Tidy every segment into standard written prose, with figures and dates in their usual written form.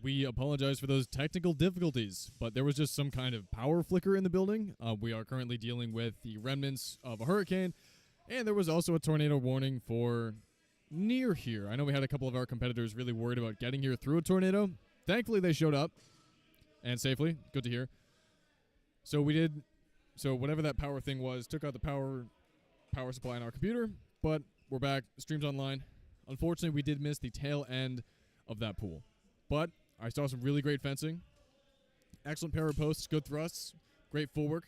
We apologize for those technical difficulties, but there was just some kind of power flicker in the building. We are currently dealing with the remnants of a hurricane, and there was also a tornado warning for near here. I know we had a couple of our competitors really worried about getting here through a tornado. Thankfully, they showed up, and safely. Good to hear. So whatever that power thing was, took out the power supply on our computer, but we're back. Stream's online. Unfortunately, we did miss the tail end of that pool, but I saw some really great fencing. Excellent pair of posts, good thrusts, great footwork.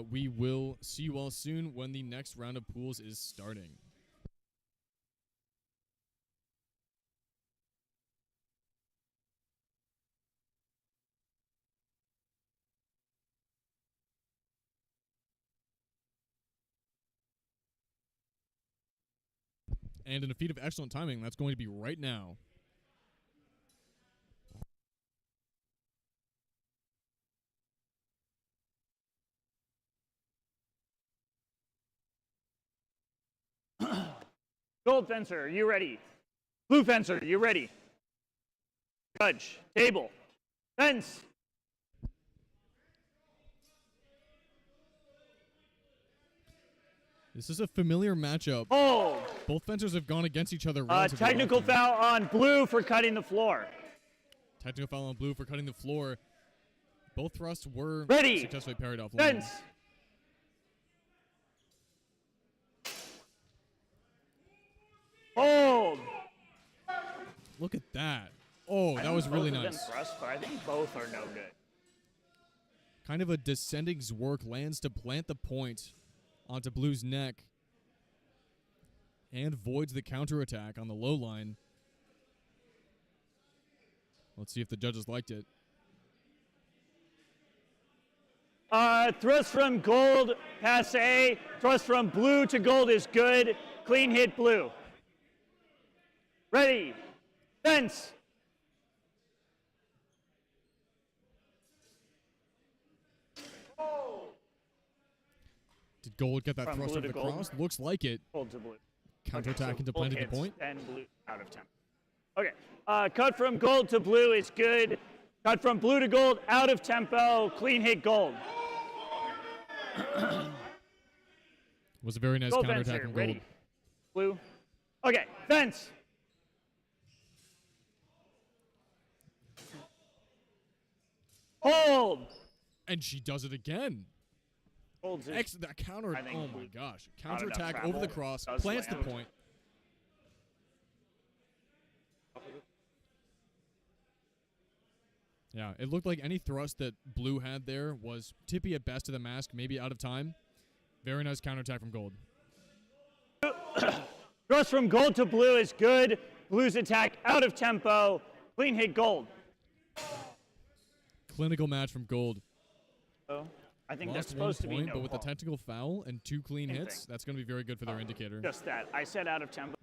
We will see you all soon when the next round of pools is starting. And in a feat of excellent timing, that's going to be right now. Gold fencer, are you ready? Blue fencer, you ready? Judge, table, fence. This is a familiar matchup. Hold. Both fencers have gone against each other. Technical foul on blue for cutting the floor. Technical foul on blue for cutting the floor. Both thrusts were ready. Successfully parried offline. Fence. Hold. Look at that. Oh, that was really nice. Thrust, but I think both are no good. Kind of a descending Zwerk lands to plant the point onto blue's neck and voids the counterattack on the low line. Let's see if the judges liked it. Thrust from gold, passe. Thrust from blue to gold is good. Clean hit blue. Ready. Fence. Did gold get that From thrust blue over to the gold. cross? Looks like it. Gold to blue. Counterattack Okay, so into gold planting the hits point. And blue out of tempo. Okay. Cut from gold to blue is good. Cut from blue to gold out of tempo. Clean hit gold. Was a very nice Gold counterattack fencer, from gold. ready. Blue. Okay. Fence. Hold. And she does it again. Holds it. That counter. I think Oh my gosh. Counterattack travel. over the cross. Does Plants the land. point. Yeah, it looked like any thrust that blue had there was tippy at best to the mask, maybe out of time. Very nice counterattack from gold. Thrust from gold to blue is good. Blue's attack out of tempo. Clean hit gold. Clinical match from gold. Oh, I think Lost that's supposed to one be point, no but with a call. technical foul and 2 clean Same hits, thing. that's going to be very good for their indicator. Just that. I said out of tempo.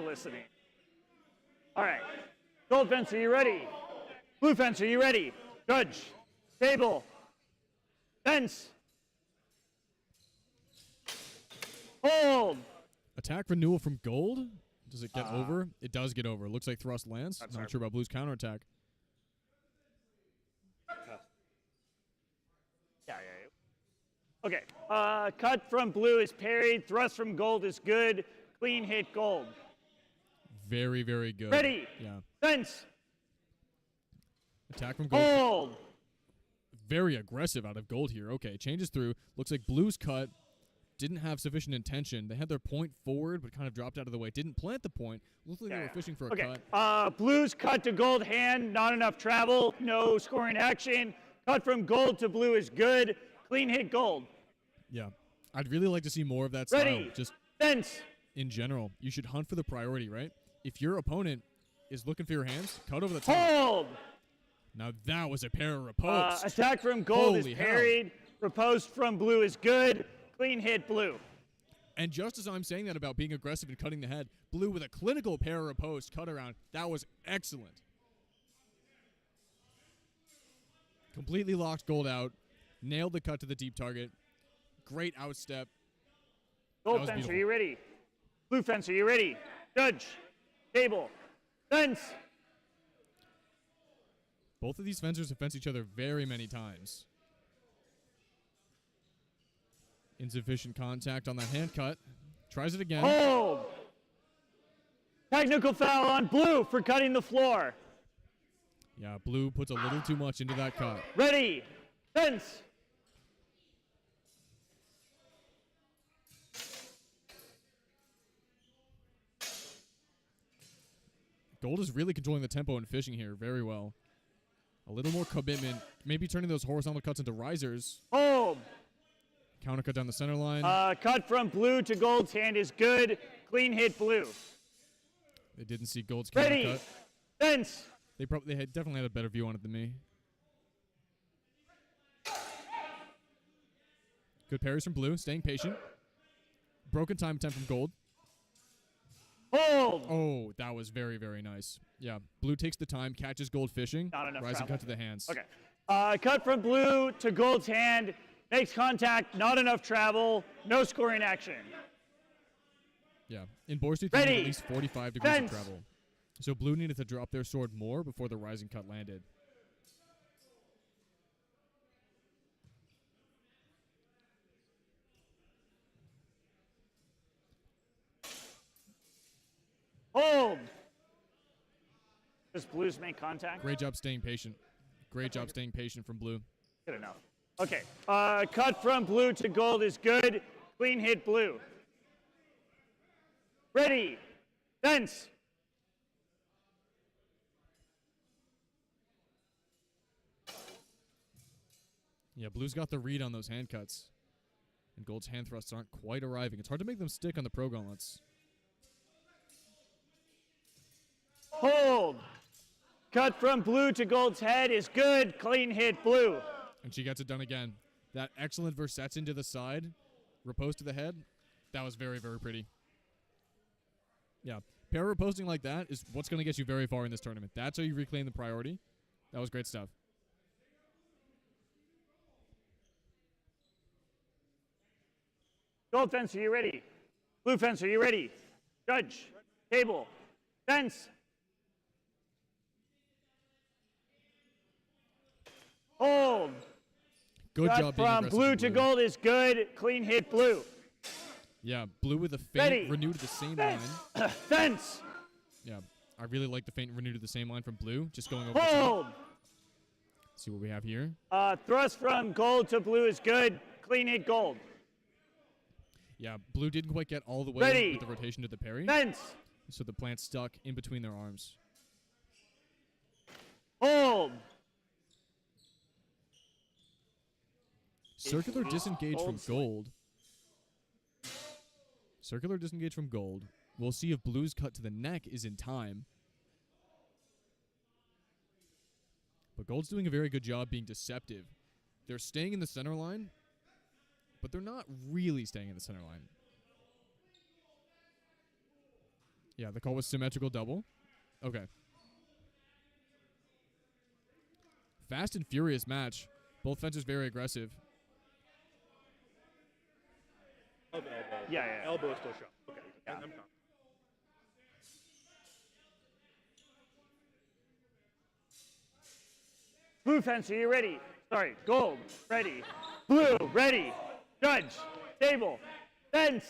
Listening. All right. Gold fencer, you ready? Blue fencer, you ready? Judge. Table. Fence. Hold. Attack renewal from gold. Does it get over? It does get over. Looks like thrust lands. That's Not right. sure about blue's counterattack. Yeah. Okay. Cut from blue is parried. Thrust from gold is good. Clean hit gold. Very, very good. Ready. Yeah. Fence. Attack from gold. Hold. Very aggressive out of gold here. Okay, changes through. Looks like blue's cut. Didn't have sufficient intention. They had their point forward, but kind of dropped out of the way. Didn't plant the point. Looked like they were fishing for a cut. Blue's cut to gold hand. Not enough travel. No scoring action. Cut from gold to blue is good. Clean hit gold. Yeah. I'd really like to see more of that style. Ready. Just Fence. in general. You should hunt for the priority, right? If your opponent is looking for your hands, cut over the top. Hold. Now that was a pair of riposte. Attack from gold Holy is hell. parried. Riposte from blue is good. Clean hit blue. And just as I'm saying that about being aggressive and cutting the head, blue with a clinical pair riposte cut around. That was excellent. Completely locked gold out. Nailed the cut to the deep target. Great outstep. Gold was fence, beautiful. are you ready? Blue fence, are you ready? Judge, table, fence. Both of these fencers have fenced each other very many times. Insufficient contact on that hand cut. Tries it again. Hold. Technical foul on blue for cutting the floor. Yeah, blue puts a little too much into that cut. Ready, fence. Gold is really controlling the tempo and fishing here very well. A little more commitment. Maybe turning those horizontal cuts into risers. Hold. Counter cut down the center line. Cut from blue to gold's hand is good. Clean hit blue. They didn't see Gold's counter Ready, cut. fence. They had definitely had a better view on it than me. Good parries from blue, staying patient. Broken time attempt from Gold. Hold. Oh, that was very, very nice. Yeah, blue takes the time, catches Gold fishing. Not enough Rising travel. cut to the hands. Okay. Cut from blue to gold's hand. Makes contact. Not enough travel. No scoring action. Yeah, in Boar's Teeth, Ready, at least 45 degrees fence. of travel. So blue needed to drop their sword more before the rising cut landed. Hold. Does blues make contact? Great job staying patient. Great job staying patient from blue. Good enough. Okay. Cut from blue to gold is good. Clean hit blue. Ready, fence. Yeah, blue's got the read on those hand cuts. And gold's hand thrusts aren't quite arriving. It's hard to make them stick on the pro gauntlets. Hold. Cut from blue to gold's head is good. Clean hit blue. And she gets it done again. That excellent versets into the side, riposte to the head. That was very, very pretty. Yeah, pair riposting like that is what's going to get you very far in this tournament. That's how you reclaim the priority. That was great stuff. Gold fence, are you ready? Blue fence, are you ready? Judge, table, fence. Hold. Good Cut job being from aggressive blue from to gold is good. Clean hit blue. Yeah, blue with a feint Ready, renewed to the same fence. line. Fence. Yeah, I really like the feint renewed to the same line from blue. Just going over the top. Hold. See what we have here. Thrust from gold to blue is good. Clean hit gold. Yeah, blue didn't quite get all the way Ready, with the rotation to the parry. Fence. So the plant stuck in between their arms. Hold. Circular disengage from Gold swing. gold. Circular disengage from gold. We'll see if blue's cut to the neck is in time. But gold's doing a very good job being deceptive. They're staying in the center line, but they're not really staying in the center line. Yeah, the call was symmetrical double. Okay. Fast and furious match. Both fencers very aggressive. Of elbow. Yeah. Elbow still sharp. Okay. Yeah. I'm confident. Blue fence, are you ready? Sorry, gold, ready. Blue, ready. Judge, table, fence.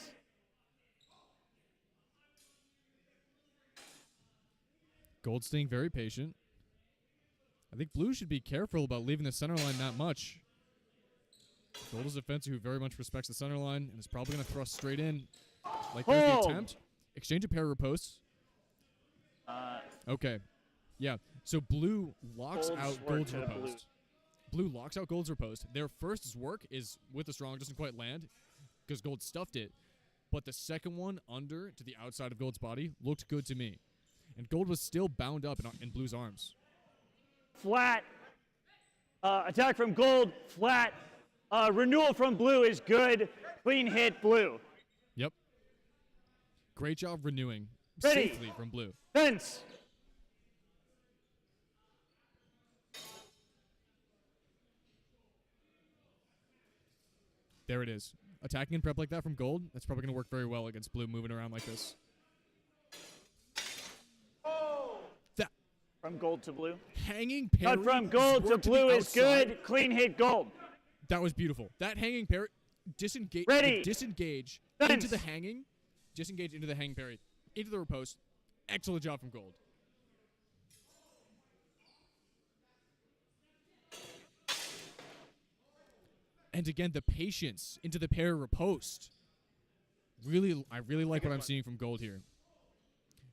Gold staying very patient. I think blue should be careful about leaving the center line that much. Gold is a fencer who very much respects the center line and is probably going to thrust straight in. Like there's the Hold. attempt. Exchange a pair of riposts. Okay. Yeah. So blue locks Gold's out work gold's to the riposte. Blue locks out gold's riposte. Their first work is with the strong, doesn't quite land because gold stuffed it. But the second one under to the outside of gold's body looked good to me. And gold was still bound up in blue's arms. Flat. Attack from gold, flat. Renewal from blue is good. Clean hit blue. Yep. Great job renewing Ready. safely from blue. Fence. There it is. attacking in prep like that from Gold, that's probably going to work very well against Blue moving around like this. That From Gold to Blue. hanging parry. Cut from Gold to work the Blue is outside. good. Clean hit Gold. That was beautiful. That hanging parry, disengage, Ready. disengage Fence. into the hanging, disengage into the hang parry, into the riposte. Excellent job from Gold. And again, the patience into the parry riposte. I really like what I'm seeing from Gold here.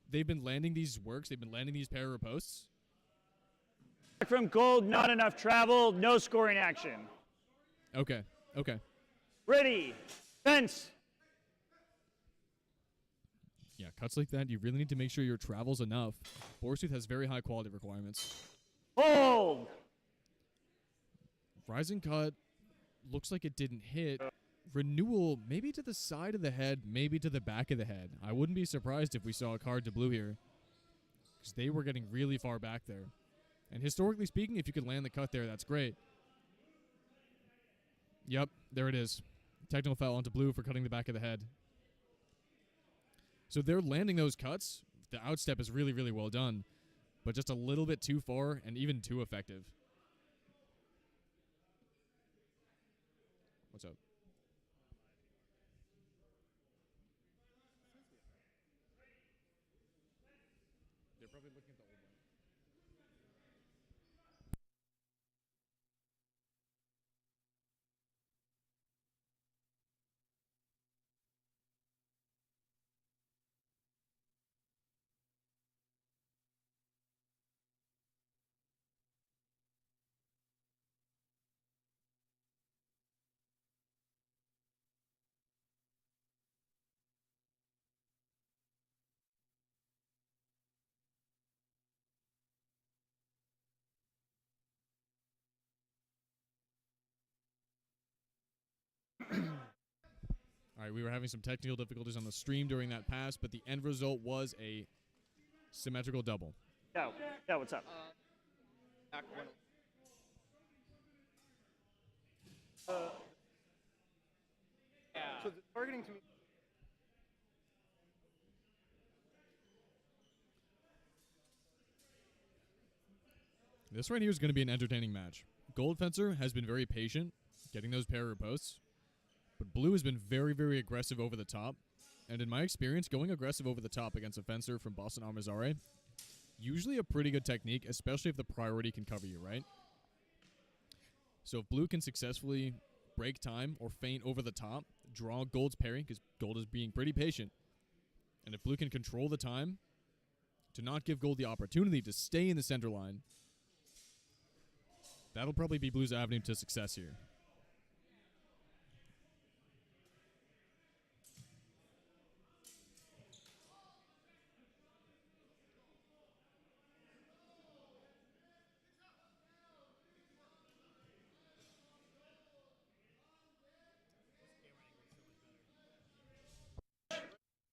They've been landing these works. They've been landing these parry ripostes. From Gold, not enough travel. No scoring action. Okay. Okay. Ready. Fence. Yeah, cuts like that, you really need to make sure your travel's enough. Borsooth has very high quality requirements. Hold. Rising cut looks like it didn't hit. Renewal, maybe to the side of the head, maybe to the back of the head. I wouldn't be surprised if we saw a card to Blue here, because they were getting really far back there. And historically speaking, if you could land the cut there, that's great. Yep, there it is. Technical foul onto Blue for cutting the back of the head. So they're landing those cuts. The outstep is really, really well done, but just a little bit too far and even too effective. What's up? They're probably looking at the old one. All right, we were having some technical difficulties on the stream during that pass, but the end result was a symmetrical double. Yeah, yeah, what's up? So the targeting to me. This right here is going to be an entertaining match. Gold Fencer has been very patient, getting those parry ripostes, but Blue has been very, very aggressive over the top. And in my experience, going aggressive over the top against a Fencer from Boston Armizare, usually a pretty good technique, especially if the priority can cover you, right? So if Blue can successfully break time or feint over the top, draw Gold's parry, because Gold is being pretty patient, and if Blue can control the time to not give Gold the opportunity to stay in the center line, that'll probably be Blue's avenue to success here.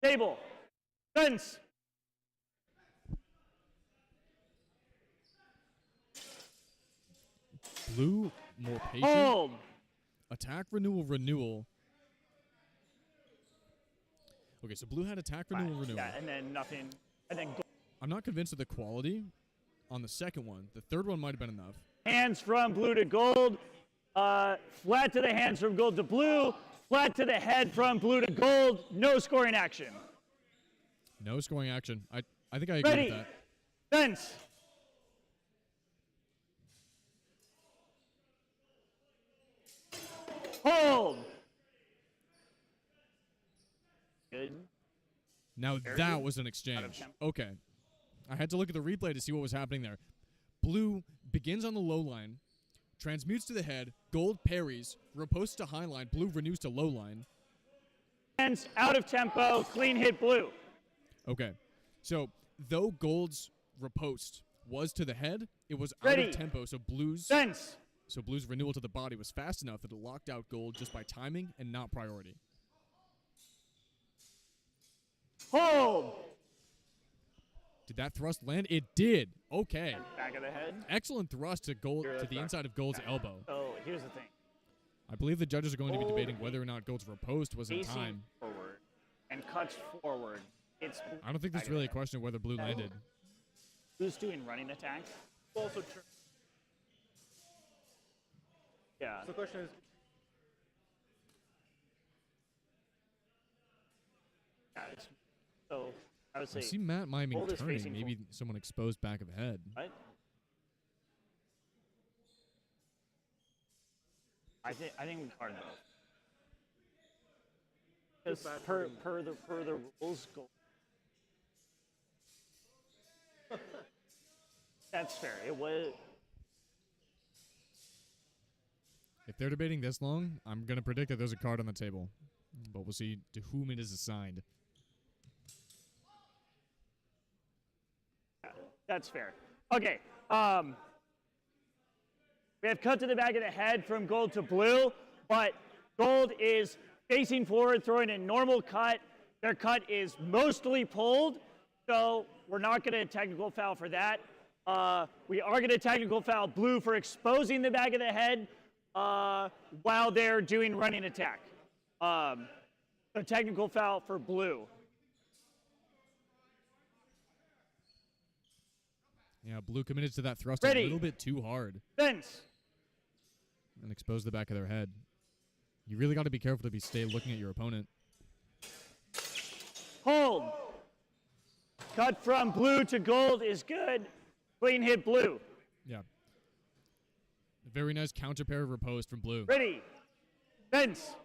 Table. Fence. Blue, more patient. Hold. Attack, renewal, renewal. Okay, so Blue had attack, renewal, renewal. Yeah, and then nothing. And then Gold. I'm not convinced of the quality on the second one. The third one might have been enough. Hands from Blue to Gold. Flat to the hands from Gold to Blue. Flat to the head from Blue to Gold. No scoring action. No scoring action. I think I agree Ready. with that. Fence. Hold. Good. Now Very that good. was an Out of exchange. 10. Okay. I had to look at the replay to see what was happening there. Blue begins on the low line, transmutes to the head, Gold parries, riposte to high line, Blue renews to low line. Hands out of tempo. Clean hit Blue. Okay. So, though Gold's riposte was to the head, it was out Ready. of tempo, so Blue's Fence. renewal to the body was fast enough that it locked out Gold just by timing and not priority. Hold. Did that thrust land? It did. Okay. Back of the head. Excellent thrust to Gold to the inside of Gold's elbow. Oh, here's the thing. I believe the judges are going to be debating whether or not Gold's riposte was in Facing time. forward and cuts forward. It's I don't think there's really a question of whether blue landed. Blue's doing running attacks. Also true. Yeah. So the question is, So I would say. I see Matt miming Gold is turning. facing Maybe someone exposed back of head. What? I think we card those. Because per the rules, Gold. That's fair. It was. If they're debating this long, I'm going to predict that there's a card on the table. But we'll see to whom it is assigned. That's fair. Okay. We have cut to the back of the head from Gold to blue, but Gold is facing forward, throwing a normal cut. Their cut is mostly pulled, so we're not going to technical foul for that. We are going to technical foul blue for exposing the back of the head while they're doing running attack. A technical foul for blue. Yeah, blue committed to that thrust Ready. a little bit too hard Fence. and exposed the back of their head. You really got to be careful to stay looking at your opponent. Hold. Cut from blue to Gold is good. Clean hit blue. Yeah. Very nice counter pair of riposte from blue. Ready. Fence.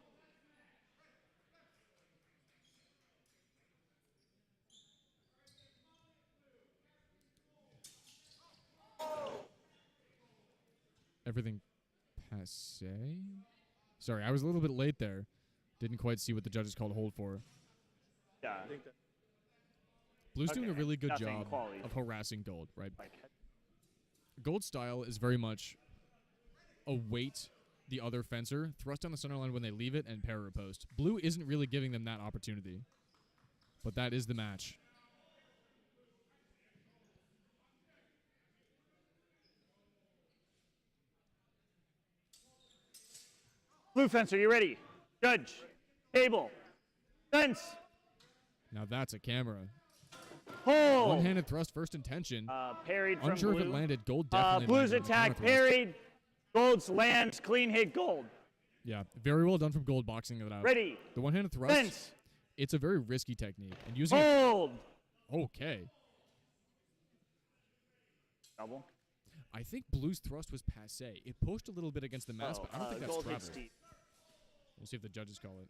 Everything passe? Sorry, I was a little bit late there. Didn't quite see what the judges called hold for. Yeah. I think that Blue's doing a Okay, really good nothing job quality. of harassing Gold, right? Like, Gold's style is very much await the other fencer, thrust down the center line when they leave it, and pair riposte. Blue isn't really giving them that opportunity. But that is the match. blue fence, are you ready? Judge. Table. Fence. Now that's a camera. Hold. One-handed thrust, first intention. Parried from Unsure blue. if it landed. Gold definitely Blue's landed on the attack counter thrust. parried. Gold's lands. Clean hit Gold. Yeah, very well done from Gold boxing it out. Ready. The one-handed thrust, Fence. it's a very risky technique. And using it, Hold. okay. Double. I think Blue's thrust was passe. It pushed a little bit against the mask, but I don't think that's Gold travel. hits deep. We'll see if the judges call it.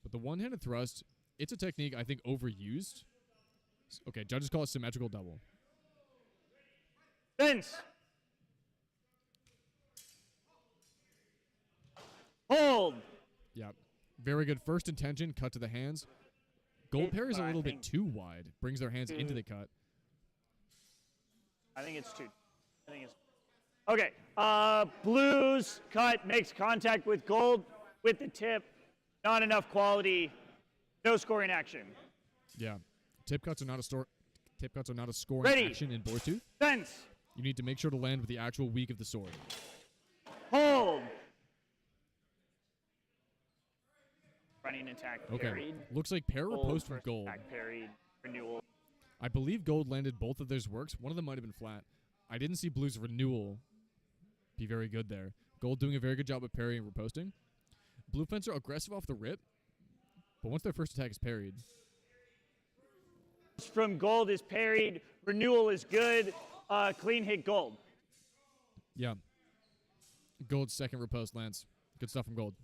But the one-handed thrust, it's a technique I think overused. Okay, judges call it symmetrical double. Fence. Hold. Yeah, very good first intention, cut to the hands. Gold pair is a I little bit think too wide, brings their hands into the cut. I think it's two. I think it's. Okay. Blues cut makes contact with Gold with the tip. Not enough quality. No scoring action. Yeah, tip cuts are not a scoring Ready. action in Boar's Tooth. Fence. You need to make sure to land with the actual weak of the sword. Hold. Running attack Okay, parried. looks like pair Gold riposte from first Gold. attack parried. Renewal. I believe Gold landed both of theirs works. One of them might have been flat. I didn't see Blue's renewal be very good there. Gold doing a very good job of parrying and riposting. Blue fencer aggressive off the rip, but once their first attack is parried, From Gold is parried. Renewal is good. Clean hit Gold. yeah. Gold's second riposte lands. Good stuff from Gold.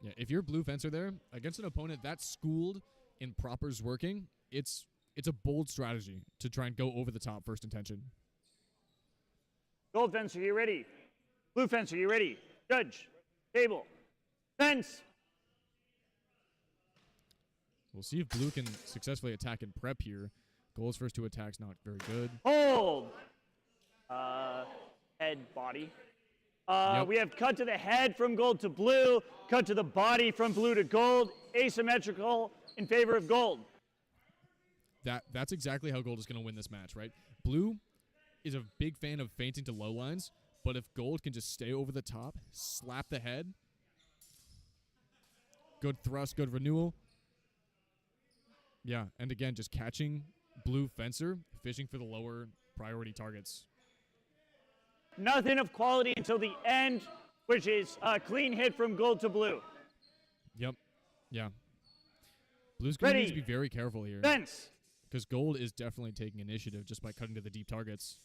Yeah, if you're Blue fencer there, against an opponent that's schooled in propers working, it's a bold strategy to try and go over the top first intention. Gold fence, are you ready? Blue fence, are you ready? Judge. Table. Fence. We'll see if Blue can successfully attack and prep here. Gold's first two attacks not very good. Hold. Head, body. Yep. We have cut to the head from Gold to Blue. Cut to the body from Blue to Gold. Asymmetrical in favor of Gold. That's exactly how Gold is going to win this match, right? Blue is a big fan of feinting to low lines, But if gold can just stay over the top, slap the head, good thrust, good renewal. Yeah, and again, just catching blue fencer, fishing for the lower priority targets. Nothing of quality until the end, which is a clean hit from gold to blue. Yep. Yeah. Blue's going to need to Ready. be very careful here. Fence. Because gold is definitely taking initiative just by cutting to the deep targets.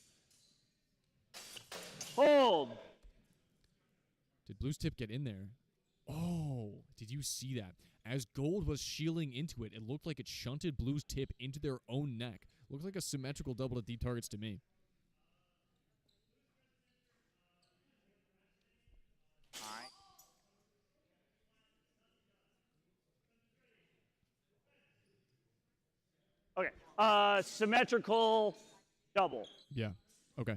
Hold. Did blue's tip get in there? Oh, did you see that? As gold was shielding into it, it looked like it shunted blue's tip into their own neck. Looked like a symmetrical double to deep targets to me. Okay. Symmetrical double. Yeah. Okay.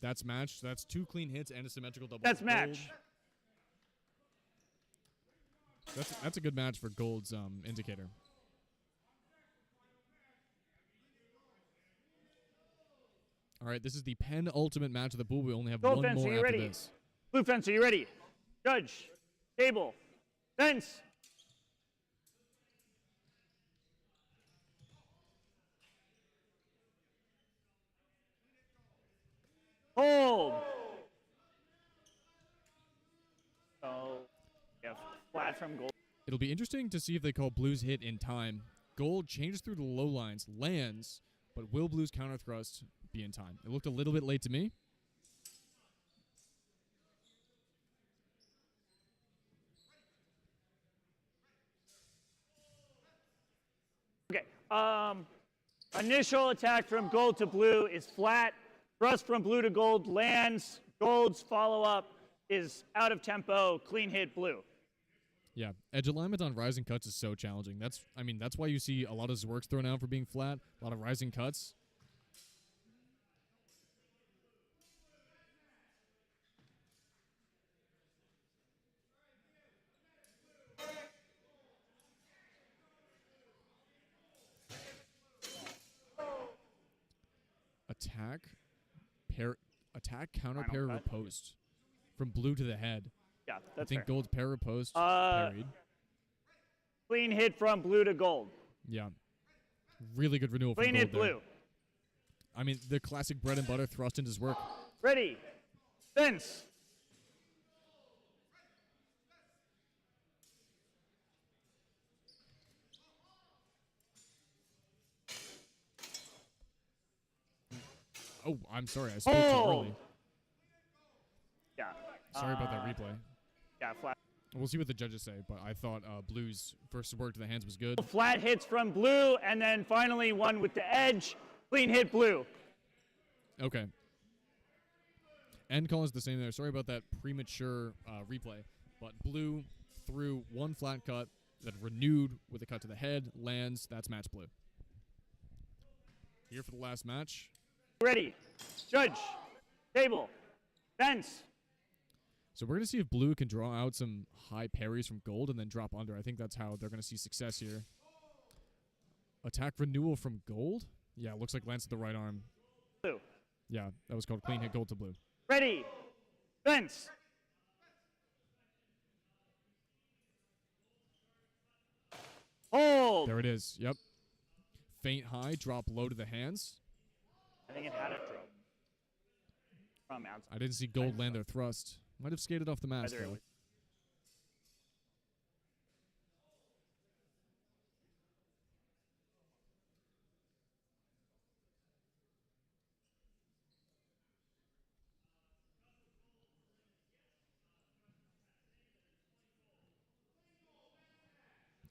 That's matched. That's 2 clean hits and a symmetrical double. That's for gold. match. That's a good match for gold's indicator. All right, this is the penultimate match of the pool. We only have Gold one fence, more are you after ready? this. Blue fence, are you ready? Judge. Table. Fence. Hold. Oh, yeah, flat from gold. It'll be interesting to see if they call blue's hit in time. Gold changes through the low lines, lands, but will blue's counter thrust be in time? It looked a little bit late to me. Okay. Initial attack from gold to blue is flat. Thrust from blue to gold lands. Gold's follow-up is out of tempo. Clean hit blue. Yeah, edge alignment on rising cuts is so challenging. That's why you see a lot of Zwerks thrown out for being flat, a lot of rising cuts. Attack, counter, Final parry, cut. riposte. From blue to the head. Yeah, I that's think fair. gold's parry riposte parried. Clean hit from blue to gold. Yeah. Really good renewal from Clean gold hit there. blue. I mean, the classic bread and butter thrust into his work. Ready. Fence. Oh, I'm sorry. I spoke too Hold. early. Yeah. Sorry about that replay. Yeah, flat. We'll see what the judges say, but I thought blue's first work to the hands was good. Flat hits from blue, and then finally one with the edge. Clean hit blue. Okay. End call is the same there. Sorry about that premature replay, but blue threw one flat cut that renewed with a cut to the head, lands. That's match blue. Here for the last match. Ready. Judge. Table. Fence. So we're going to see if blue can draw out some high parries from gold and then drop under. I think that's how they're going to see success here. Attack renewal from gold? Yeah, looks like lands at the right arm. Blue. Yeah, that was called clean hit gold to blue. Ready. Fence. Hold. There it is. Yep. Feint high, drop low to the hands. I think it had a drop. From outside. I didn't see gold land their thrust. Might have skated off the mask, Either it though. was-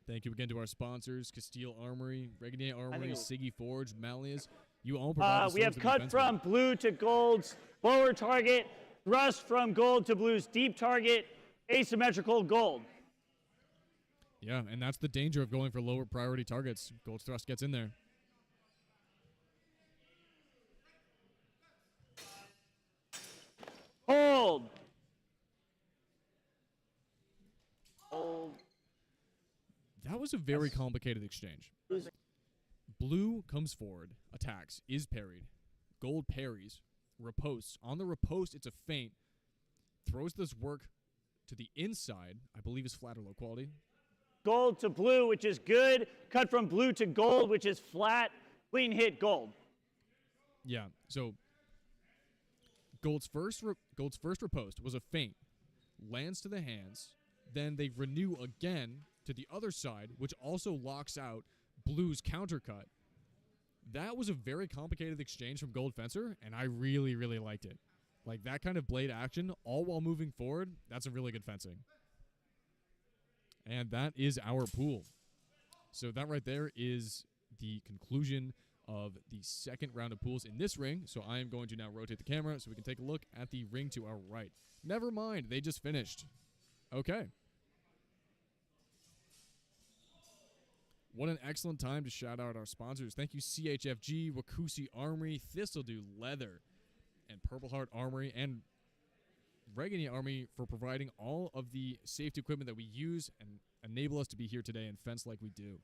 Thank you again to our sponsors, Castile Armory, Regnier Armory, it- Siggy Forge, Malleus. You all provide the we have service of cut defensemen. from blue to gold's lower target, thrust from gold to blue's deep target, asymmetrical gold. Yeah, and that's the danger of going for lower priority targets. Gold's thrust gets in there. Hold. Hold. That was a very complicated exchange. Blue comes forward, attacks, is parried. Gold parries, riposte. On the riposte, it's a feint. Throws this work to the inside. I believe is flat or low quality. Gold to blue, which is good. Cut from blue to gold, which is flat. Clean hit gold. Yeah. So Gold's first riposte was a feint. Lands to the hands. Then they renew again to the other side, which also locks out Blue's countercut. That was a very complicated exchange from Gold Fencer, and I really, really liked it. Like, that kind of blade action, all while moving forward, that's a really good fencing. And that is our pool. So that right there is the conclusion of the second round of pools in this ring. So I am going to now rotate the camera so we can take a look at the ring to our right. Never mind, they just finished. Okay. What an excellent time to shout out our sponsors. Thank you, CHFG, Wakusi Armory, Thistledew Leather, and Purple Heart Armory, and Regani Army for providing all of the safety equipment that we use and enable us to be here today and fence like we do.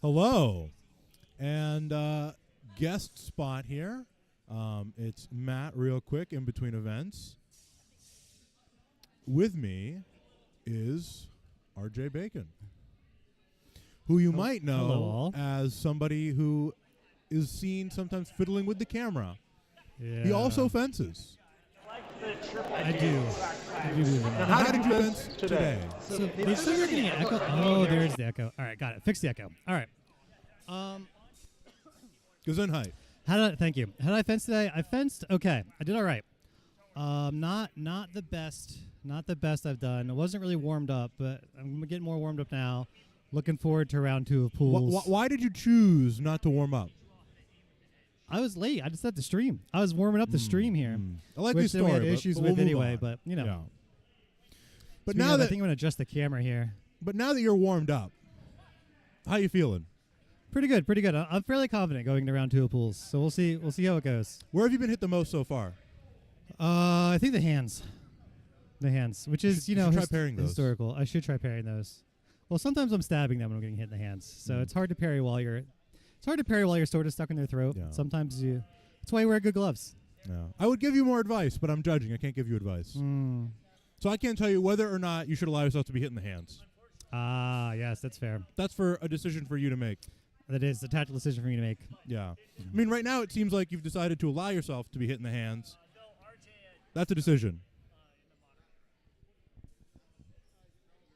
Hello. And guest spot here. It's Matt real quick in between events. With me is RJ Bacon, who you might know as somebody who is seen sometimes fiddling with the camera. Yeah. He also fences. I do. How did you fence today? So they said we're getting an echo. Oh, there's the echo. All right, got it. Fix the echo. All right. Gesundheit. Thank you. How did I fence today? I fenced okay. I did all right. Not the best. Not the best I've done. I wasn't really warmed up, but I'm getting more warmed up now. Looking forward to round 2 of pools. Why did you choose not to warm up? I was late. I just had to stream. I was warming up the stream here. I like which this then we story. had issues but with we'll move anyway, on. but you know. Yeah. But Speaking now of, that I think I'm gonna adjust the camera here. But now that you're warmed up, how you feeling? Pretty good. Pretty good. I'm fairly confident going to round 2 of pools. So we'll see. We'll see how it goes. Where have you been hit the most so far? I think the hands. The hands, which is, you should try parrying those. Historical. I should try parrying those. Well, sometimes I'm stabbing them when I'm getting hit in the hands, so it's hard to parry while you're. It's hard to parry while you're sort of stuck in their throat. Yeah. Sometimes you. That's why you wear good gloves. Yeah. I would give you more advice, but I'm judging. I can't give you advice. So I can't tell you whether or not you should allow yourself to be hit in the hands. Ah, yes, that's fair. That's for a decision for you to make. That is a tactical decision for me to make. Yeah. I mean, right now it seems like you've decided to allow yourself to be hit in the hands. That's a decision.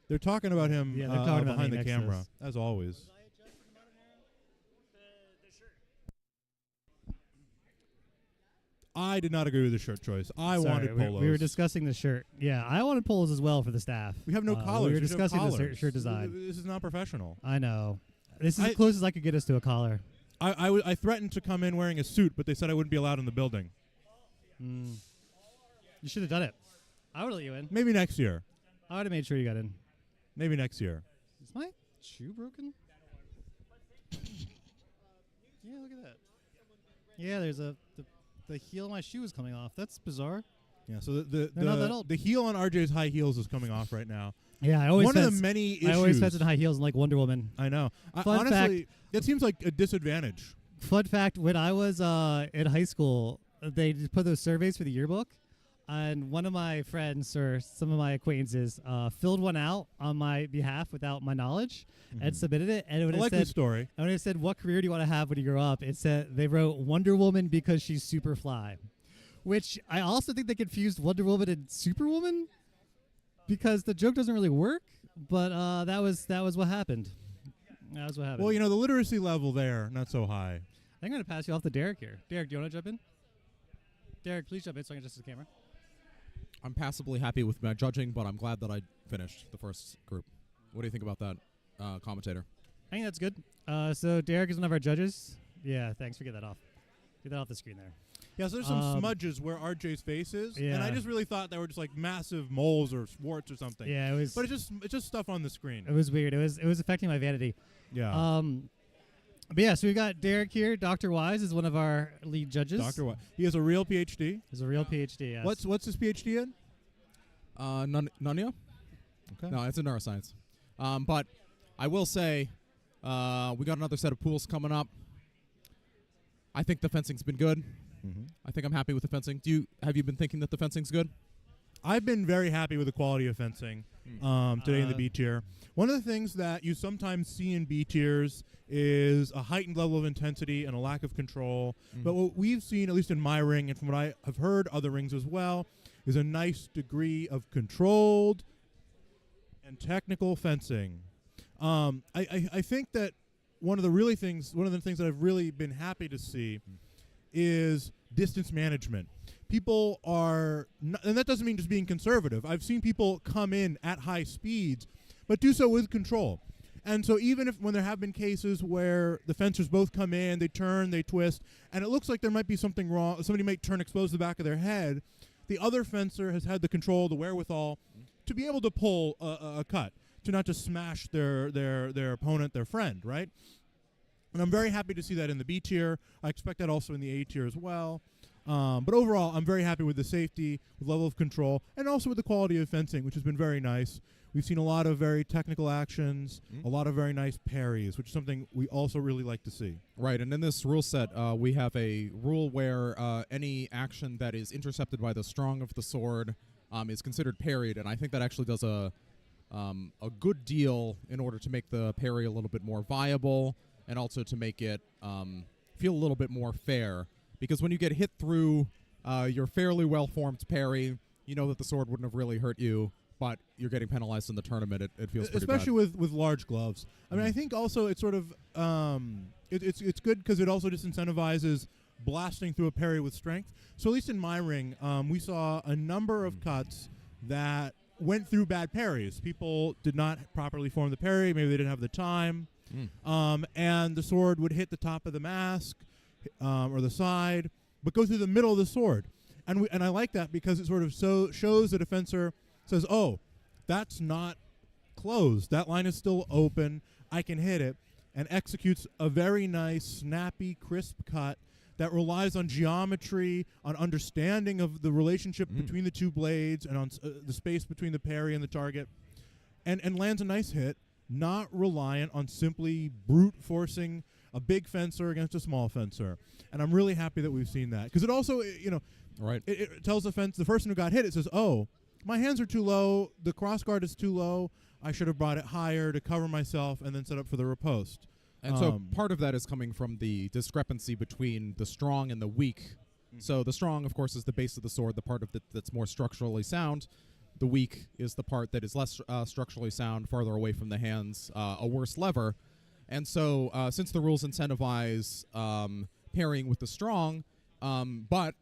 They're talking about him Yeah, they're talking about behind me the next to camera, us. as always. I did not agree with the shirt choice. I wanted polos. We were discussing the shirt. Yeah, I wanted polos as well for the staff. We have no collars. We were We should have discussing the collars. shirt design. This is not professional. I know. This is as close as I could get us to a collar. I threatened to come in wearing a suit, but they said I wouldn't be allowed in the building. You should have done it. I would let you in. Maybe next year. I would have made sure you got in. Maybe next year. Is my shoe broken? Yeah, look at that. Yeah, there's the heel of my shoe is coming off. That's bizarre. Yeah, so They're not that old. the heel on RJ's high heels is coming off right now. Yeah, I always One of fence- the many issues. I always fence in high heels and like Wonder Woman. I know. Fun Honestly, that seems like a disadvantage. Fun fact: when I was in high school, they just put those surveys for the yearbook, and one of my friends or some of my acquaintances filled one out on my behalf without my knowledge and submitted it. And when I it like said, this story. And when it said, "What career do you want to have when you grow up?" It said they wrote Wonder Woman because she's super fly, which I also think they confused Wonder Woman and Superwoman because the joke doesn't really work. But that was what happened. That was what happened. Well, you know, the literacy level there, not so high. I'm going to pass you off to Derek here. Derek, do you want to jump in? Derek, please jump in so I can adjust the camera. I'm passably happy with my judging, but I'm glad that I finished the first group. What do you think about that, commentator? I think that's good. So Derek is one of our judges. Yeah, thanks for getting that off. Get that off the screen there. Yeah, so there's some smudges where RJ's face is, and I Yeah. just really thought they were just like massive moles or warts or something. Yeah, it was. But it's just stuff on the screen. It was weird. It was affecting my vanity. Yeah. But yeah, so we got Derek here. Dr. Wise is one of our lead judges. Dr. What? He has a real PhD. He's a real PhD. Yes. What's his PhD in? Nunya? Okay. No, it's in neuroscience. But I will say, we got another set of pools coming up. I think the fencing's been good. I think I'm happy with the fencing. Have you been thinking that the fencing's good? I've been very happy with the quality of fencing today in the B tier. One of the things that you sometimes see in B tiers is a heightened level of intensity and a lack of control. But what we've seen, at least in my ring, and from what I have heard other rings as well, is a nice degree of controlled and technical fencing. I think that one of the things that I've really been happy to see is distance management. People are, and that doesn't mean just being conservative. I've seen people come in at high speeds, but do so with control. And so even when there have been cases where the fencers both come in, they turn, they twist, and it looks like there might be something wrong, somebody might turn, expose the back of their head, the other fencer has had the control, the wherewithal to be able to pull a cut, to not just smash their opponent, their friend, right? And I'm very happy to see that in the B tier. I expect that also in the A tier as well. But overall, I'm very happy with the safety, with level of control, and also with the quality of fencing, which has been very nice. We've seen a lot of very technical actions, a lot of very nice parries, which is something we also really like to see. Right, and in this rule set, we have a rule where any action that is intercepted by the strong of the sword is considered parried, and I think that actually does a good deal in order to make the parry a little bit more viable, and also to make it feel a little bit more fair. Because when you get hit through your fairly well-formed parry, you know that the sword wouldn't have really hurt you, but you're getting penalized in the tournament. It feels pretty bad. Especially with large gloves. I mean, I think also it's sort of it's good because it also disincentivizes blasting through a parry with strength. So at least in my ring, we saw a number of cuts that went through bad parries. People did not properly form the parry. Maybe they didn't have the time. And the sword would hit the top of the mask or the side, but go through the middle of the sword. And I like that because it sort of shows the defensor says, oh, that's not closed. That line is still open. I can hit it, and executes a very nice, snappy, crisp cut that relies on geometry, on understanding of the relationship between the two blades, and on the space between the parry and the target, and lands a nice hit, not reliant on simply brute forcing a big fencer against a small fencer. And I'm really happy that we've seen that, because it also, it tells the person who got hit, it says, oh, my hands are too low, the cross guard is too low, I should have brought it higher to cover myself and then set up for the riposte. And so part of that is coming from the discrepancy between the strong and the weak. So the strong, of course, is the base of the sword, the part of that's more structurally sound. The weak is the part that is less structurally sound, farther away from the hands, a worse lever. And so since the rules incentivize parrying with the strong, but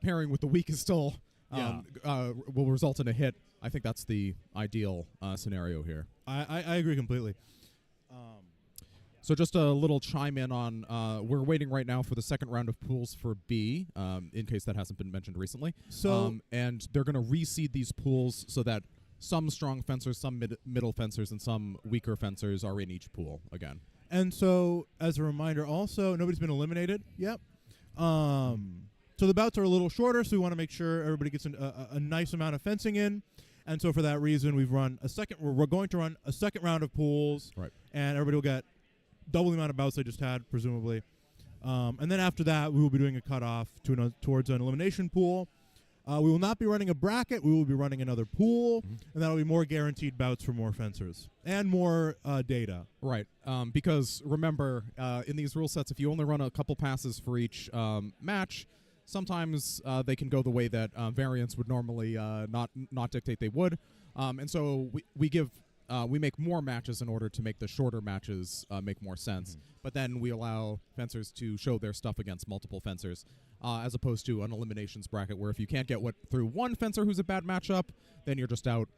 pairing with the weak is still will result in a hit. I think that's the ideal scenario here. I agree completely. So just a little chime in on, we're waiting right now for the second round of pools for B, in case that hasn't been mentioned recently. So and they're going to reseed these pools so that some strong fencers, some middle fencers, and some weaker fencers are in each pool again. And so, as a reminder, also, nobody's been eliminated yet. So the bouts are a little shorter, so we want to make sure everybody gets a nice amount of fencing in. And so for that reason, we're going to run a second round of pools, right? And everybody will get double the amount of bouts they just had, presumably. And then after that, we will be doing a cutoff towards an elimination pool. We will not be running a bracket. We will be running another pool, and that will be more guaranteed bouts for more fencers and more data. Right, because remember, in these rule sets, if you only run a couple passes for each match, sometimes they can go the way that variants would normally not dictate they would. And so we make more matches in order to make the shorter matches make more sense. But then we allow fencers to show their stuff against multiple fencers, as opposed to an eliminations bracket where if you can't get through one fencer who's a bad matchup, then you're just out.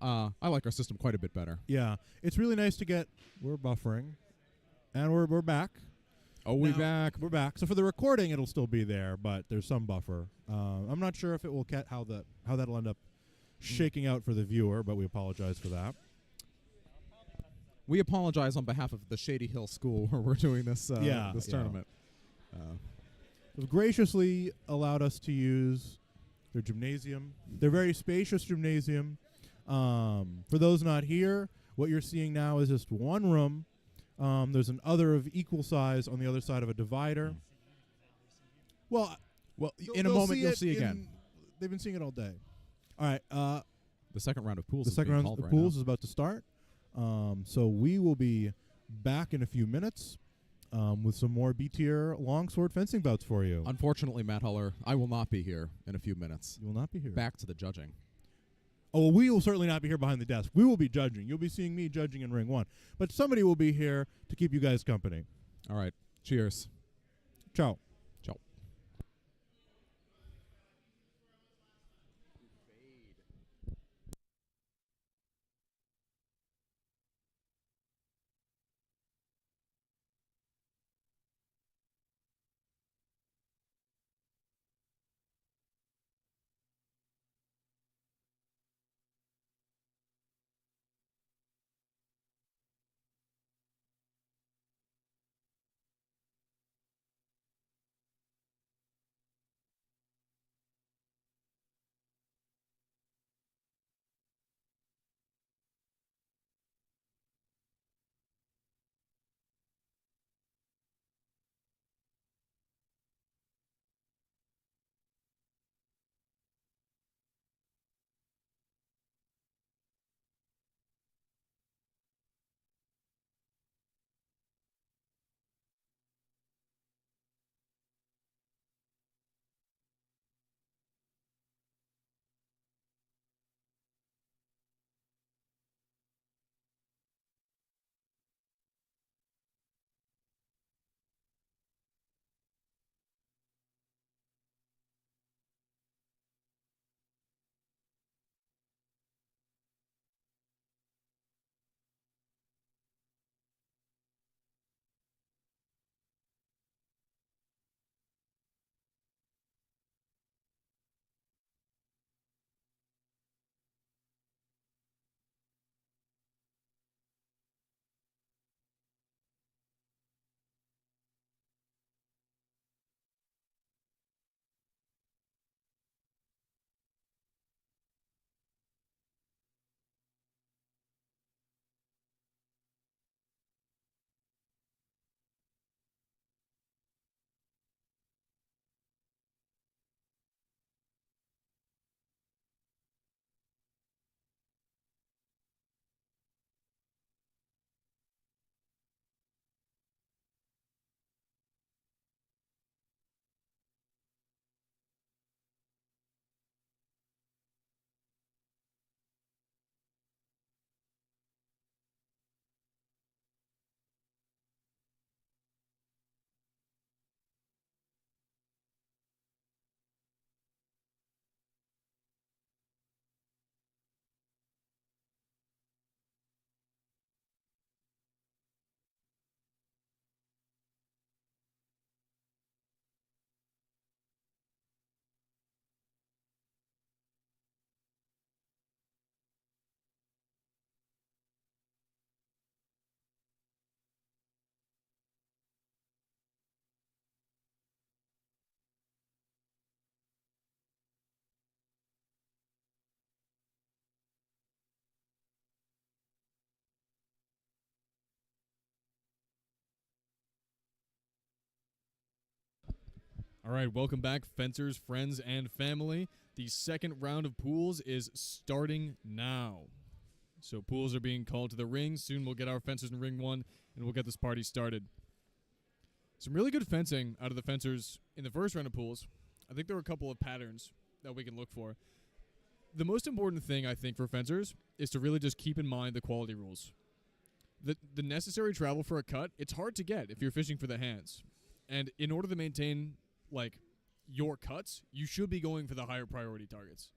I like our system quite a bit better. Yeah, it's really nice to get. We're buffering, and we're back. Oh, we're back. We're back. So for the recording, it'll still be there, but there's some buffer. I'm not sure if it will how that'll end up shaking out for the viewer, but we apologize for that. We apologize on behalf of the Shady Hill School where we're doing this tournament. They've graciously allowed us to use their gymnasium. Their very spacious gymnasium. For those not here, what you're seeing now is just one room. There's an other of equal size on the other side of a divider. Well, in a moment you'll see again. They've been seeing it all day. All right. The second round of pools. The second round of pools is about to start. So we will be back in a few minutes with some more B-tier longsword fencing bouts for you. Unfortunately, Matt Huller, I will not be here in a few minutes. You will not be here. Back to the judging. Oh, well, we will certainly not be here behind the desk. We will be judging. You'll be seeing me judging in ring one. But somebody will be here to keep you guys company. All right. Cheers. Ciao. All right, welcome back, fencers, friends, and family. The second round of pools is starting now. So pools are being called to the ring. Soon we'll get our fencers in ring 1, and we'll get this party started. Some really good fencing out of the fencers in the first round of pools. I think there are a couple of patterns that we can look for. The most important thing, I think, for fencers is to really just keep in mind the quality rules. The necessary travel for a cut, it's hard to get if you're fishing for the hands. And in order to maintain, like, your cuts, you should be going for the higher priority targets.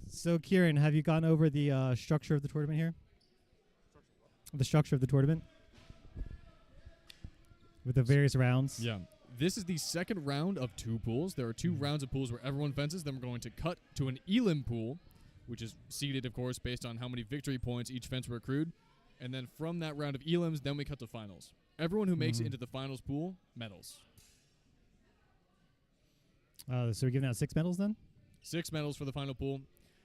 So, Kieran, have you gone over the structure of the tournament here? The structure of the tournament? With the various rounds? Yeah. This is the second round of 2 pools. There are 2 rounds of pools where everyone fences. Then we're going to cut to an elim pool, which is seeded, of course, based on how many victory points each fencer accrued. And then from that round of elims, then we cut to finals. Everyone who makes it into the finals pool, medals. So we're giving out 6 medals then? 6 medals for the final pool.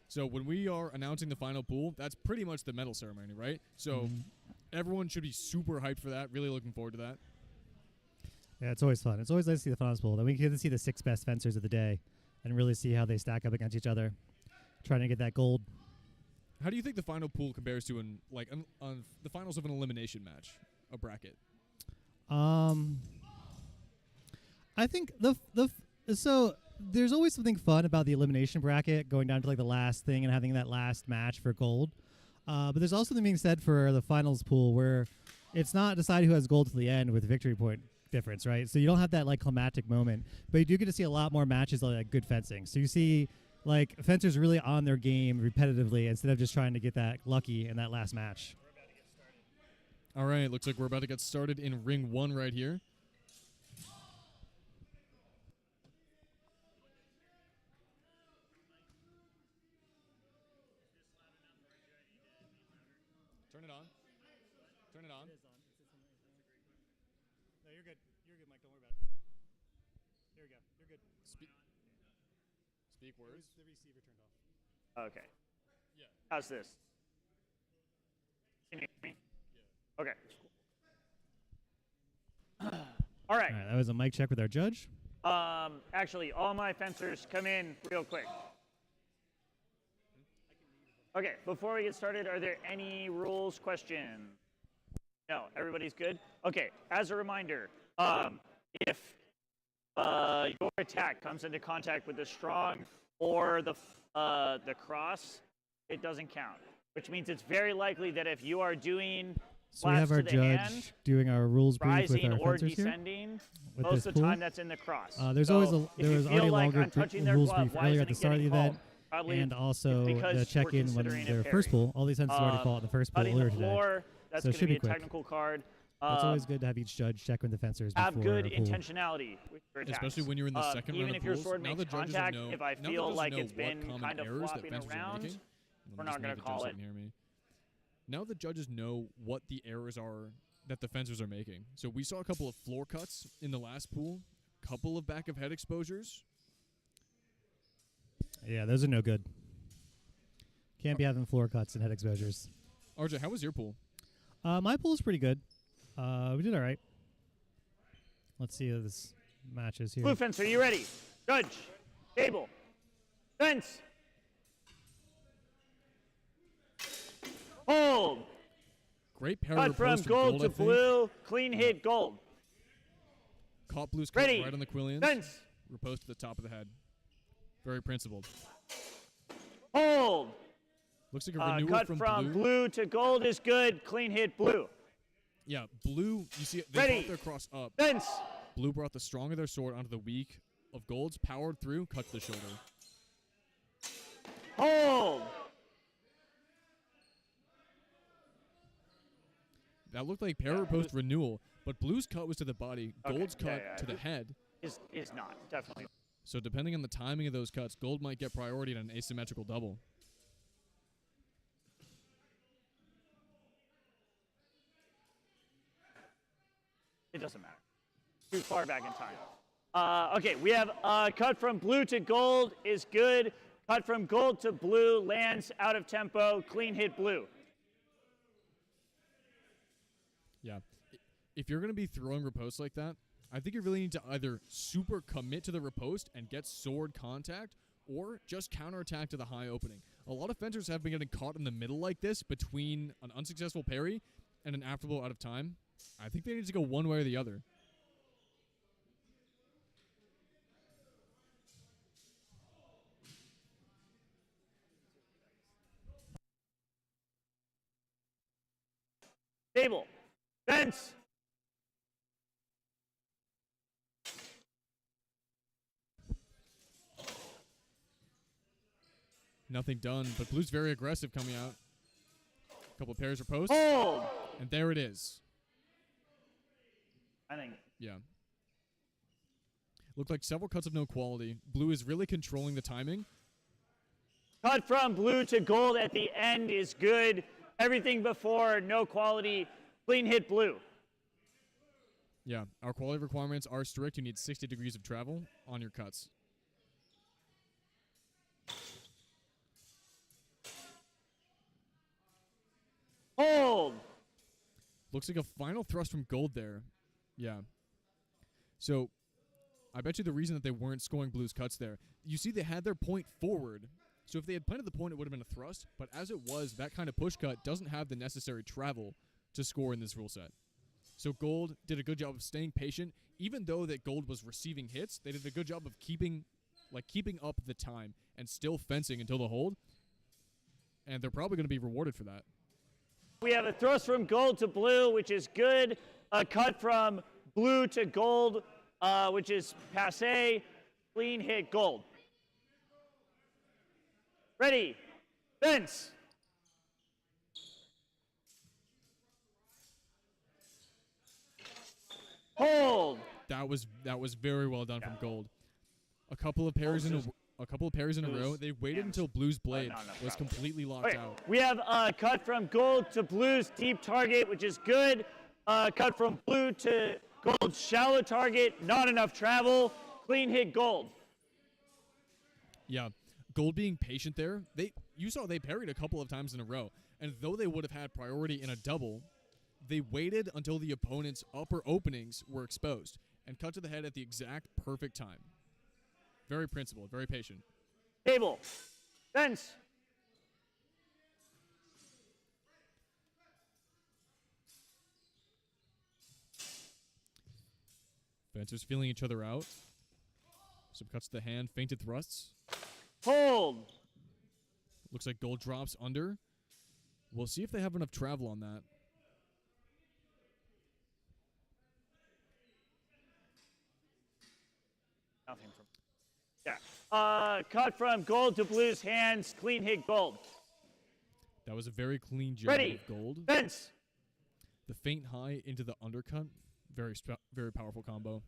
So when we are announcing the final pool, that's pretty much the medal ceremony, right? So everyone should be super hyped for that. Really looking forward to that. Yeah, it's always fun. It's always nice to see the finals pool. Then we get to see the 6 best fencers of the day and really see how they stack up against each other, trying to get that gold. How do you think the final pool compares to the finals of an elimination match, a bracket? I think so there's always something fun about the elimination bracket, going down to like the last thing and having that last match for gold. But there's also something being said for the finals pool where it's not decided who has gold to the end with victory point difference, right? So you don't have that like climactic moment, but you do get to see a lot more matches of like good fencing. So you see like fencers really on their game repetitively instead of just trying to get that lucky in that last match. All right, looks like we're about to get started in ring 1 right here. Turn it on. Turn it on. It is on. No, you're good. You're good, Mike. Don't worry about it. There we go. You're good. Speak words. The receiver turned off. Okay. Yeah. How's this? Can you hear me? Yeah. Okay. All right. All right, that was a mic check with our judge. Actually, all my fencers come in real quick. Okay, before we get started, are there any rules questions? No, everybody's good? Okay, as a reminder, if your attack comes into contact with the strong or the cross, it doesn't count, which means it's very likely that if you are doing So we have our judge hand, doing our rules brief with rising our or fencers here. descending, with most this of the pool. time that's in the cross. There's So always if there you was feel already a like longer I'm touching their rules glove, brief why earlier isn't at the it start of the getting event, called? Probably and it's also because the we're check-in when considering a their parry. first pool. All these fencers already fought in the first pool Cutting earlier the today. floor, that's So it going to should be be a quick. technical card. It's always good to have each judge check with the fencers before Have good a pool. intentionality with your attacks. Especially when you're in the second even round if of your pools. sword Now makes the judges contact, know, if I now the feel judges like know it's what been common kind of errors that flopping fencers are around, making. we're Let me not just going make to call so it. you can hear me. Now the judges know what the errors are that the fencers are making. So we saw a couple of floor cuts in the last pool, couple of back of head exposures. Yeah, those are no good. Can't be having floor cuts and head exposures. RJ, how was your pool? My pool is pretty good. We did all right. Let's see how this matches here. Blue fence, are you ready? Judge, table, fence. Hold. Great pair Cut from riposte gold I to think. blue. Clean hit gold. Caught Blue's cut Ready. right on the Quillians. Fence. Riposte to the top of the head. Very principled. Hold. Looks like a renewal Cut from blue to gold is good. Clean hit blue. Yeah, Blue, you see, they Ready. brought their cross up. Fence. Blue brought the strong of their sword onto the weak of Gold's, powered through, cut to the shoulder. Hold. That looked like para post renewal, but Blue's cut was to the body, Okay, Gold's yeah, cut yeah, to the head. Is not, definitely. So depending on the timing of those cuts, Gold might get priority in an asymmetrical double. It doesn't matter. Too far back in time. Okay, we have cut from blue to gold is good. Cut from gold to blue lands out of tempo. Clean hit blue. Yeah. If you're going to be throwing riposte like that, I think you really need to either super commit to the riposte and get sword contact, or just counterattack to the high opening. A lot of fencers have been getting caught in the middle like this between an unsuccessful parry and an afterblow out of time. I think they need to go one way or the other. Table. Fence. Nothing done, but Blue's very aggressive coming out. A couple of pairs of posts, Hold. and there it is. I think. Yeah. Looked like several cuts of no quality. Blue is really controlling the timing. Cut from blue to gold at the end is good. Everything before, no quality. Clean hit blue. Yeah, our quality requirements are strict. You need 60 degrees of travel on your cuts. Hold. Looks like a final thrust from Gold there. Yeah. So, I bet you the reason that they weren't scoring Blue's cuts there, you see they had their point forward. So if they had planted the point, it would have been a thrust. But as it was, that kind of push cut doesn't have the necessary travel to score in this rule set. So Gold did a good job of staying patient. Even though that Gold was receiving hits, they did a good job of keeping up the time and still fencing until the hold. And they're probably going to be rewarded for that. We have a thrust from gold to blue, which is good. A cut from blue to gold, which is passe. Clean hit gold. Ready. Fence. Hold. That was very well done from Gold. A couple of parries in a row. They waited until Blue's blade was completely locked Okay, out. we have a cut from gold to blue's deep target, which is good. Cut from blue to gold's shallow target, not enough travel. Clean hit gold. Yeah, Gold being patient there. You saw they parried a couple of times in a row, and though they would have had priority in a double, they waited until the opponent's upper openings were exposed and cut to the head at the exact perfect time. Very principled, very patient. Table. Fence. Fencers feeling each other out. Some cuts to the hand, feinted thrusts. Hold. Looks like Gold drops under. We'll see if they have enough travel on that. Nothing from. Yeah. Cut from gold to blue's hands. Clean hit gold. That was a very clean job Ready. of Gold. Fence. The feint high into the undercut. Very powerful combo.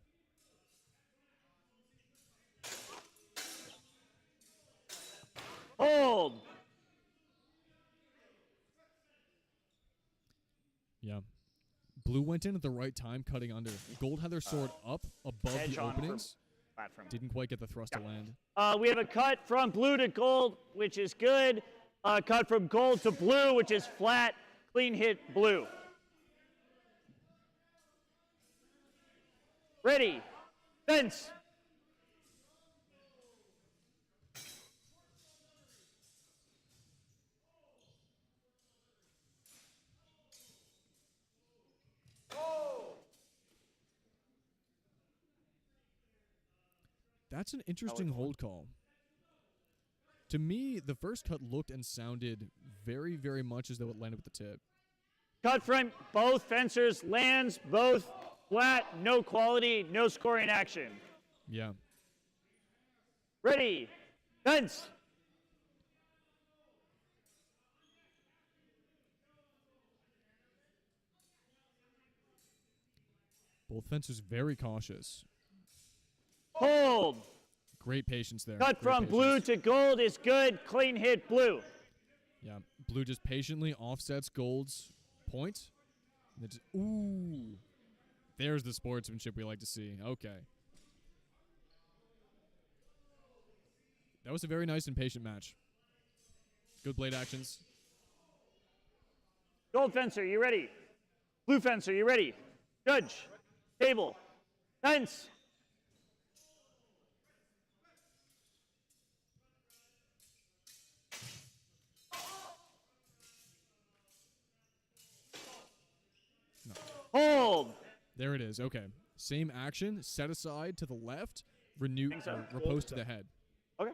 Hold. Yeah. Blue went in at the right time, cutting under. Gold had their sword up above edge the on for openings. platform. Didn't quite get the thrust to land. We have a cut from blue to gold, which is good. Cut from gold to blue, which is flat. Clean hit blue. Ready. Fence. That's an interesting hold call. To me, the first cut looked and sounded very, very much as though it landed with the tip. Cut from both fencers, lands both flat, no quality, no scoring action. Yeah. Ready, fence. Both fencers very cautious. Hold. Great patience there. Cut Great from blue patience. to gold is good, clean hit blue. Yeah. Blue just patiently offsets gold's point. And it just, ooh. There's the sportsmanship we like to see. Okay. That was a very nice and patient match. Good blade actions. Gold fencer, you ready? Blue fencer, you ready? Judge, table, fence. No. Hold. There it is. Okay. Same action. Set aside to the left. Renew. Repose to the head. Okay.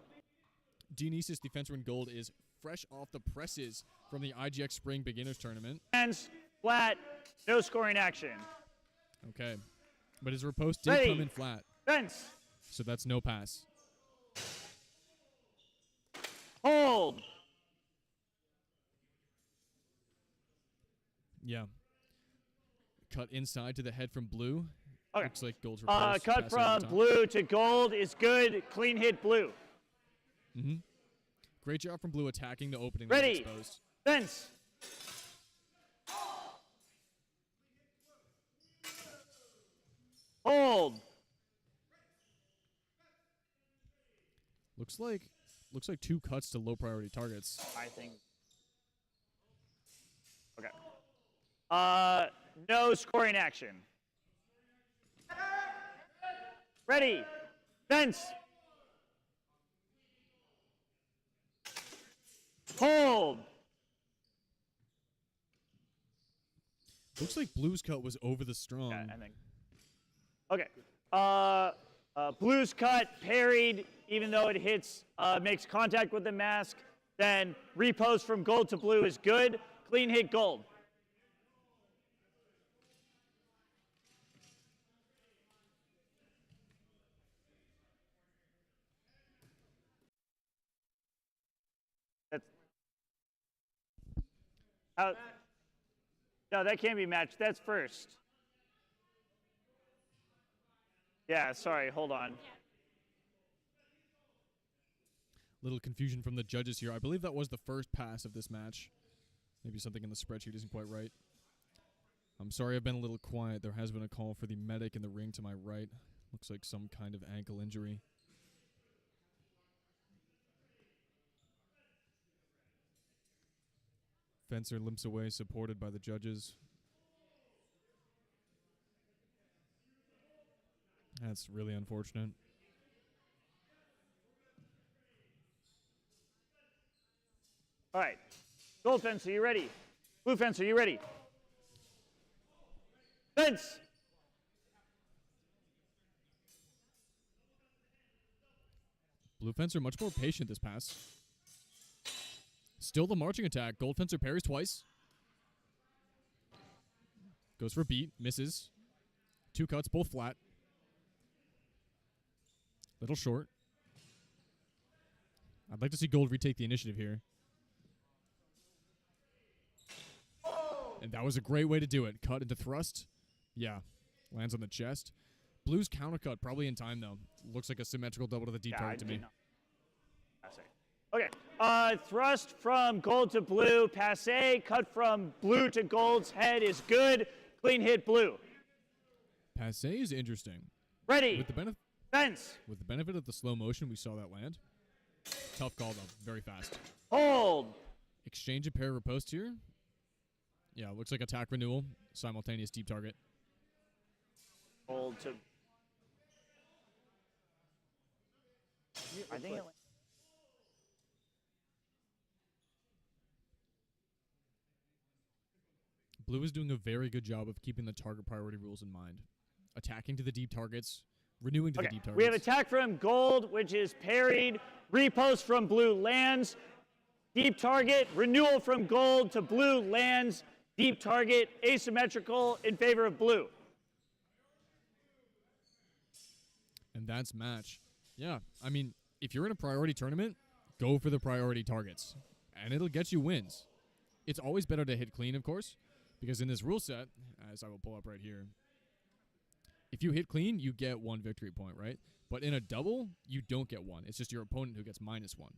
Dionysus, the fencer in gold, is fresh off the presses from the IGX Spring Beginners Tournament. Hands flat, no scoring action. Okay. But his riposte did Ready. come in flat. Fence. So that's no pass. Hold. Yeah. Cut inside to the head from blue. Okay. Looks like gold's riposte. Cut pass over the from top. blue to gold is good, clean hit blue. Mm-hmm. Great job from blue attacking the opening that was Ready. exposed. Fence. Hold. Looks like two cuts to low priority targets. I think. Okay. No scoring action. Ready. Fence. Hold. Looks like blue's cut was over the strong. Yeah, I think. Okay. Blue's cut, parried, even though it hits, makes contact with the mask. Then repost from gold to blue is good. Clean hit gold. That's. No, that can't be matched. That's first. Yeah, sorry, hold on. Little confusion from the judges here. I believe that was the first pass of this match. Maybe something in the spreadsheet isn't quite right. I'm sorry I've been a little quiet. There has been a call for the medic in the ring to my right. Looks like some kind of ankle injury. Fencer limps away, supported by the judges. That's really unfortunate. All right. Gold fence, are you ready? Blue fence, are you ready? Fence! Blue fencer much more patient this pass. Still the marching attack. Gold fencer parries twice. Goes for a beat, misses. Two cuts, both flat. Little short. I'd like to see gold retake the initiative here. And that was a great way to do it. Cut into thrust. Yeah. Lands on the chest. Blue's countercut, probably in time, though. Looks like a symmetrical double to the deep target to me. Okay. Thrust from gold to blue, passe. Cut from blue to gold's head is good. Clean hit blue. Passe is interesting. Ready. With the benefit. Fence. With the benefit of the slow motion, we saw that land. Tough call, though. Very fast. Hold. Exchange a pair of riposte here. Yeah, looks like attack renewal. Simultaneous deep target. Hold to. I think it. Blue is doing a very good job of keeping the target priority rules in mind. Attacking to the deep targets, renewing to the deep targets. We have attack from gold, which is parried. Repost from blue lands. Deep target. Renewal from gold to blue lands. Deep target. Asymmetrical in favor of blue. And that's match. Yeah, I mean, if you're in a priority tournament, go for the priority targets. And it'll get you wins. It's always better to hit clean, of course, because in this rule set, as I will pull up right here, if you hit clean, you get 1 victory point, right? But in a double, you don't get 1. It's just your opponent who gets -1.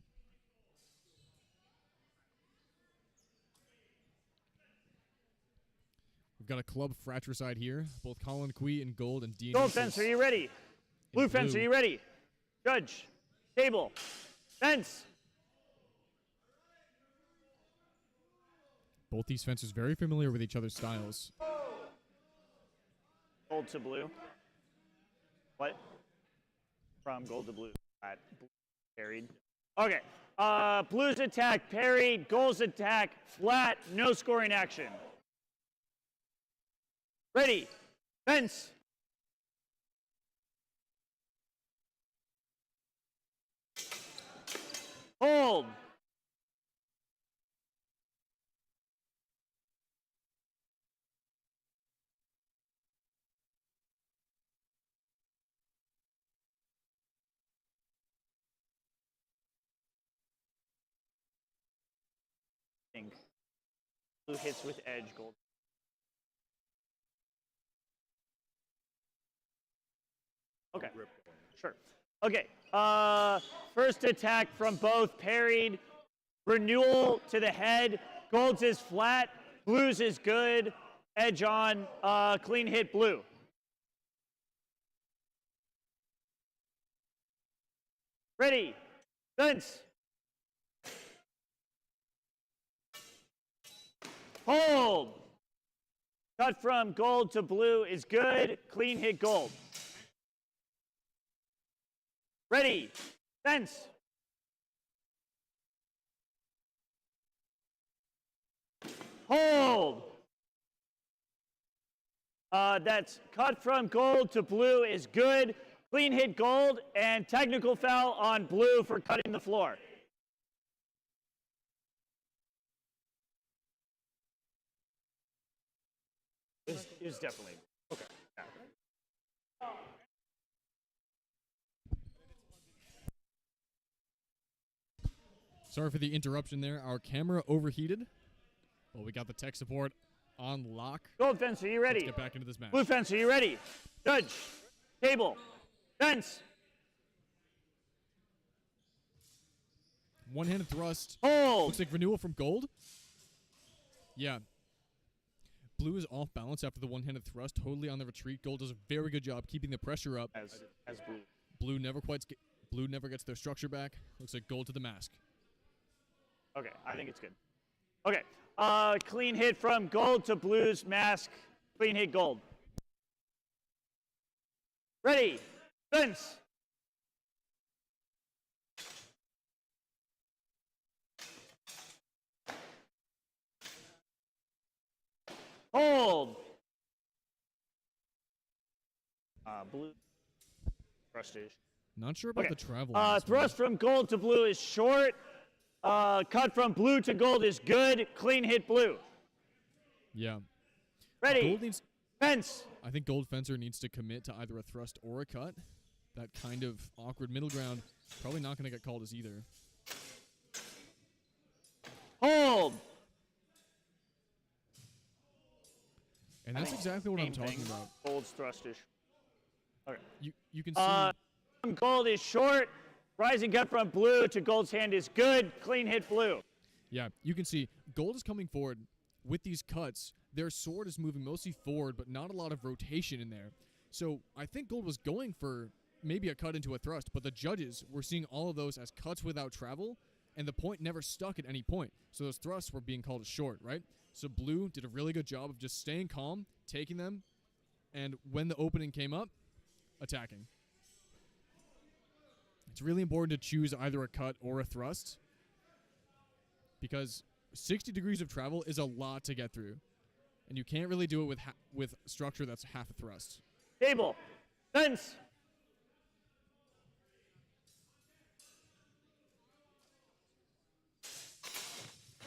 We've got a club fratricide here. Both Colin Quee in gold and D. Gold fence, are you ready? Blue fence, are you ready? Judge. Table. Fence. Both these fences very familiar with each other's styles. Gold to blue. What? From gold to blue. Flat. Parried. Okay. Blues attack, parried. Gold's attack, flat. No scoring action. Ready. Fence. Hold. Blue hits with edge, gold. Okay, sure. Okay, first attack from both parried. Renewal to the head. Gold's is flat. Blue's is good. Edge on. Clean hit blue. Ready. Fence. Hold. Cut from gold to blue is good. Clean hit gold. Ready. Fence. Hold. That's cut from gold to blue is good. Clean hit gold and technical foul on blue for cutting the floor. It was definitely okay. Yeah. Sorry for the interruption there. Our camera overheated. Well, we got the tech support on lock. Gold fence, are you ready? Let's get back into this match. Blue fence, are you ready? Judge. Table. Fence. One-handed thrust. Hold. Looks like renewal from gold. Yeah. Blue is off balance after the one-handed thrust, totally on the retreat. Gold does a very good job keeping the pressure up. As blue. Blue never gets their structure back. Looks like gold to the mask. Okay, I think it's good. Okay, clean hit from gold to blue's mask. Clean hit gold. Ready. Fence. Hold. Blue. Thrust-ish. Not sure about Okay. the travel. on this Thrust from gold to blue is short. Cut from blue to gold is good. Clean hit blue. one. Yeah. Ready. Gold needs. Fence. I think Gold Fencer needs to commit to either a thrust or a cut. That kind of awkward middle ground, probably not going to get called as either. Hold. And that's exactly what I'm Same talking thing. about. Gold's thrustish. Okay. You can see. Gold is short. Rising cut from blue to gold's hand is good. Clean hit blue. Yeah, you can see gold is coming forward with these cuts. Their sword is moving mostly forward, but not a lot of rotation in there. So I think gold was going for maybe a cut into a thrust, but the judges were seeing all of those as cuts without travel, and the point never stuck at any point. So those thrusts were being called a short, right? So blue did a really good job of just staying calm, taking them, and when the opening came up, attacking. It's really important to choose either a cut or a thrust because 60 degrees of travel is a lot to get through, and you can't really do it with structure that's half a thrust. Table. Fence.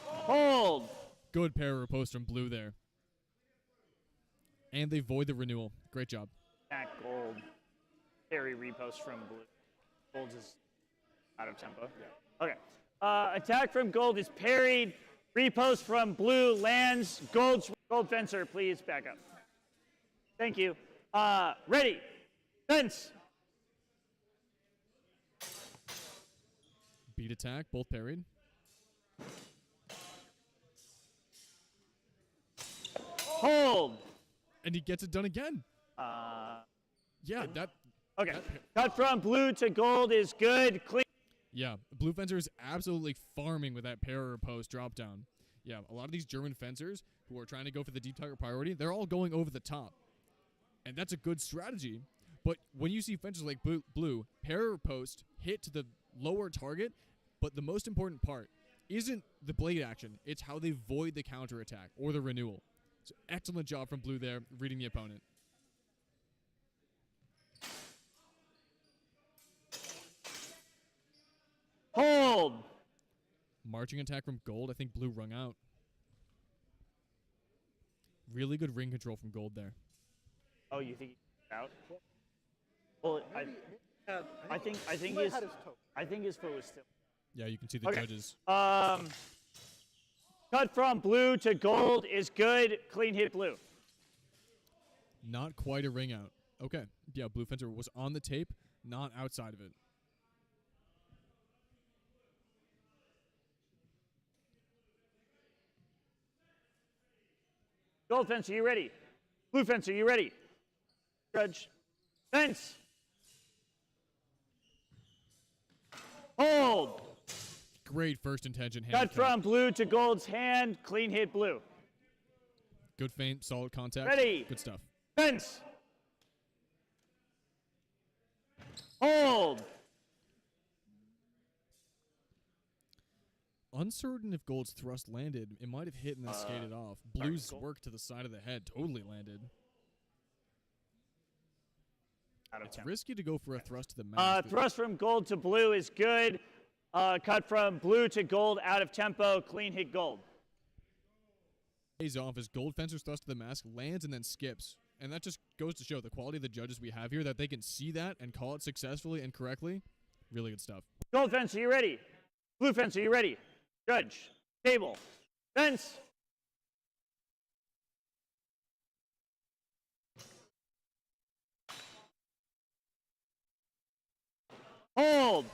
Hold. Good pair of post from blue there. And they void the renewal. Great job. Attack gold. Parry repost from blue. Gold is out of tempo. Yeah. Okay. Attack from gold is parried. Repost from blue lands. Gold fencer, please back up. Thank you. Ready. Fence. Beat attack, both parried. Hold. And he gets it done again. Yeah, that. Okay. Cut from blue to gold is good. Clean. Yeah, blue fencer is absolutely farming with that parry post drop down. Yeah, a lot of these German fencers who are trying to go for the deep target priority, they're all going over the top. And that's a good strategy. But when you see fencers like blue, parry post hit to the lower target, but the most important part isn't the blade action. It's how they void the counterattack or the renewal. So excellent job from blue there, reading the opponent. Hold. Marching attack from gold. I think blue rung out. Really good ring control from gold there. Oh, you think he's out? Well, I think his foot was still. Yeah, you can see the Okay. judges. Cut from blue to gold is good. Clean hit blue. Not quite a ring out. Okay. Yeah, blue fencer was on the tape, not outside of it. Gold fence, are you ready? Blue fence, are you ready? Judge. Fence. Hold. Great first intention hand Cut from blue to gold's hand. Clean hit blue. Good feint, solid contact. Ready. Good stuff. Fence. Hold. Uncertain if gold's thrust landed. It might have hit and then skated off. Blue's work to the side of the head totally landed. It's risky to go for a thrust to the mouth. Thrust from gold to blue is good. Cut from blue to gold out of tempo. Clean hit gold. Pays off as gold fencer's thrust to the mask lands and then skips. And that just goes to show the quality of the judges we have here, that they can see that and call it successfully and correctly. Really good stuff. Gold fence, are you ready? Blue fence, are you ready? Judge. Table. Fence. Hold.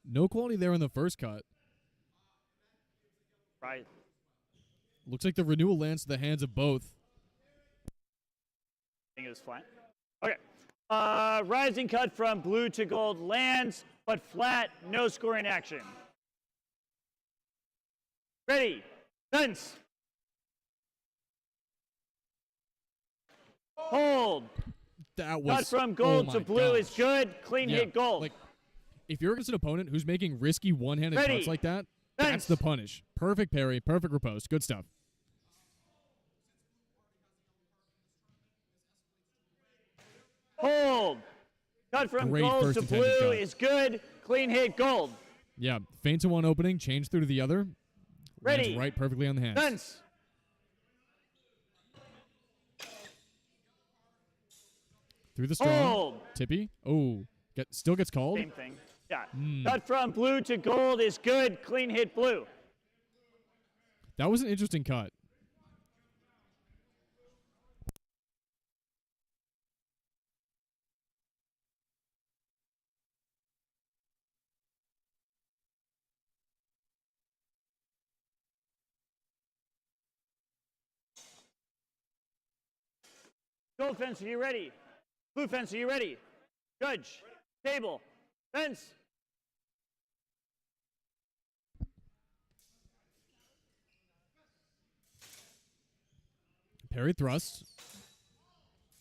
No quality there in the first cut. Right. Looks like the renewal lands to the hands of both. I think it was flat. Okay. Rising cut from blue to gold lands, but flat, no scoring action. Ready. Fence. Hold. That was Cut from gold oh to my blue is gosh. good. Clean Yeah, hit gold. Like, if you're against an opponent who's making risky one-handed Ready. cuts like that, Fence. that's the punish. Perfect parry, perfect riposte. Good stuff. Hold. Cut from Great gold first to intended blue cut. is good. Clean hit gold. Yeah, feint to one opening, change through to the other. Lands Ready. right perfectly on the hands. Fence. Through the strong. Hold. Tippy. Oh, still gets called. Same thing. Yeah. Cut from blue to gold is good. Clean hit blue. That was an interesting cut. Gold fence, are you ready? Blue fence, are you ready? Judge, table, fence. Parry thrust.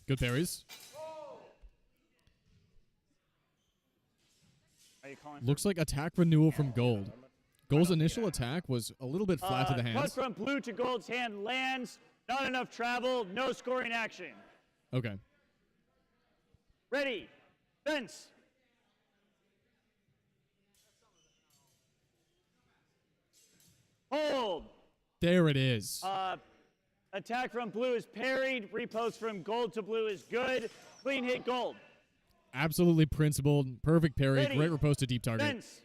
Good parries. Are you calling Looks like attack renewal from Gold. Gold's initial attack was a little bit flat to the Cut hands. from blue to Gold's hand lands. Not enough travel. No scoring action. Okay. Ready. Fence. Hold. There it is. Attack from blue is parried. Repost from gold to blue is good. Clean hit gold. Absolutely principled. Perfect parry. Ready. Great riposte to deep target. Fence.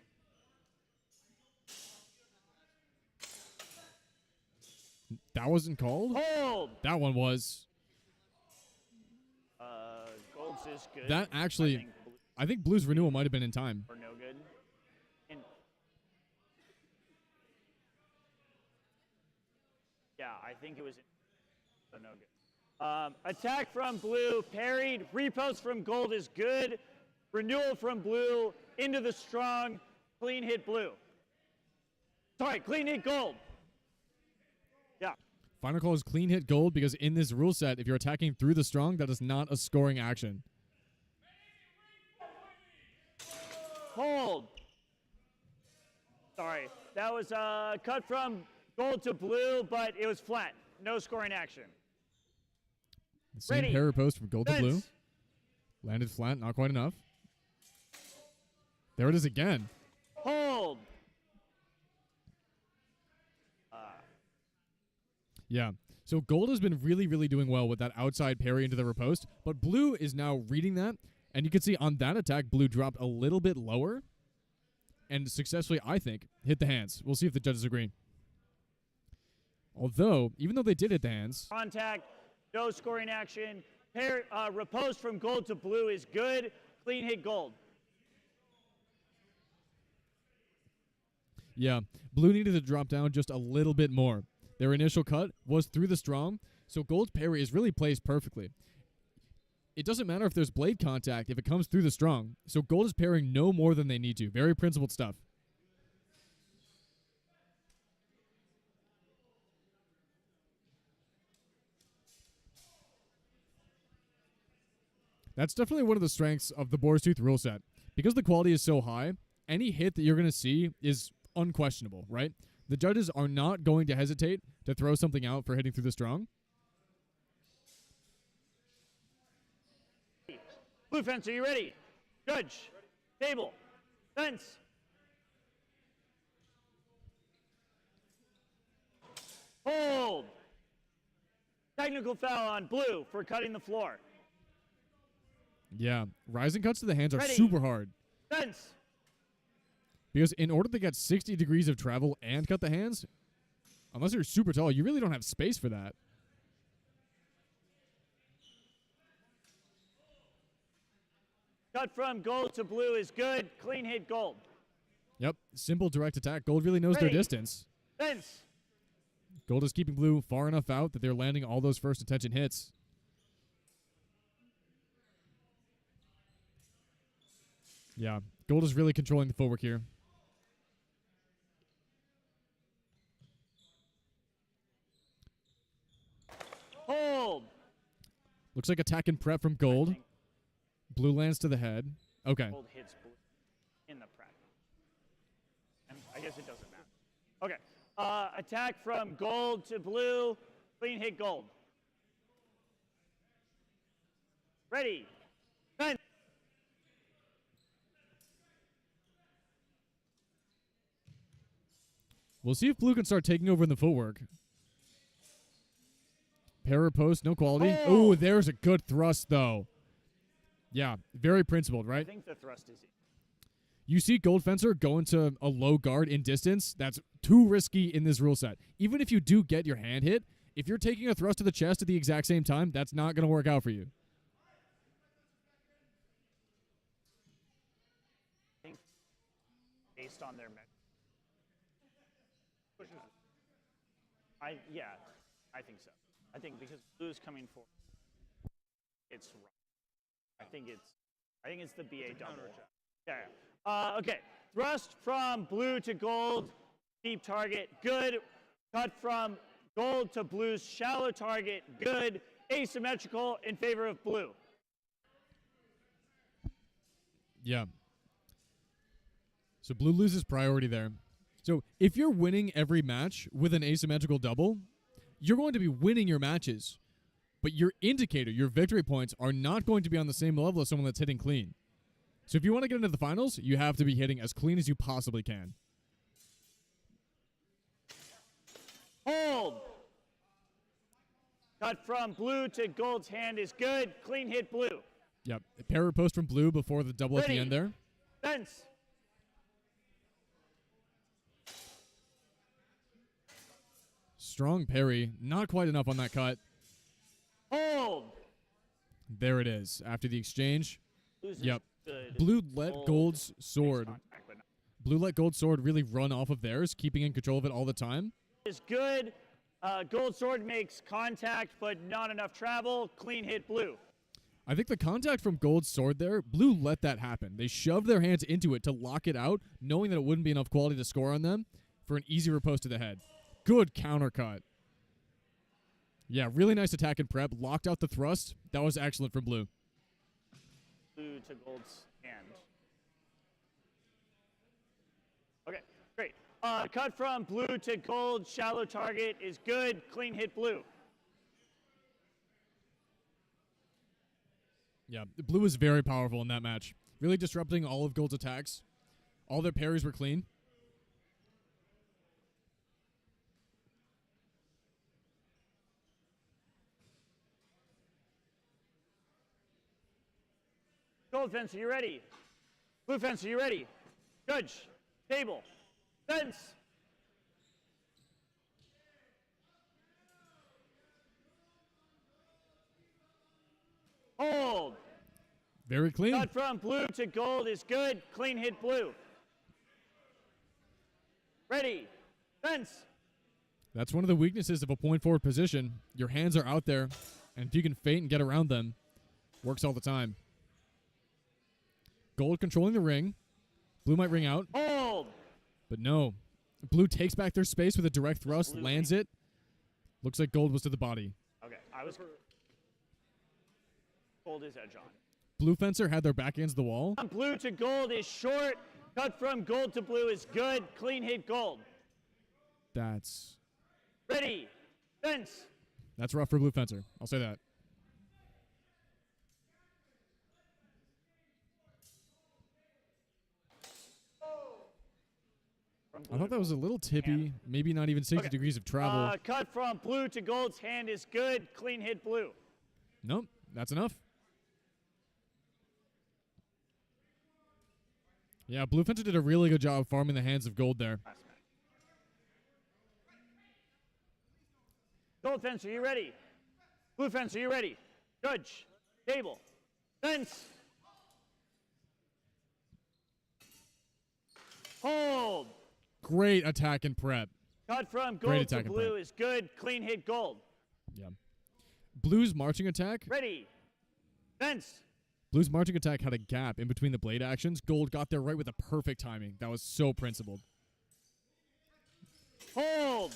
That wasn't called? Hold. That one was. Gold's is good. That actually, I think Blue's renewal might have been in time. Or no good. And yeah, I think it was. So no good. Attack from blue, parried. Repost from gold is good. Renewal from blue into the strong. Clean hit blue. Sorry, clean hit gold. Yeah. Final call is clean hit Gold because in this rule set, if you're attacking through the strong, that is not a scoring action. Hold. Sorry, that was cut from gold to blue, but it was flat. No scoring action. The same Ready. parry post from Gold to Blue. Fence. Landed flat, not quite enough. There it is again. Hold. Yeah. So Gold has been really, really doing well with that outside parry into the riposte, but Blue is now reading that, and you can see on that attack, Blue dropped a little bit lower, and successfully, I think, hit the hands. We'll see if the judges agree. Although, even though they did hit the hands, Contact. No scoring action. Riposte from gold to blue is good. Clean hit gold. yeah, Blue needed to drop down just a little bit more. Their initial cut was through the strong, so Gold's parry is really placed perfectly. It doesn't matter if there's blade contact if it comes through the strong, so Gold is parrying no more than they need to. Very principled stuff. That's definitely one of the strengths of the Boar's Tooth rule set. Because the quality is so high, any hit that you're going to see is unquestionable, right? The judges are not going to hesitate to throw something out for hitting through the strong. Blue fence, are you ready? Judge. Table. Fence. Hold. Technical foul on blue for cutting the floor. Yeah, rising cuts to the hands are Ready. super hard. Fence. Because in order to get 60 degrees of travel and cut the hands, unless you're super tall, you really don't have space for that. Cut from gold to blue is good. Clean hit gold. Yep, simple direct attack. Gold really knows their Ready. distance. Fence. Gold is keeping Blue far enough out that they're landing all those first attention hits. Yeah, Gold is really controlling the footwork here. Hold. Looks like attack and prep from Gold. Blue lands to the head. Okay. Gold hits blue in the prep. And I guess it doesn't matter. Okay. Attack from gold to blue. Clean hit gold. Ready. Fence. We'll see if Blue can start taking over in the footwork. Para post, no quality. Oh. Oh, there's a good thrust, though. Yeah, very principled, I right? think the thrust is. You see Gold Fencer go into a low guard in distance. That's too risky in this rule set. Even if you do get your hand hit, if you're taking a thrust to the chest at the exact same time, that's not going to work out for you. I think based on their I think so. I think because blue's coming forward. it's wrong. I think it's the BA double. Yeah. Okay. Thrust from blue to gold, deep target, good. Cut from gold to blue's shallow target, good. Asymmetrical in favor of blue. Yeah. So blue loses priority there. So if you're winning every match with an asymmetrical double, you're going to be winning your matches. But your indicator, your victory points, are not going to be on the same level as someone that's hitting clean. So if you want to get into the finals, you have to be hitting as clean as you possibly can. Hold. Cut from blue to gold's hand is good. Clean hit blue. Yep. A parry post from blue before the double at the Ready. end there. Fence. Strong parry. Not quite enough on that cut. Hold. There it is. After the exchange. Loses Yep. good. Blue let Gold Gold's sword. Makes contact, but not- Blue let Gold's sword really run off of theirs, keeping in control of it all the time. Is good. Gold sword makes contact, but not enough travel. Clean hit blue. I think the contact from Gold's sword there, Blue let that happen. They shoved their hands into it to lock it out, knowing that it wouldn't be enough quality to score on them for an easy riposte to the head. Good counter cut. Yeah, really nice attack and prep. Locked out the thrust. That was excellent from Blue. Blue to gold's hand. Okay, great. Cut from blue to gold. Shallow target is good. Clean hit blue. Yeah, Blue was very powerful in that match. Really disrupting all of Gold's attacks. All their parries were clean. Gold fence, are you ready? Blue fence, are you ready? Judge, table, fence. Hold. Very clean. Cut from blue to gold is good. Clean hit blue. Ready. Fence. That's one of the weaknesses of a point forward position. Your hands are out there, and if you can feint and get around them, works all the time. Gold controlling the ring. Blue might ring out, Hold. but no. Blue takes back their space with a direct thrust, Blue lands it. Looks like Gold was to the body. Okay, I was. Gold is edge on. Blue fencer had their back against the wall. From blue to gold is short. Cut from gold to blue is good. Clean hit gold. That's Ready. Fence. rough for Blue fencer. I'll say that. I thought that was a little tippy, maybe not even 60 degrees of travel. Cut from blue to gold's hand is good. Clean hit blue. Nope, that's enough. Yeah, Blue fencer did a really good job farming the hands of Gold there. Gold fence, are you ready? Blue fence, are you ready? Judge, table, fence. Hold. Great attack and prep. Cut from Great gold to attack and blue prep. is good. Clean hit gold. Yeah. Blue's marching attack. Ready. Fence. Blue's marching attack had a gap in between the blade actions. Gold got there right with the perfect timing. That was so principled. Hold.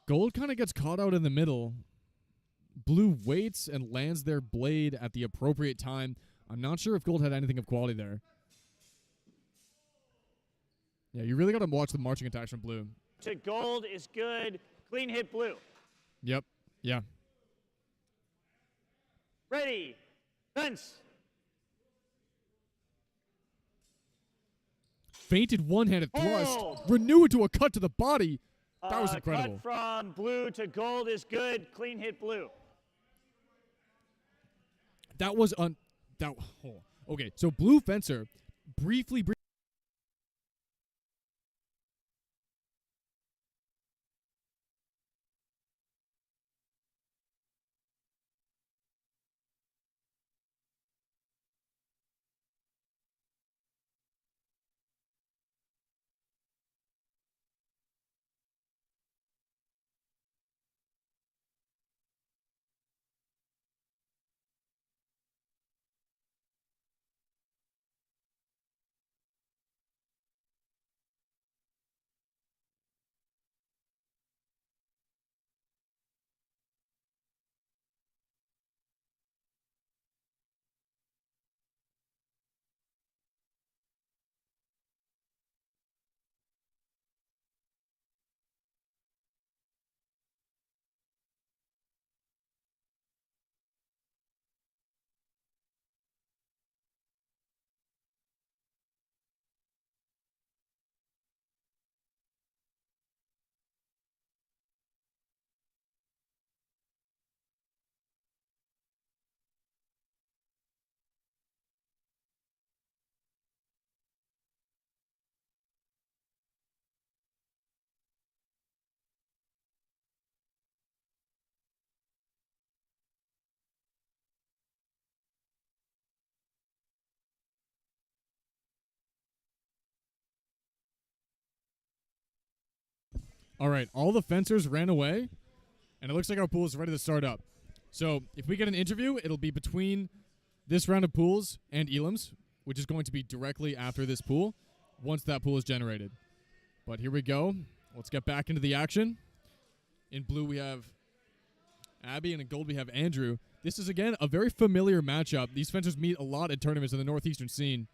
Gold kind of gets caught out in the middle. Blue waits and lands their blade at the appropriate time. I'm not sure if Gold had anything of quality there. Yeah, you really got to watch the marching attacks from Blue. To gold is good. Clean hit blue. Yep. Yeah. Ready. Fence. Feinted one-handed thrust. Oh! Renew it to a cut to the body. That was incredible. Cut from blue to gold is good. Clean hit blue. That was okay, so Blue fencer briefly All right, all the fencers ran away, and it looks like our pool is ready to start up. So if we get an interview, it'll be between this round of pools and Elam's, which is going to be directly after this pool, once that pool is generated. But here we go. Let's get back into the action. In blue, we have Abby, and in gold, we have Andrew. This is, again, a very familiar matchup. These fencers meet a lot at tournaments in the northeastern scene.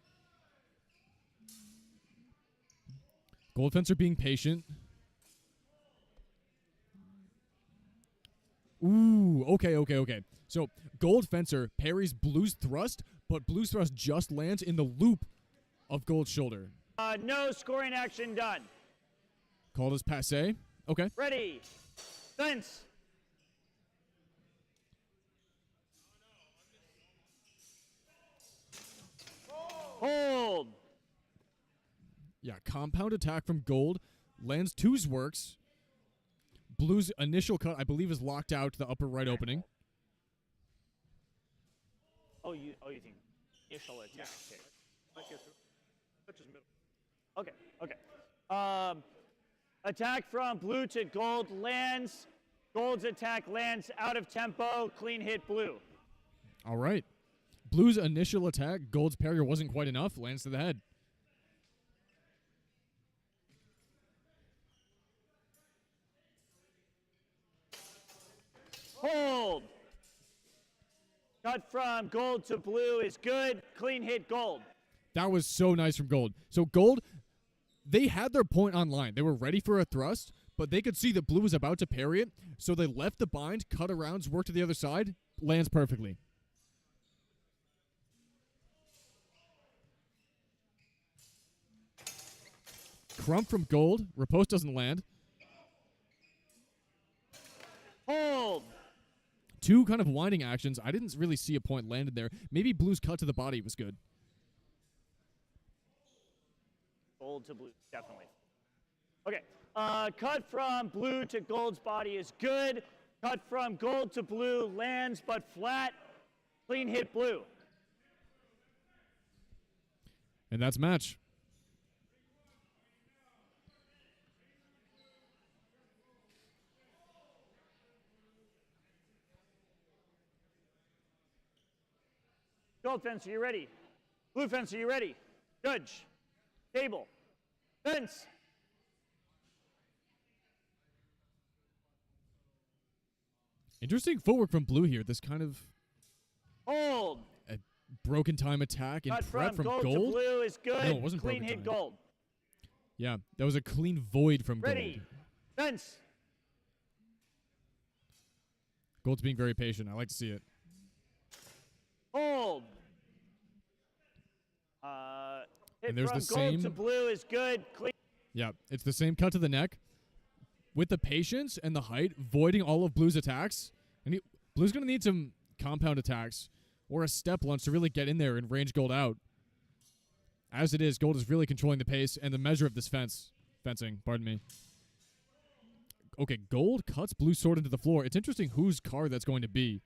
Gold fencer being patient. Ooh, okay. So gold fencer parries blue's thrust, but blue's thrust just lands in the loop of gold's shoulder. No scoring action done. Called as passe. Okay. Ready. Fence. Hold. Yeah, compound attack from gold. Lands two's works. Blue's initial cut, I believe, is locked out to the upper right opening. You think initial attack? Okay. Attack from blue to gold lands. Gold's attack lands out of tempo. Clean hit blue. All right. Blue's initial attack, gold's parrier wasn't quite enough. Lands to the head. Hold. Cut from gold to blue is good. Clean hit gold. That was so nice from gold. So gold, they had their point online. They were ready for a thrust, but they could see that blue was about to parry it, so they left the bind, cut around, worked to the other side, lands perfectly. Crump from gold. Riposte doesn't land. Hold. Two kind of winding actions. I didn't really see a point landed there. Maybe blue's cut to the body was good. Gold to blue, definitely. Okay. Cut from blue to gold's body is good. Cut from gold to blue lands but flat. Clean hit blue. And that's match. Gold fence, are you ready? Blue fence, are you ready? Judge. Table. Fence. Interesting footwork from blue here. This kind of Hold. a broken time attack and Cut prep from gold gold. to blue is good. No, it wasn't Clean broken hit time. gold. Yeah, that was a clean void from Ready. gold. Fence. Gold's being very patient. I like to see it. Hold. Hit And there's from the gold same- to blue is good. Clean. Yeah, it's the same cut to the neck. With the patience and the height, voiding all of blue's attacks. And blue's going to need some compound attacks or a step lunge to really get in there and range gold out. As it is, gold is really controlling the pace and the measure of this fencing. Pardon me. Okay, gold cuts blue sword into the floor. It's interesting whose card that's going to be.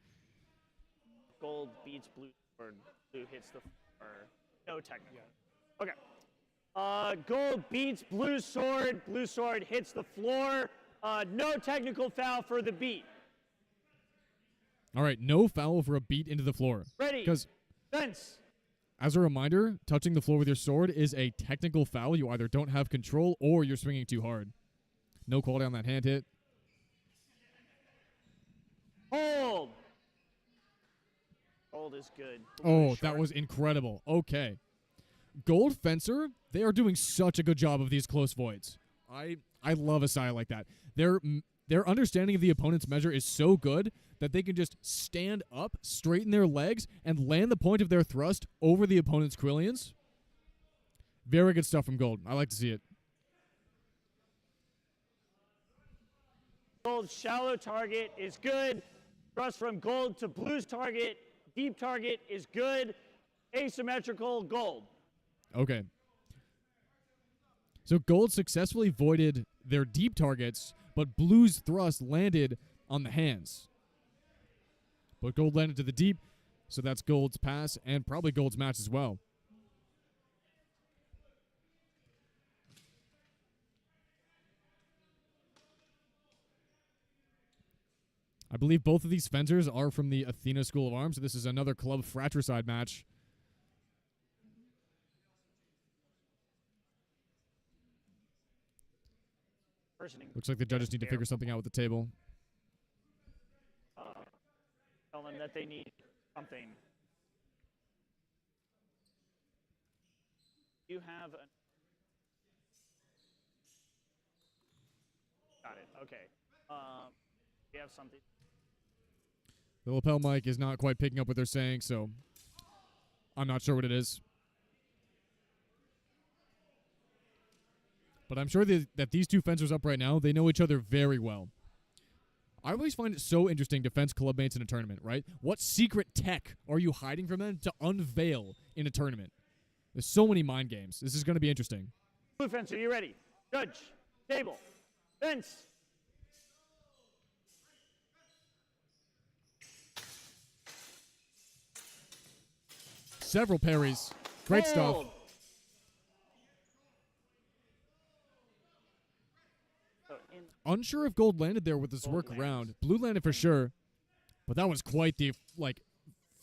Gold beats blue or blue hits the floor. No technical. Okay. Gold beats blue sword. Blue sword hits the floor. No technical foul for the beat. All right, no foul for a beat into the floor. Ready. Because, Fence. as a reminder, touching the floor with your sword is a technical foul. You either don't have control or you're swinging too hard. No quality on that hand hit. Hold. Gold is good. Oh, that was incredible. Okay. Gold Fencer, they are doing such a good job of these close voids. I love a style like that. Their understanding of the opponent's measure is so good that they can just stand up, straighten their legs, and land the point of their thrust over the opponent's Quillians. Very good stuff from Gold. I like to see it. Gold's shallow target is good. Thrust from gold to blue's target. Deep target is good. Asymmetrical gold. Okay. So Gold successfully voided their deep targets, but Blue's thrust landed on the hands. But Gold landed to the deep, so that's Gold's pass and probably Gold's match as well. I believe both of these fencers are from the Athena School of Arms. So this is another club fratricide match. Looks like the judges need to figure something out with the table. Tell them that they need something. You have a... Got it. Okay. We have something. The lapel mic is not quite picking up what they're saying, so I'm not sure what it is. But I'm sure that these two fencers up right now, they know each other very well. I always find it so interesting to fence club mates in a tournament, right? What secret tech are you hiding from them to unveil in a tournament? There's so many mind games. This is going to be interesting. Blue fencer, you ready? Judge, table, fence. Several parries. Great stuff. Hold. Unsure if gold landed there with this workaround. Blue landed for sure, but that was quite the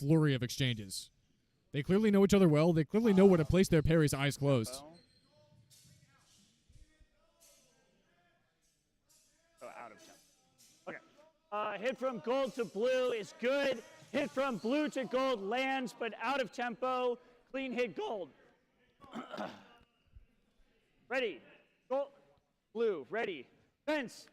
flurry of exchanges. They clearly know each other well. They clearly know where to place their parries eyes closed. Oh, out of tempo. Okay. Hit from gold to blue is good. Hit from blue to gold lands, but out of tempo. Clean hit gold. Ready. Gold. Blue. Ready. Fence.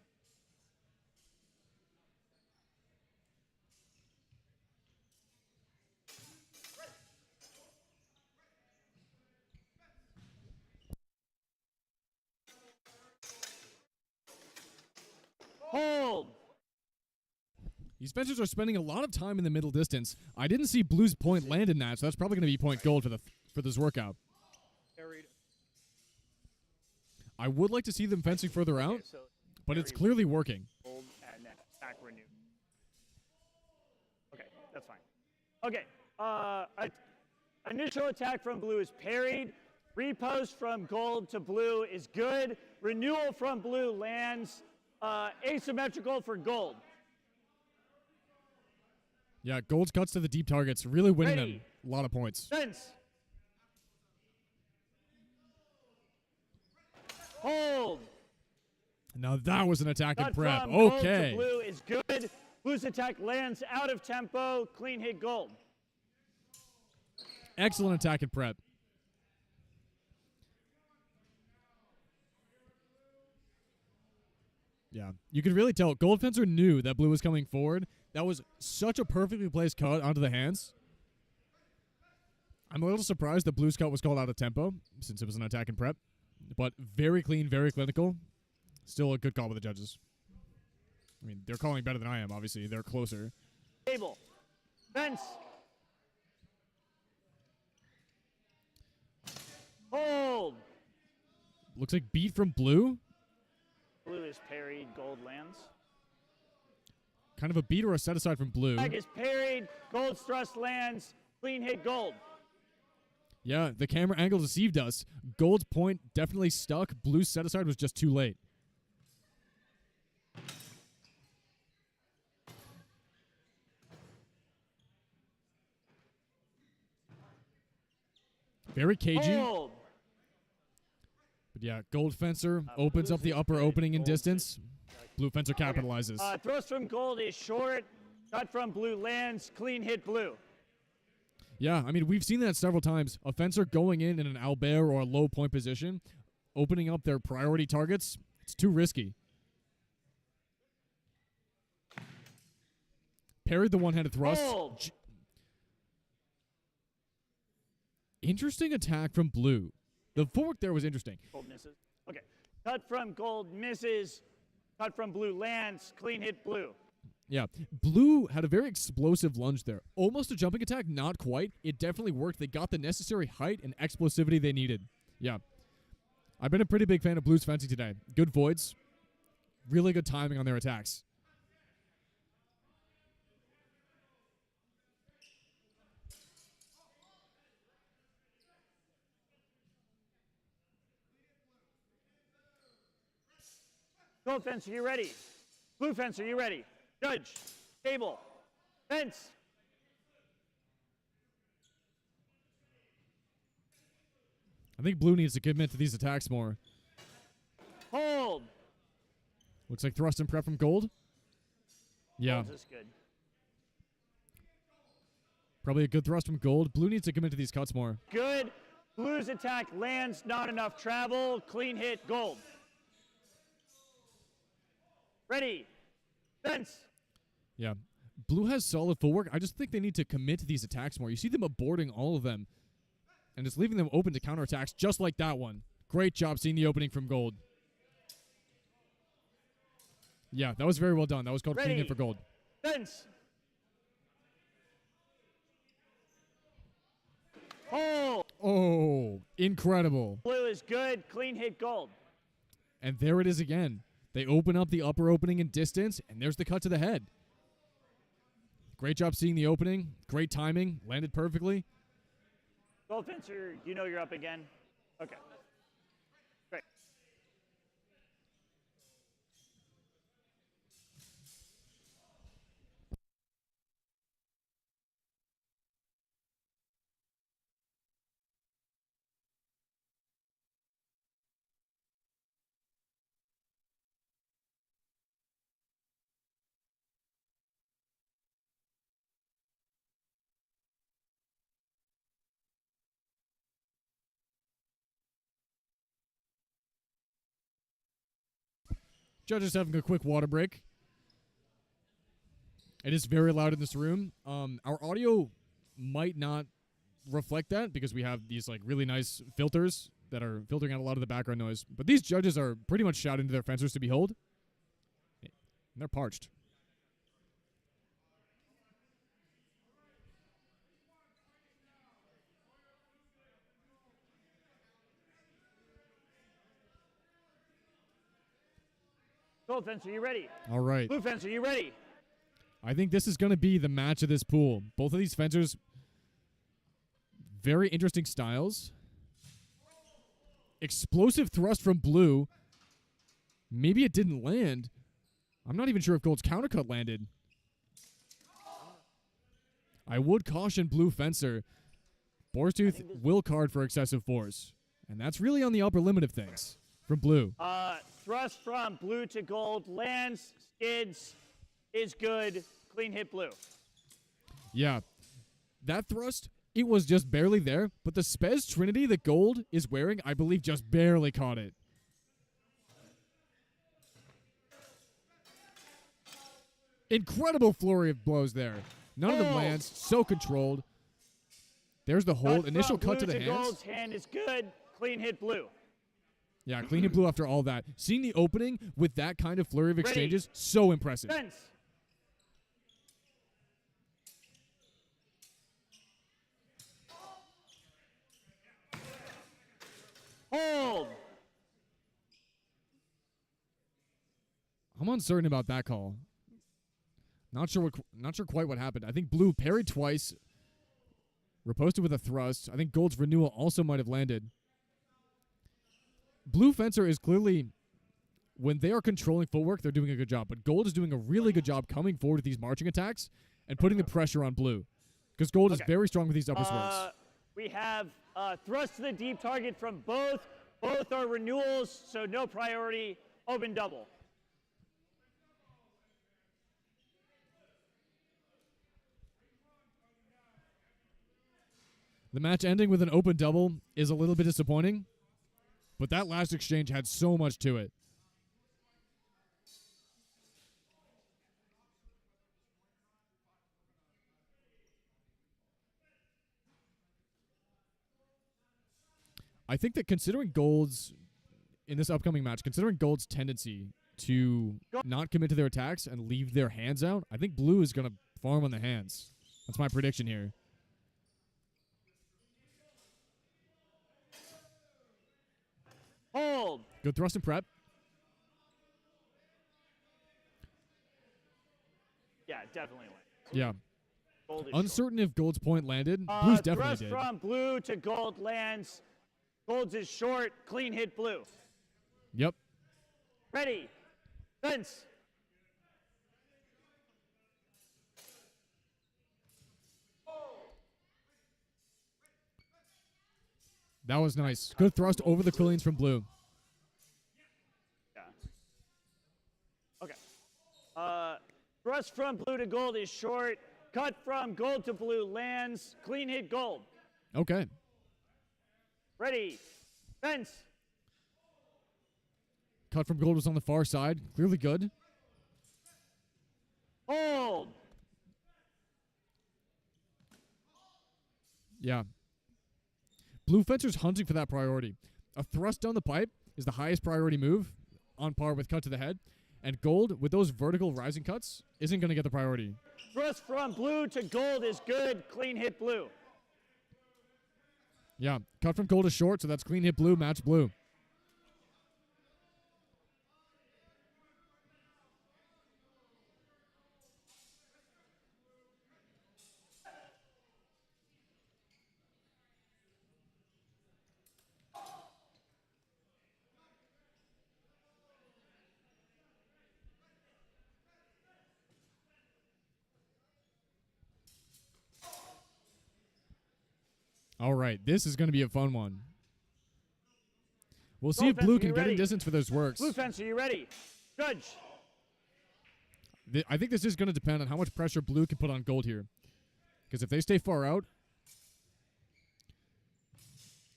Hold. These fencers are spending a lot of time in the middle distance. I didn't see blue's point land in that, so that's probably going to be point gold for this workout. I would like to see them fencing further out, but it's clearly working. Hold and then attack renew. Okay, that's fine. Okay, initial attack from blue is parried. Repost from gold to blue is good. Renewal from blue lands. Asymmetrical for gold. Yeah, gold's cuts to the deep targets, really winning Ready. them a lot of points. Fence. Hold. Now that was an attack and Cut prep. from gold Okay. to blue is good. Blue's attack lands out of tempo. Clean hit gold. Excellent attack and prep. Yeah, you could really tell Gold Fencer knew that blue was coming forward. That was such a perfectly placed cut onto the hands. I'm a little surprised that blue's cut was called out of tempo since it was an attack and prep. But very clean, very clinical. Still a good call by the judges. I mean, they're calling better than I am, obviously. They're closer. Table. Fence. Hold. Looks like beat from blue. Blue is parried. Gold lands. Kind of a beat or a set aside from blue. Attack is parried. Gold thrust lands. Clean hit gold. Yeah, the camera angle deceived us. Gold's point definitely stuck. Blue's set aside was just too late. Very cagey. Hold. But yeah, Gold Fencer opens up the upper opening in distance. Blue Fencer capitalizes. Thrust from gold is short. Cut from blue lands. Clean hit blue. Yeah, I mean, we've seen that several times. A fencer going in an Albert or a low point position, opening up their priority targets, it's too risky. Parried the one-handed thrust. Hold. Interesting attack from blue. The footwork there was interesting. Gold misses. Okay. Cut from gold misses. Cut from blue lands. Clean hit blue. Yeah, blue had a very explosive lunge there. Almost a jumping attack, not quite. It definitely worked. They got the necessary height and explosivity they needed. Yeah. I've been a pretty big fan of blue's fencing today. Good voids. Really good timing on their attacks. Gold fencer, you ready? Blue fencer, you ready? Judge. Table. Fence. I think blue needs to commit to these attacks more. Hold. Looks like thrust and prep from gold. Yeah, Holds is good. probably a good thrust from gold. Blue needs to commit to these cuts more. Good. Blue's attack lands, not enough travel. Clean hit, gold. Ready. Fence. Yeah. Blue has solid footwork. I just think they need to commit to these attacks more. You see them aborting all of them and just leaving them open to counterattacks just like that one. Great job seeing the opening from gold. Yeah, that was very well done. That was called clean hit for gold. Fence. Hold. Oh, incredible. Blue is good. Clean hit, gold. And there it is again. They open up the upper opening in distance, and there's the cut to the head. Great job seeing the opening. Great timing. Landed perfectly. Gold fencer, you know you're up again. Okay. Great. Judges having a quick water break. It is very loud in this room. Our audio might not reflect that because we have these like really nice filters that are filtering out a lot of the background noise. But these judges are pretty much shouting to their fencers to behold. And they're parched. Gold fencer, you ready? All right. Blue fencer, you ready? I think this is going to be the match of this pool. Both of these fencers, very interesting styles. Explosive thrust from blue. Maybe it didn't land. I'm not even sure if gold's countercut landed. I would caution blue fencer. Boar's Tooth will card for excessive force. And that's really on the upper limit of things from blue. Thrust from blue to gold. Lands, skids, is good. Clean hit, blue. Yeah. That thrust, it was just barely there, but the Spez Trinity that gold is wearing, I believe, just barely caught it. Incredible flurry of blows there. None of them lands. So controlled. There's the hold. Initial cut to the hands. Gold's hand is good. Clean hit, blue. Yeah, clean hit blue after all that. Seeing the opening with that kind of flurry of exchanges, so impressive. Fence. Hold. I'm uncertain about that call. Not sure quite what happened. I think blue parried twice, riposted with a thrust. I think gold's renewal also might have landed. Blue fencer is clearly, when they are controlling footwork, they're doing a good job. But gold is doing a really good job coming forward with these marching attacks and putting the pressure on blue. Because gold is very strong with these upper swings. We have thrust to the deep target from both. Both are renewals, so no priority. Open double. The match ending with an open double is a little bit disappointing. But that last exchange had so much to it. I think that considering gold's, in this upcoming match, considering gold's tendency to not commit to their attacks and leave their hands out, I think blue is going to farm on the hands. That's my prediction here. Hold. Good thrust and prep. Yeah, definitely went. Yeah. Gold is Uncertain if gold's point landed. Blue's definitely thrust did. from blue to gold lands. Gold's is short. Clean hit, blue. Yep. Ready. Fence. That was nice. Good thrust over the quillians from blue. Yeah. Okay. Thrust from blue to gold is short. Cut from gold to blue lands. Clean hit gold. Okay. Ready. Fence. Cut from gold was on the far side. Clearly good. Hold. Yeah. Blue fencer's hunting for that priority. A thrust down the pipe is the highest priority move, on par with cut to the head. And gold, with those vertical rising cuts, isn't going to get the priority. Thrust from blue to gold is good. Clean hit blue. Yeah. Cut from gold is short, so that's clean hit blue, match blue. All right, this is going to be a fun one. We'll see if blue can get in distance for those works. Blue fence, are you ready? Judge. I think this is going to depend on how much pressure blue can put on gold here. Because if they stay far out,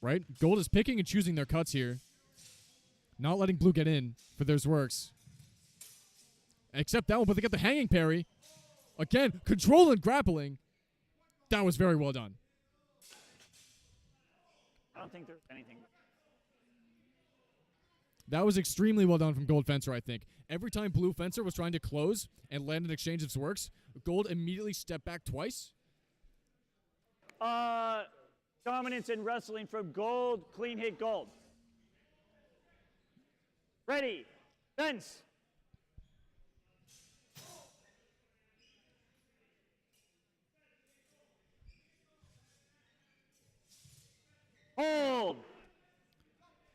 right? Gold is picking and choosing their cuts here. Not letting blue get in for those works. Except that one, but they get the hanging parry. Again, control and grappling. That was very well done. I don't think there's anything. That was extremely well done from Gold Fencer, I think. Every time Blue Fencer was trying to close and land an exchange of works, Gold immediately stepped back twice. Dominance in wrestling from gold. Clean hit gold. Ready. Fence. Hold.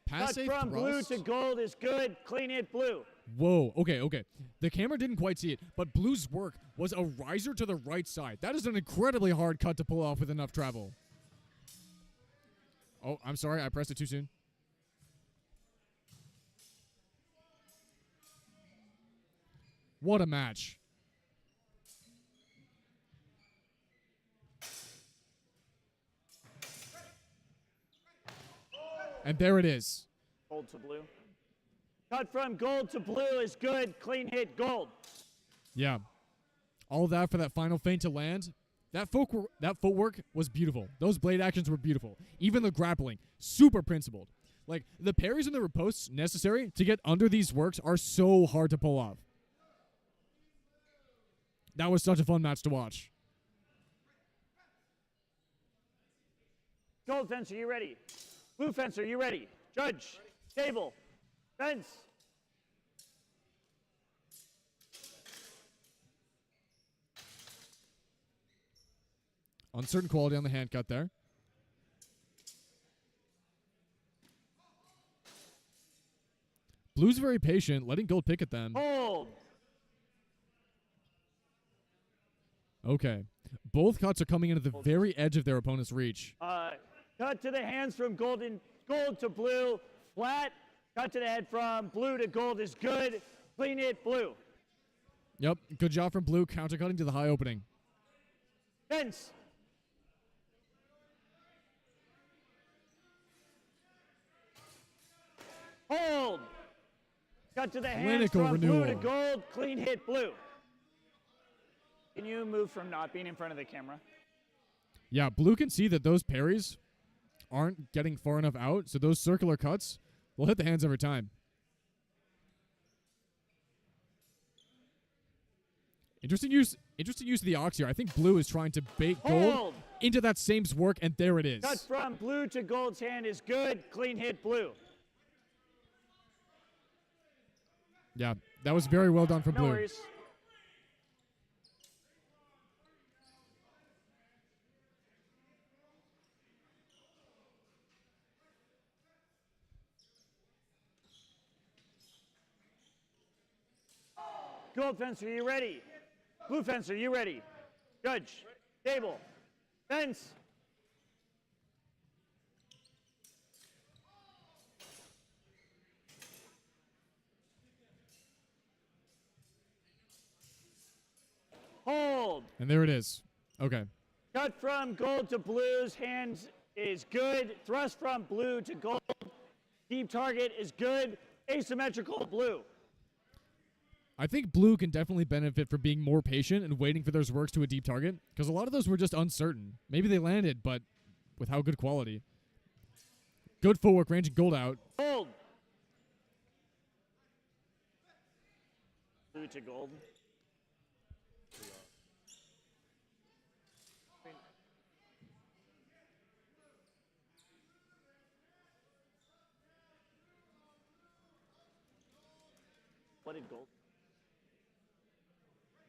Pass Cut from blue to gold is good. Clean hit blue. Whoa, okay. The camera didn't quite see it, but Blue's work was a riser to the right side. That is an incredibly hard cut to pull off with enough travel. Oh, I'm sorry, I pressed it too soon. What a match. And there it is. Gold to blue. Cut from gold to blue is good. Clean hit gold. Yeah. All that for that final feint to land. That footwork was beautiful. Those blade actions were beautiful. Even the grappling, super principled. Like, the parries and the riposts necessary to get under these works are so hard to pull off. That was such a fun match to watch. Gold fence, are you ready? Blue fence, are you ready? Judge. Table. Fence. Uncertain quality on the hand cut there. Blue's very patient, letting gold pick at them. Hold. Okay. Both cuts are coming into the very edge of their opponent's reach. Cut to the hands from gold to blue. Flat. Cut to the head from blue to gold is good. Clean hit blue. Yep. Good job from blue, countercutting to the high opening. Fence. Hold. Cut to the hands Clinical from blue to renewal. gold. Clean hit blue. Can you move from not being in front of the camera? Yeah, blue can see that those parries aren't getting far enough out, so those circular cuts will hit the hands every time. Interesting use of the ox here. I think blue is trying to bait gold Hold. into that same work, and there it is. Cut from blue to gold's hand is good. Clean hit blue. Yeah, that was very well done from No blue. worries. Gold fence, are you ready? Blue fence, are you ready? Judge. Table. Fence. hold. And there it is. Okay. Cut from gold to blue's hands is good. Thrust from blue to gold. Deep target is good. Asymmetrical blue. I think blue can definitely benefit from being more patient and waiting for those works to a deep target, because a lot of those were just uncertain. Maybe they landed, but with how good quality. Good footwork, ranging gold out. Gold. Blue to gold. What did gold?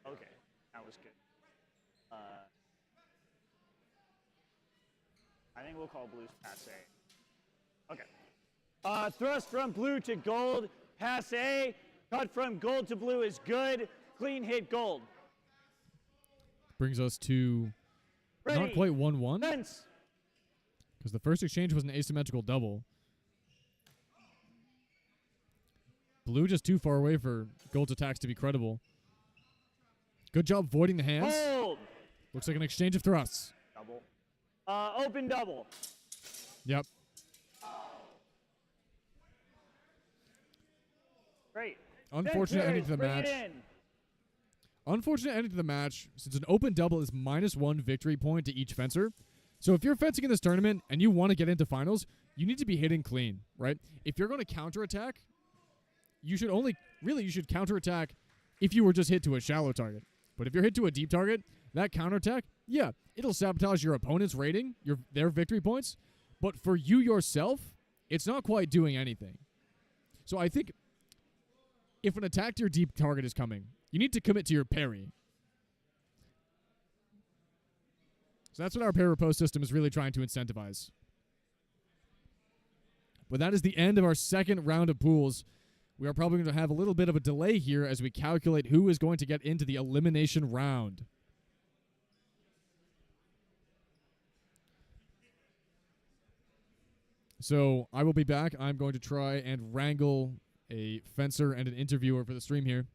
Okay, that was good. I think we'll call blues passe. Okay. Thrust from blue to gold, passe. Cut from gold to blue is good. Clean hit gold. Brings us to Ready. not quite 1-1, Fence. because the first exchange was an asymmetrical double. Blue just too far away for gold's attacks to be credible. Good job voiding the hands. Hold. Looks like an exchange of thrusts. Double. Open double. Yep. Great. Unfortunate ending to the Bring match. it in. Unfortunate ending to the match, since an open double is -1 victory point to each fencer. So if you're fencing in this tournament and you want to get into finals, you need to be hitting clean, right? If you're going to counterattack, you should counterattack if you were just hit to a shallow target. But if you're hit to a deep target, that counterattack, yeah, it'll sabotage your opponent's rating, their victory points. But for you yourself, it's not quite doing anything. So I think if an attack to your deep target is coming, you need to commit to your parry. So that's what our parry riposte system is really trying to incentivize. But that is the end of our second round of pools. We are probably going to have a little bit of a delay here as we calculate who is going to get into the elimination round. So I will be back. I'm going to try and wrangle a fencer and an interviewer for the stream here.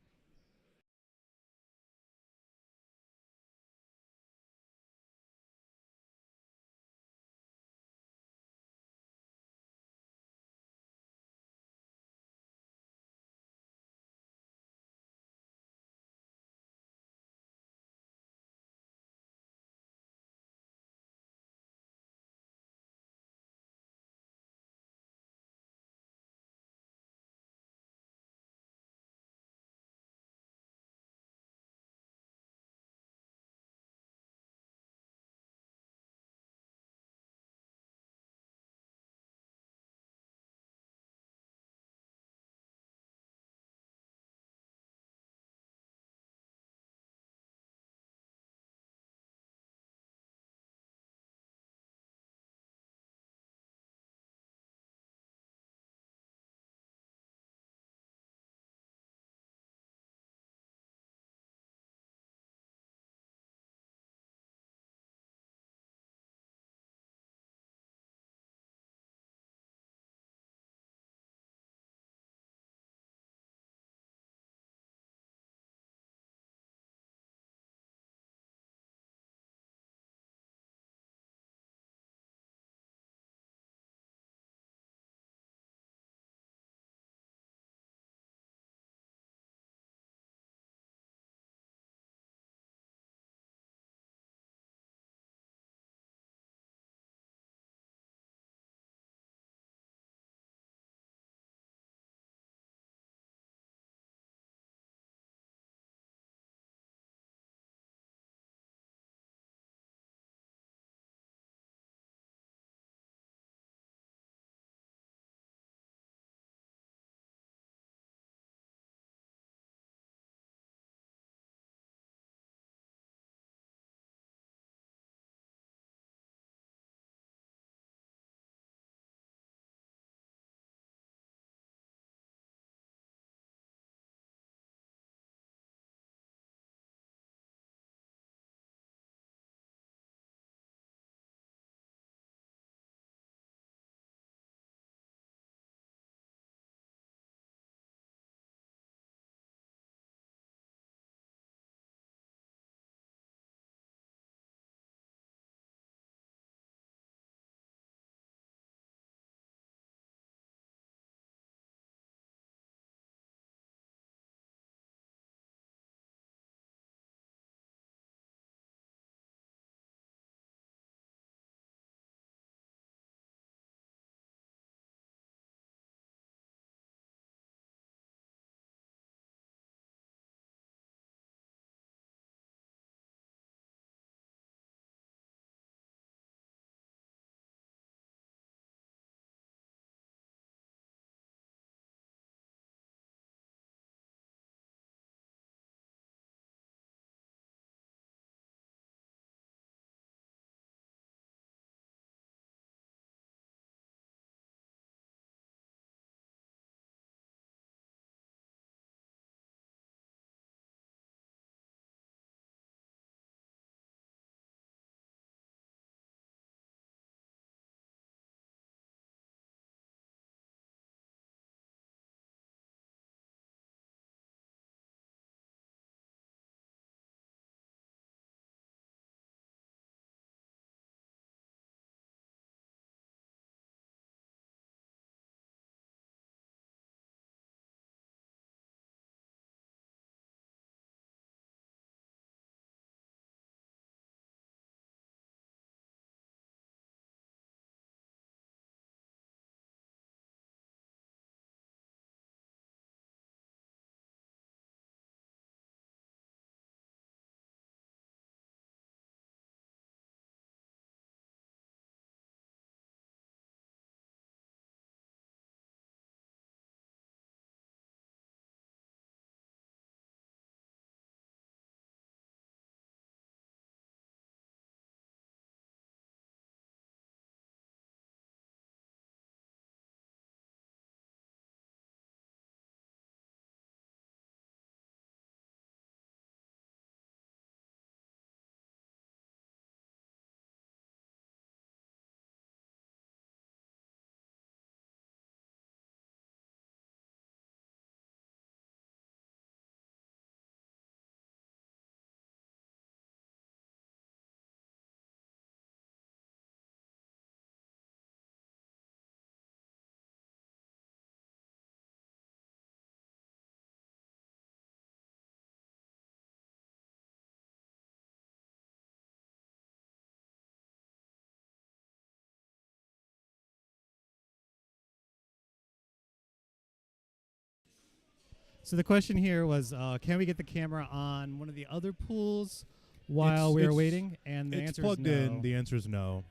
So the question here was, can we get the camera on one of the other pools while we were waiting? And the it's answer plugged is no. in. The answer is no.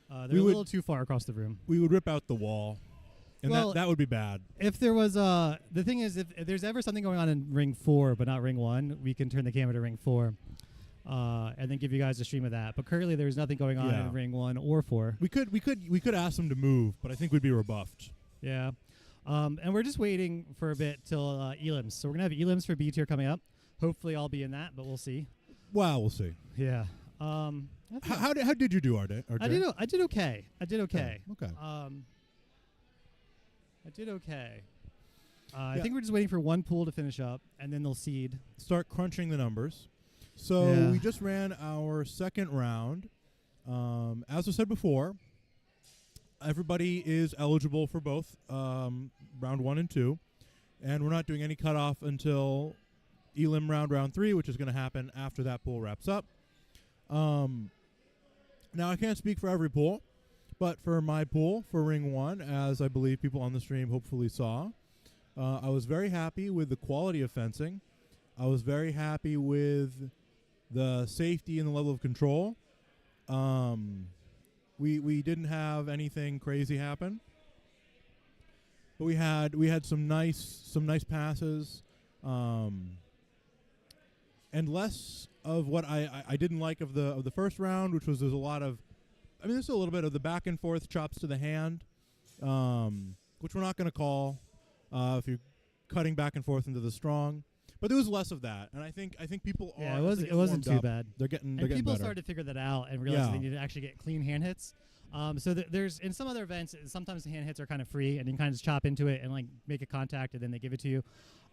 They're a little too far across the room. We would rip out the wall, and Well, that would be bad. If there was the thing is, if there's ever something going on in Ring 4 but not Ring 1, we can turn the camera to Ring 4, and then give you guys a stream of that. But currently, there's nothing going on in Ring 1 or 4. We could ask them to move, but I think we'd be rebuffed. Yeah, and we're just waiting for a bit till elims. So we're gonna have elims for B tier coming up. Hopefully, I'll be in that, but we'll see. Well, we'll see. Yeah. How did you do, RJ? I did okay. I did okay. Okay. I did okay. I think we're just waiting for one pool to finish up, and then they'll seed. Start crunching the numbers. So we just ran our second round. As I said before, everybody is eligible for both round 1 and 2, and we're not doing any cutoff until elim round 3, which is going to happen after that pool wraps up. Now, I can't speak for every pool, but for my pool, for Ring 1, as I believe people on the stream hopefully saw, I was very happy with the quality of fencing. I was very happy with the safety and the level of control. We didn't have anything crazy happen, but we had some nice passes, and less of what I didn't like of the first round, which was there's a little bit of the back and forth chops to the hand, which we're not going to call if you're cutting back and forth into the strong. But there was less of that, and I think people are. Yeah, it wasn't too bad. They're getting people better. started to figure that out and realize they need to actually get clean hand hits. So there's in some other events, sometimes the hand hits are kind of free, and you can kind of just chop into it and like make a contact, and then they give it to you.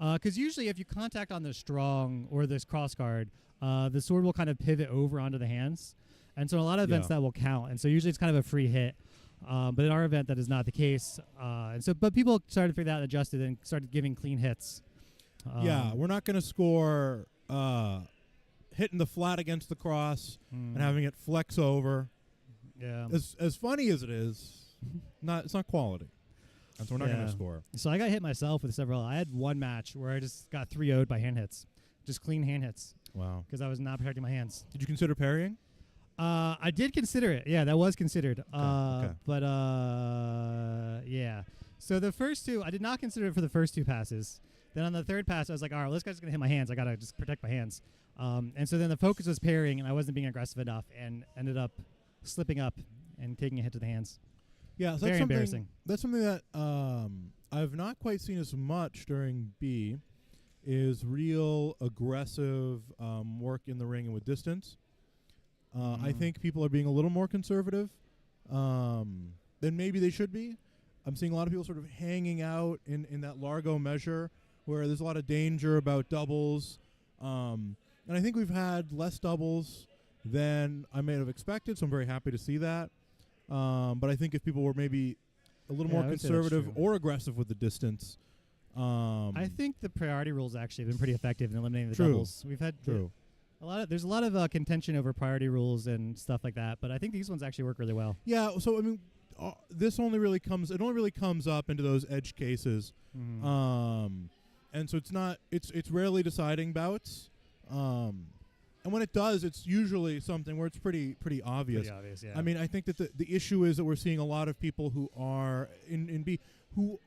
Because usually, if you contact on the strong or this cross guard, the sword will kind of pivot over onto the hands, and so in a lot of events that will count. And so usually it's kind of a free hit. But in our event, that is not the case. But people started to figure that out, and adjusted, and started giving clean hits. We're not going to score hitting the flat against the cross and having it flex over. Yeah. As funny as it is, it's not quality. And so we're not going to score. So I got hit myself with several. I had one match where I just got 3-0'd by hand hits. Just clean hand hits. Wow. Because I was not protecting my hands. Did you consider parrying? I did consider it. Yeah, that was considered. Okay. But yeah. So the first two, I did not consider it for the first two passes. Then on the third pass, I was like, all right, this guy's going to hit my hands. I got to just protect my hands. And so then the focus was parrying, and I wasn't being aggressive enough, and ended up slipping up and taking a hit to the hands. Yeah, so very embarrassing. That's something that I've not quite seen as much during B, is real aggressive work in the ring and with distance. I think people are being a little more conservative than maybe they should be. I'm seeing a lot of people sort of hanging out in that Largo measure where there's a lot of danger about doubles. And I think we've had less doubles than I may have expected, so I'm very happy to see that. But I think if people were maybe a little more conservative or aggressive with the distance. I think the priority rules actually have been pretty effective in eliminating the doubles. We've had there's a lot of contention over priority rules and stuff like that, but I think these ones actually work really well. Yeah, so I mean, this only really comes up into those edge cases, and so it's rarely deciding bouts, and when it does, it's usually something where it's pretty obvious. Pretty obvious, yeah. I mean, I think that the issue is that we're seeing a lot of people who are in B who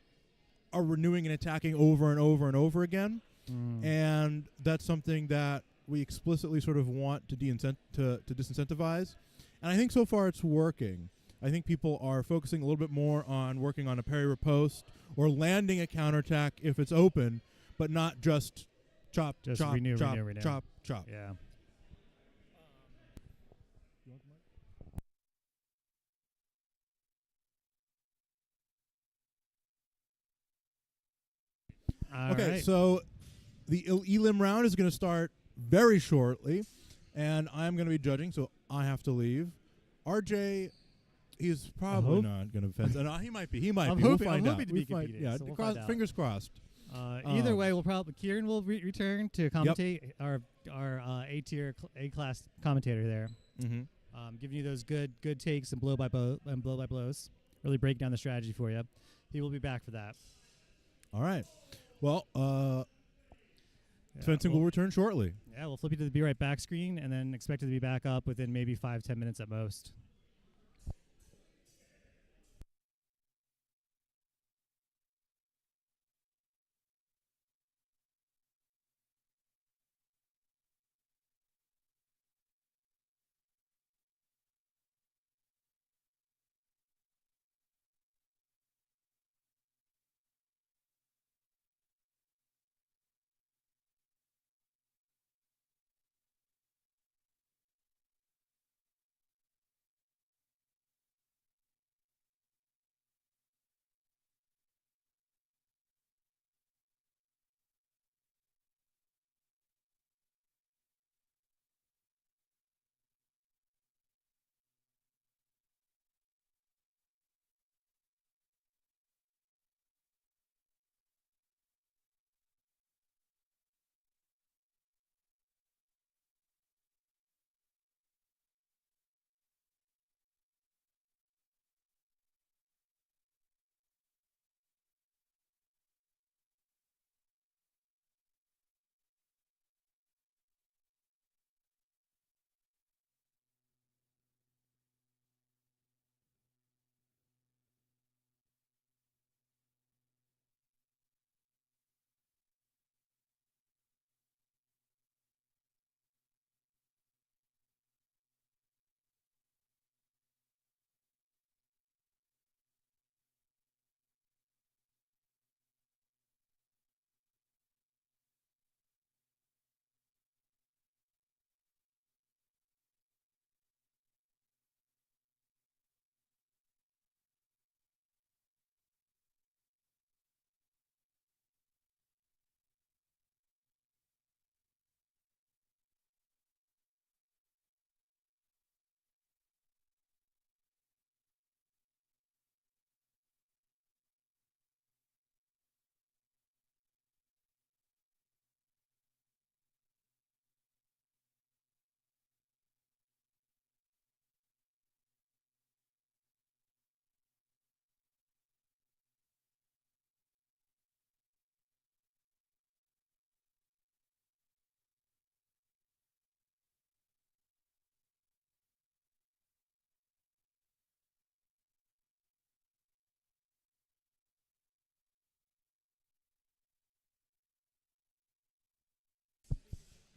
are renewing and attacking over and over and over again, and that's something that we explicitly sort of want to disincentivize, and I think so far it's working. I think people are focusing a little bit more on working on a parry riposte or landing a counterattack if it's open, but not just chop, chop, renew. chop, chop. Yeah. Okay, so the elim round is going to start very shortly, and I'm going to be judging, so I have to leave. RJ, he's probably not going to fence. And he might be. We'll find out. To be competing, yeah, so we'll find out. Fingers crossed. Either way, Kieran will return to commentate, our A tier A class commentator there, giving you those good takes and blow by blows, really breaking down the strategy for you. He will be back for that. All right. Well, Fencing will return shortly. Yeah, we'll flip you to the Be Right Back screen and then expect it to be back up within maybe 5-10 minutes at most.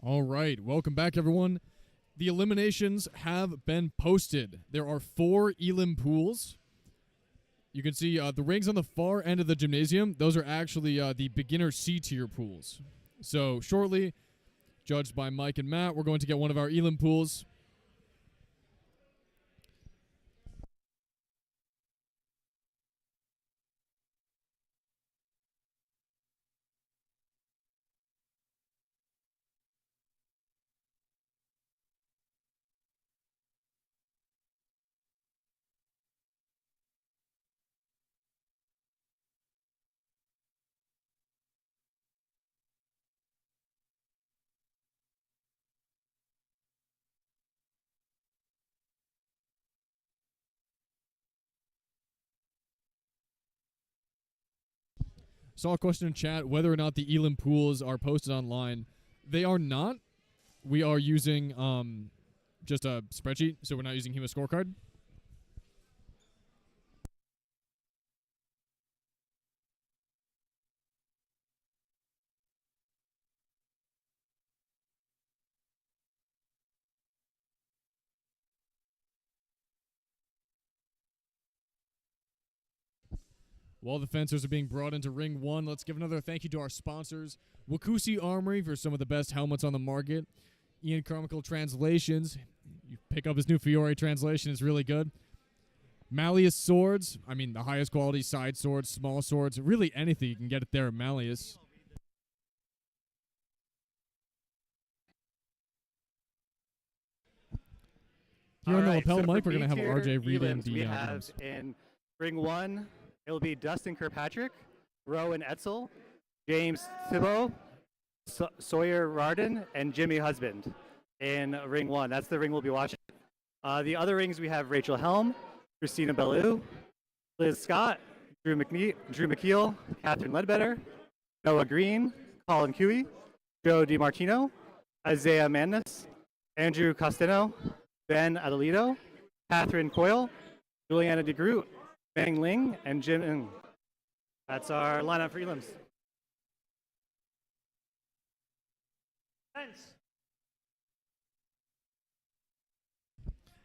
All right, welcome back, everyone. The eliminations have been posted. There are 4 elim pools. You can see the rings on the far end of the gymnasium. Those are actually the beginner C-tier pools. So shortly, judged by Mike and Matt, we're going to get one of our elim pools. Saw a question in chat whether or not the elim pools are posted online. They are not. We are using just a spreadsheet, so we're not using HEMA scorecard. While the fencers are being brought into Ring 1, let's give another thank you to our sponsors, Wakusi Armory for some of the best helmets on the market, Ian Carmichael Translations. You pick up his new Fiore translation, it's really good. Malleus Swords, I mean the highest quality side swords, small swords, really anything you can get it there at Malleus. Here on the lapel mic, we're going to have RJ read in the we have in Ring 1, it'll be Dustin Kirkpatrick, Rowan Etzel, James Thibault, Sawyer Rardin, and Jimmy Husband in Ring 1. That's the ring we'll be watching. The other rings we have Rachel Helm, Christina Bellou, Liz Scott, Drew McKeel, Catherine Ledbetter, Noah Green, Colin Cooey, Joe DiMartino, Isaiah Manis, Andrew Costino, Ben Adelito, Catherine Coyle, Juliana DeGroot, Bang Ling, and Jim Ng. That's our lineup for elims. Fence.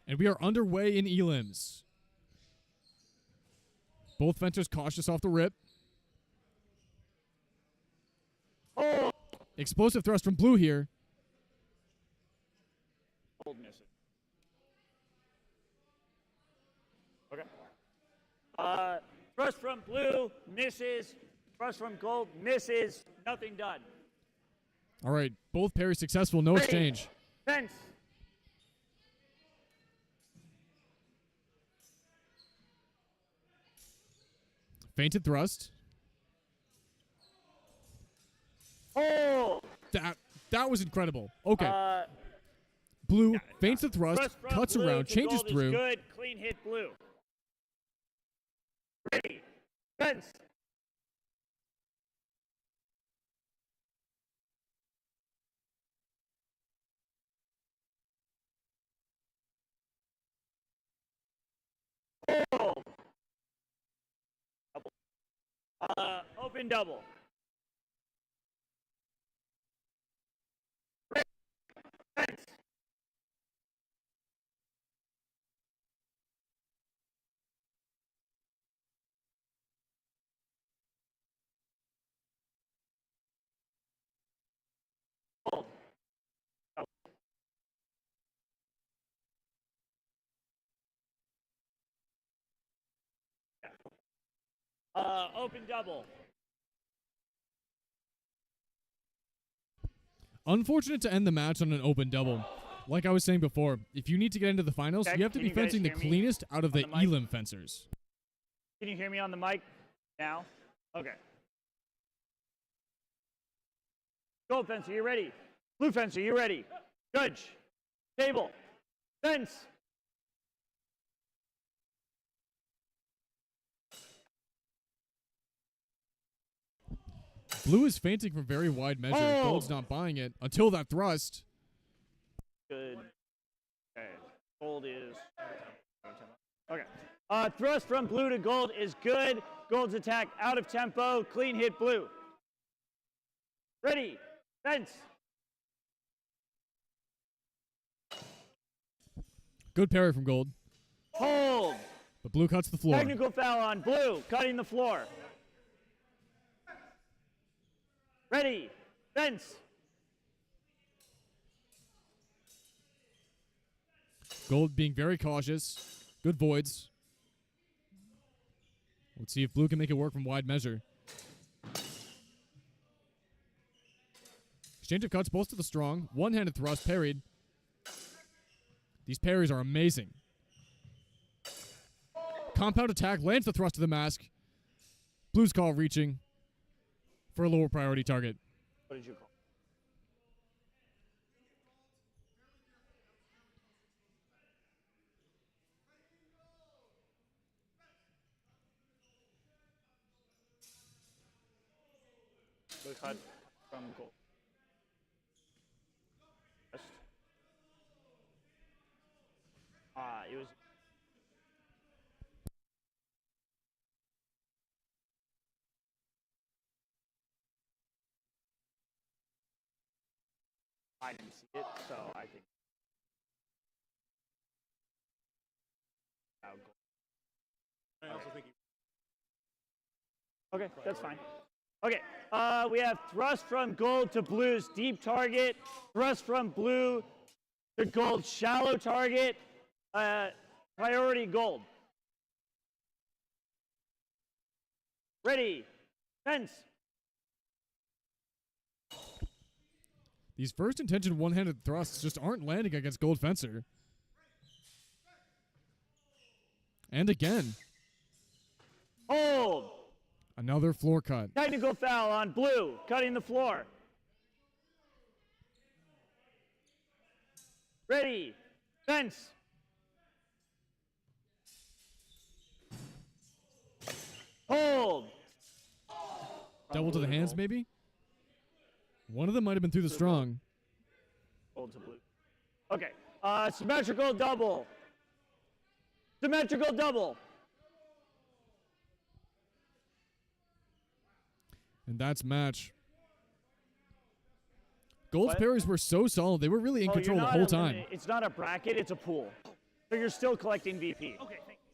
And we are underway in elims. Both fencers cautious off the rip. Oh. Explosive thrust from blue here. Gold misses. Okay. Thrust from blue misses. Thrust from gold misses. Nothing done. All right, both parries successful, no exchange. Fence. Feinted thrust. Oh. That was incredible. Okay. Blue feints the thrust, From cuts blue around, to changes gold is through. good. Clean hit blue. Ready. Fence. Oh. Double. Open double. Ready. Fence. Gold. Double. Open double. Unfortunate to end the match on an open double. Like I was saying before, if you need to get into the finals, Okay, you have to can be you guys fencing the hear me cleanest out of on the the mic? elim fencers. Can you hear me on the mic now? Okay. Gold fencer, you ready? Blue fencer, you ready? Judge. Table. Fence. Blue is feinting from very wide measure. Oh! Gold's not buying it until that thrust. Good. Okay. Gold is. Okay. Thrust from blue to gold is good. Gold's attack out of tempo. Clean hit blue. Ready. Fence. Good parry from Gold, Hold. but Blue cuts the floor. Technical foul on blue. Cutting the floor. Ready. Fence. Gold being very cautious. Good voids. Let's see if Blue can make it work from wide measure. Exchange of cuts, both to the strong. One-handed thrust, parried. These parries are amazing. Compound attack, lands the thrust to the mask. Blue's call reaching for a lower priority target. What did you call? Blue cut from gold. It was. I didn't see it, so I think. I also think Okay, that's fine. Okay, we have thrust from gold to blue's deep target, thrust from blue to gold shallow target, priority gold. Ready, fence. These first intention one-handed thrusts just aren't landing against Gold Fencer. And again, Hold. another floor cut. Technical foul on blue, cutting the floor. Ready, fence. Hold. Double to the hands, maybe? One of them might have been through the strong. Gold to blue. Okay. Symmetrical double. Symmetrical double. And that's match. Gold's What? parries were so solid. They were really in control the you're whole not time. It's not a bracket, it's a pool. So you're still collecting VP. Okay, thank you.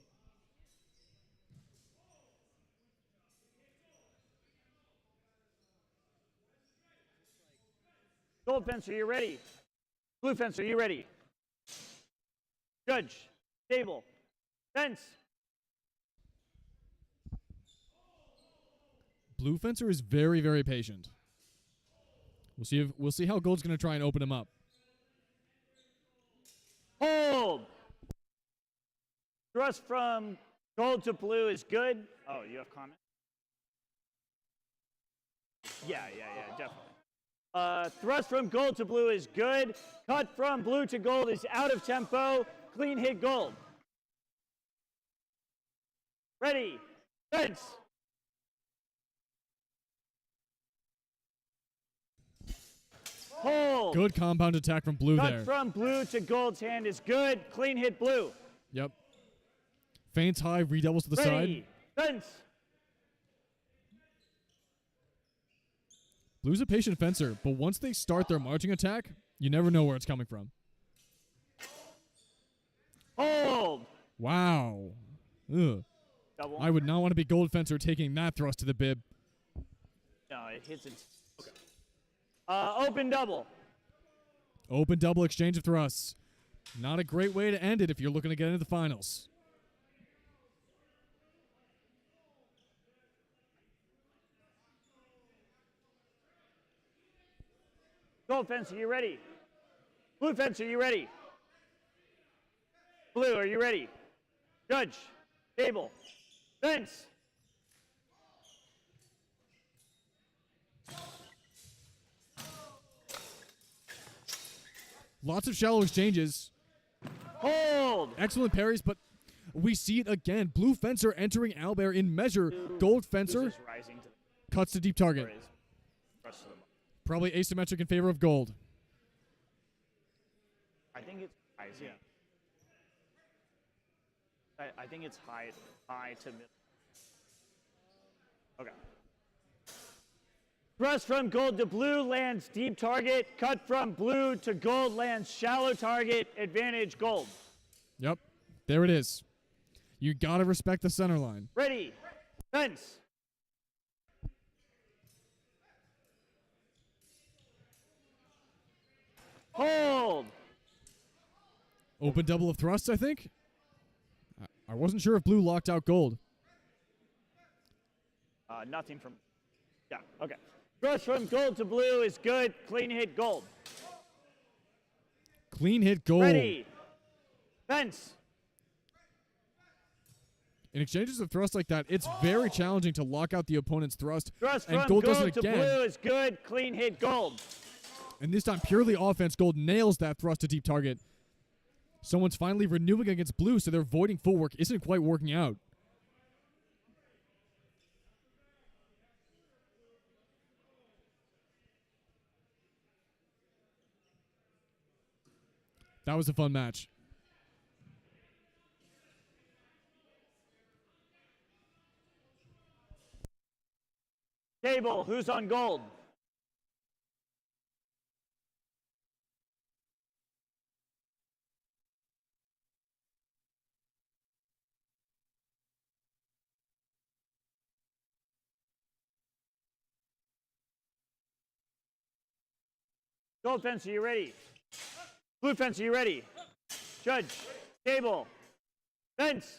Gold fence, are you ready? Blue fence, are you ready? Judge, table, fence. Blue fencer is very, very patient. We'll see how Gold's going to try and open him up. Hold. Thrust from gold to blue is good. Oh, you have comment? Yeah, definitely. Thrust from gold to blue is good. Cut from blue to gold is out of tempo. Clean hit gold. Ready. Fence. Hold. Good compound attack from blue Cut there. from blue to gold's hand is good. Clean hit blue. Yep. Feints high, redoubles to the Ready. side. Fence. Blue's a patient fencer, but once they start their marching attack, you never know where it's coming from. Hold. Wow. Ugh. Double. I would not want to be gold fencer taking that thrust to the bib. No, it hits it. Okay. Open double. Open double exchange of thrusts. Not a great way to end it if you're looking to get into the finals. Gold fence, are you ready? Blue fence, are you ready? Blue, are you ready? Judge, table, fence. Lots of shallow exchanges. Hold. Excellent parries, but we see it again. Blue fencer entering owlbear in measure. Gold fencer This is rising to cuts to deep target. the rest of them. Probably asymmetric in favor of gold. I think it's rising. I think it's high to mid. Okay. Thrust from gold to blue lands deep target. Cut from blue to gold lands shallow target. Advantage gold. Yep. There it is. You gotta respect the center line. Ready. Fence. Hold. Open double of thrusts, I think. I wasn't sure if blue locked out gold. Nothing from. Yeah. Okay. Thrust from gold to blue is good. Clean hit gold. Clean hit gold. Ready. Fence. In exchanges of thrust like that, it's very challenging to lock out the opponent's thrust. Thrust And from gold does gold it to again. blue is good. Clean hit gold. And this time, purely offense, gold nails that thrust to deep target. Someone's finally renewing against blue, so their voiding footwork isn't quite working out. That was a fun match. Table. Who's on gold? Gold fence, are you ready? Blue fence, are you ready? Judge, table, fence.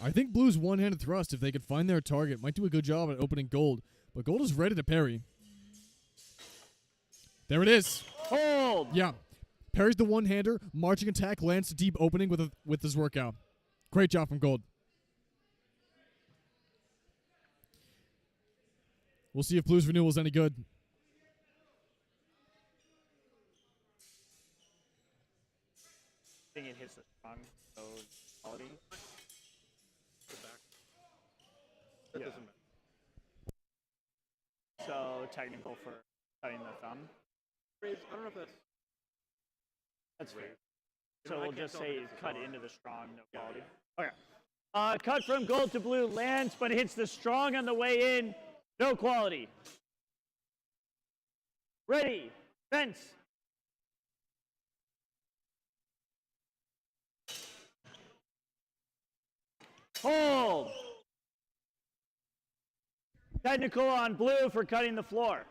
I think blue's one-handed thrust, if they could find their target, might do a good job at opening gold. But gold is ready to parry. There it is. Hold. Yeah. Parries the one-hander. Marching attack lands to deep opening with this workout. Great job from gold. We'll see if blue's renewal is any good. I think it hits the strong quality. so technical for cutting the thumb. I don't know if That's fair. You So know, I we'll can't just tell say if it's cut on. into the strong, no quality. Okay. Cut from gold to blue lands, but hits the strong on the way in, no quality. Ready, fence. Hold. Technical on blue for cutting the floor.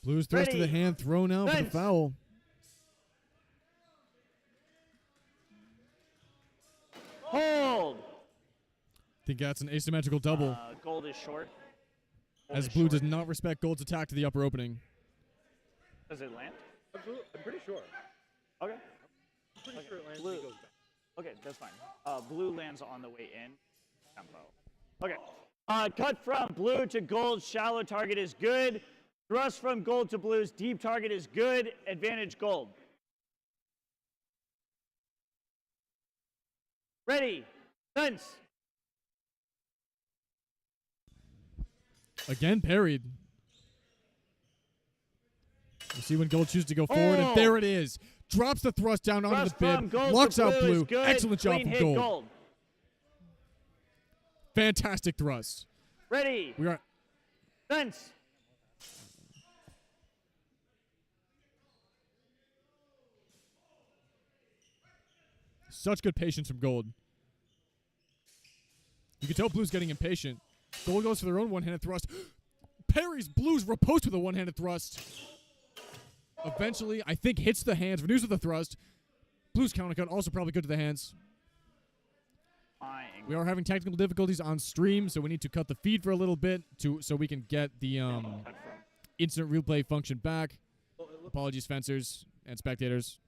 Blues thrust to the Ready. hand, thrown out for the Fence. foul. Hold. Think that's an asymmetrical double, Gold is short. Gold as is blue short. does not respect gold's attack to the upper opening. Does it land? Absolutely. I'm pretty sure. Okay. I'm pretty sure it lands Blue. and it goes back. Okay, that's fine. Blue lands on the way in. Tempo. Okay. Cut from blue to gold. Shallow target is good. Thrust from gold to blues. Deep target is good. Advantage gold. Ready. Fence. Again parried. You see when gold chooses to go forward, Oh. and there it is. Drops the thrust down onto Thrust the from bib, gold locks to out blue is blue. good. Excellent job Clean from hit gold. gold. Fantastic thrust. Ready. We are Fence. such good patience from gold. You can tell blue's getting impatient. Gold goes for their own one-handed thrust. Parries blue's riposte with a one-handed thrust. Eventually, I think hits the hands, renews with the thrust. Blue's countercut also probably good to the hands. Fine. We are having technical difficulties on stream, so we need to cut the feed for a little bit so we can get the Cut from. instant replay function back. Apologies, fencers and spectators.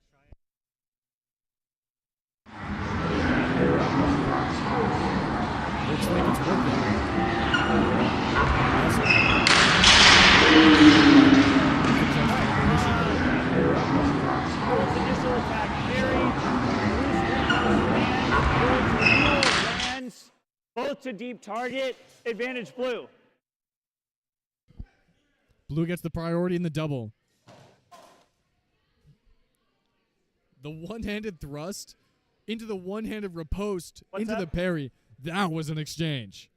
Looks like it's working. Gold's initial attack parry. Blue's lands. Both to deep target. Advantage blue. Blue gets the priority in the double. The one-handed thrust into the one-handed riposte What's into the that? parry. That was an exchange.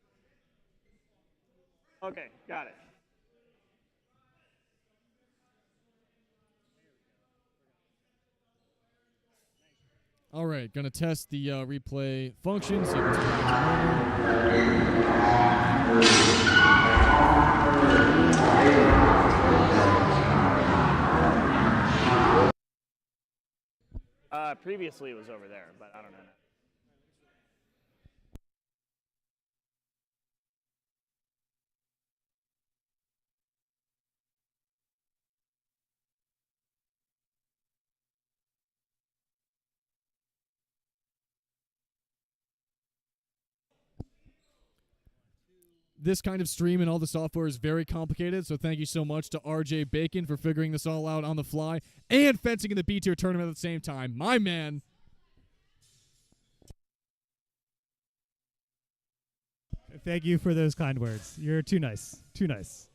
Okay, got it. All right, gonna test the replay function. See if it's going to normal. Previously it was over there, but I don't know. This kind of stream and all the software is very complicated, so thank you so much to RJ Bacon for figuring this all out on the fly and fencing in the B-tier tournament at the same time. My man. Thank you for those kind words. You're too nice. Too nice.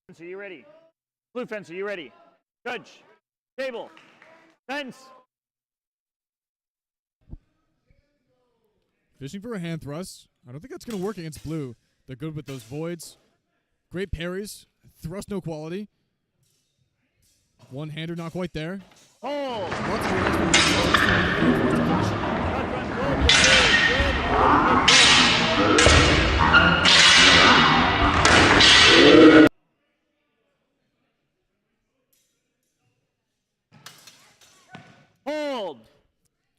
Fence, are you ready? Blue fence, are you ready? Judge. Table. Fence. Fishing for a hand thrust. I don't think that's going to work against blue. They're good with those voids. Great parries. Thrust no quality. One-hander not quite there. Hold. Lots of thrust. Cut from gold to blue. Good. Hold.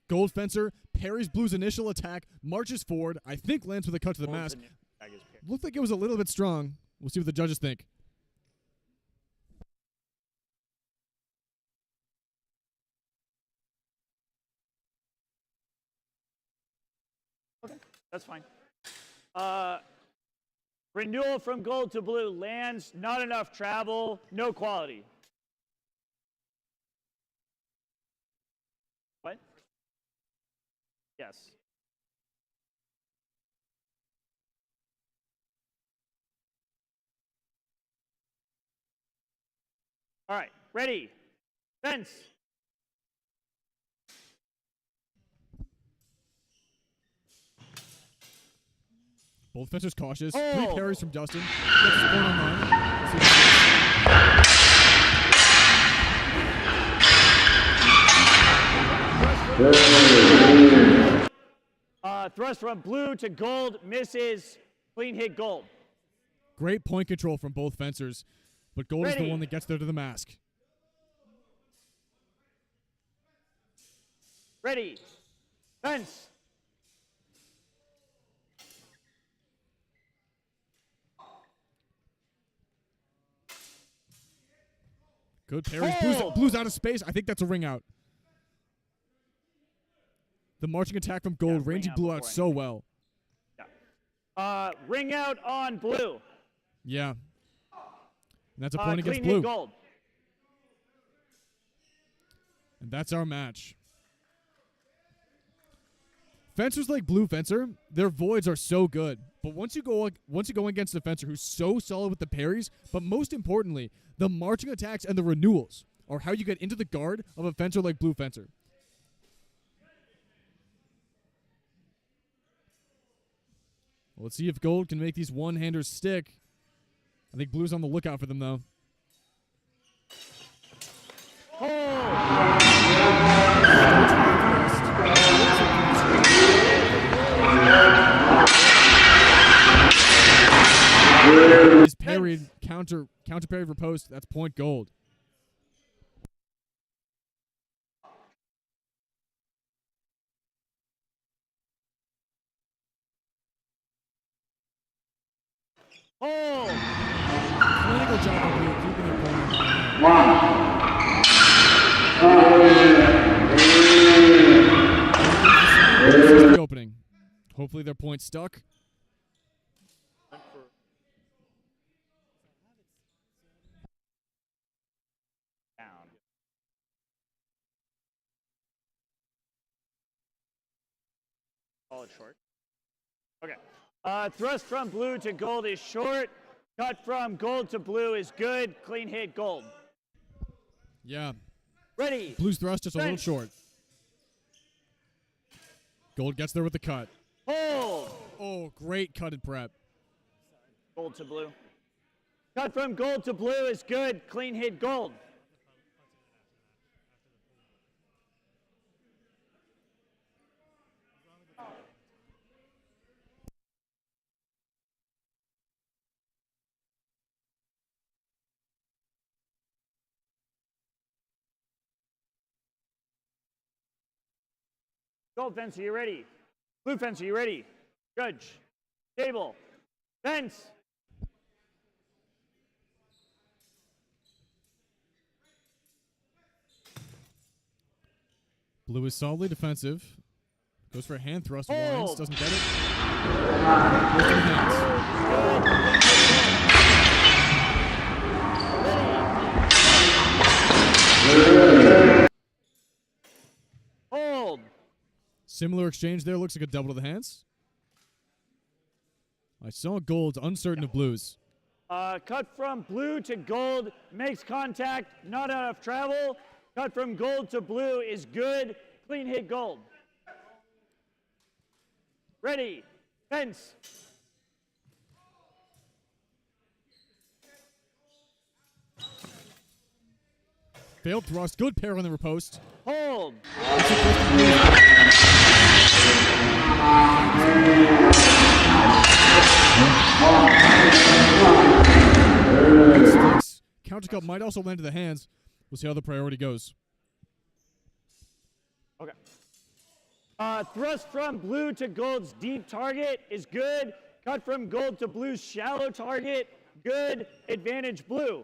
Gold fencer parries blue's initial attack, marches forward. I think lands with a cut to the Gold's mask. initial attack is parry. Looked like it was a little bit strong. We'll see what the judges think. That's fine. Renewal from gold to blue lands, not enough travel, no quality. What? Yes. All right, ready, fence. Both fencers cautious. Oh. 3 parries from Dustin. Gets his point on line. Thrust from blue to gold, misses, clean hit gold. Great point control from both fencers, but gold is the Ready. one that gets there to the mask. Ready, fence. Good parries. Oh. Blue's out of space. I think that's a ring out. The marching attack from gold, Yeah, ring ranging out blue out before so well. Ring out on blue. Yeah. And that's a point against Clean blue. hit gold. And that's our match. Fencers like Blue Fencer, their voids are so good. But once you go against a fencer who's so solid with the parries, but most importantly, the marching attacks and the renewals are how you get into the guard of a fencer like Blue Fencer. Well, let's see if gold can make these one-handers stick. I think blue's on the lookout for them, though. Is parried, counter parry for post. That's point gold. Oh! Clinical job of blue, keeping their corner. This is the opening. Hopefully their point stuck. Down. Call it short. Okay. Thrust from blue to gold is short. Cut from gold to blue is good. Clean hit gold. Yeah. Ready. Blue's thrust just a little Fence. short. Gold gets there with the cut. Hold. Oh, great cut and prep. Gold to blue. Cut from gold to blue is good. Clean hit gold. Gold fence, are you ready? Blue fence, are you ready? Judge. Table. Fence. Blue is solidly defensive. Goes for a hand thrust Hold. once. Doesn't get it. Goes to the hands. Hold. Similar exchange there. Looks like a double to the hands. I saw gold. Uncertain of blues. Cut from blue to gold, makes contact, not out of travel. Cut from gold to blue is good. Clean hit gold. Ready. Fence. Failed thrust. Good pair on the riposte. Hold. Sticks. Counter cut might also land to the hands. We'll see how the priority goes. Okay. Thrust from blue to gold's deep target is good. Cut from gold to blue's shallow target, good. Advantage blue.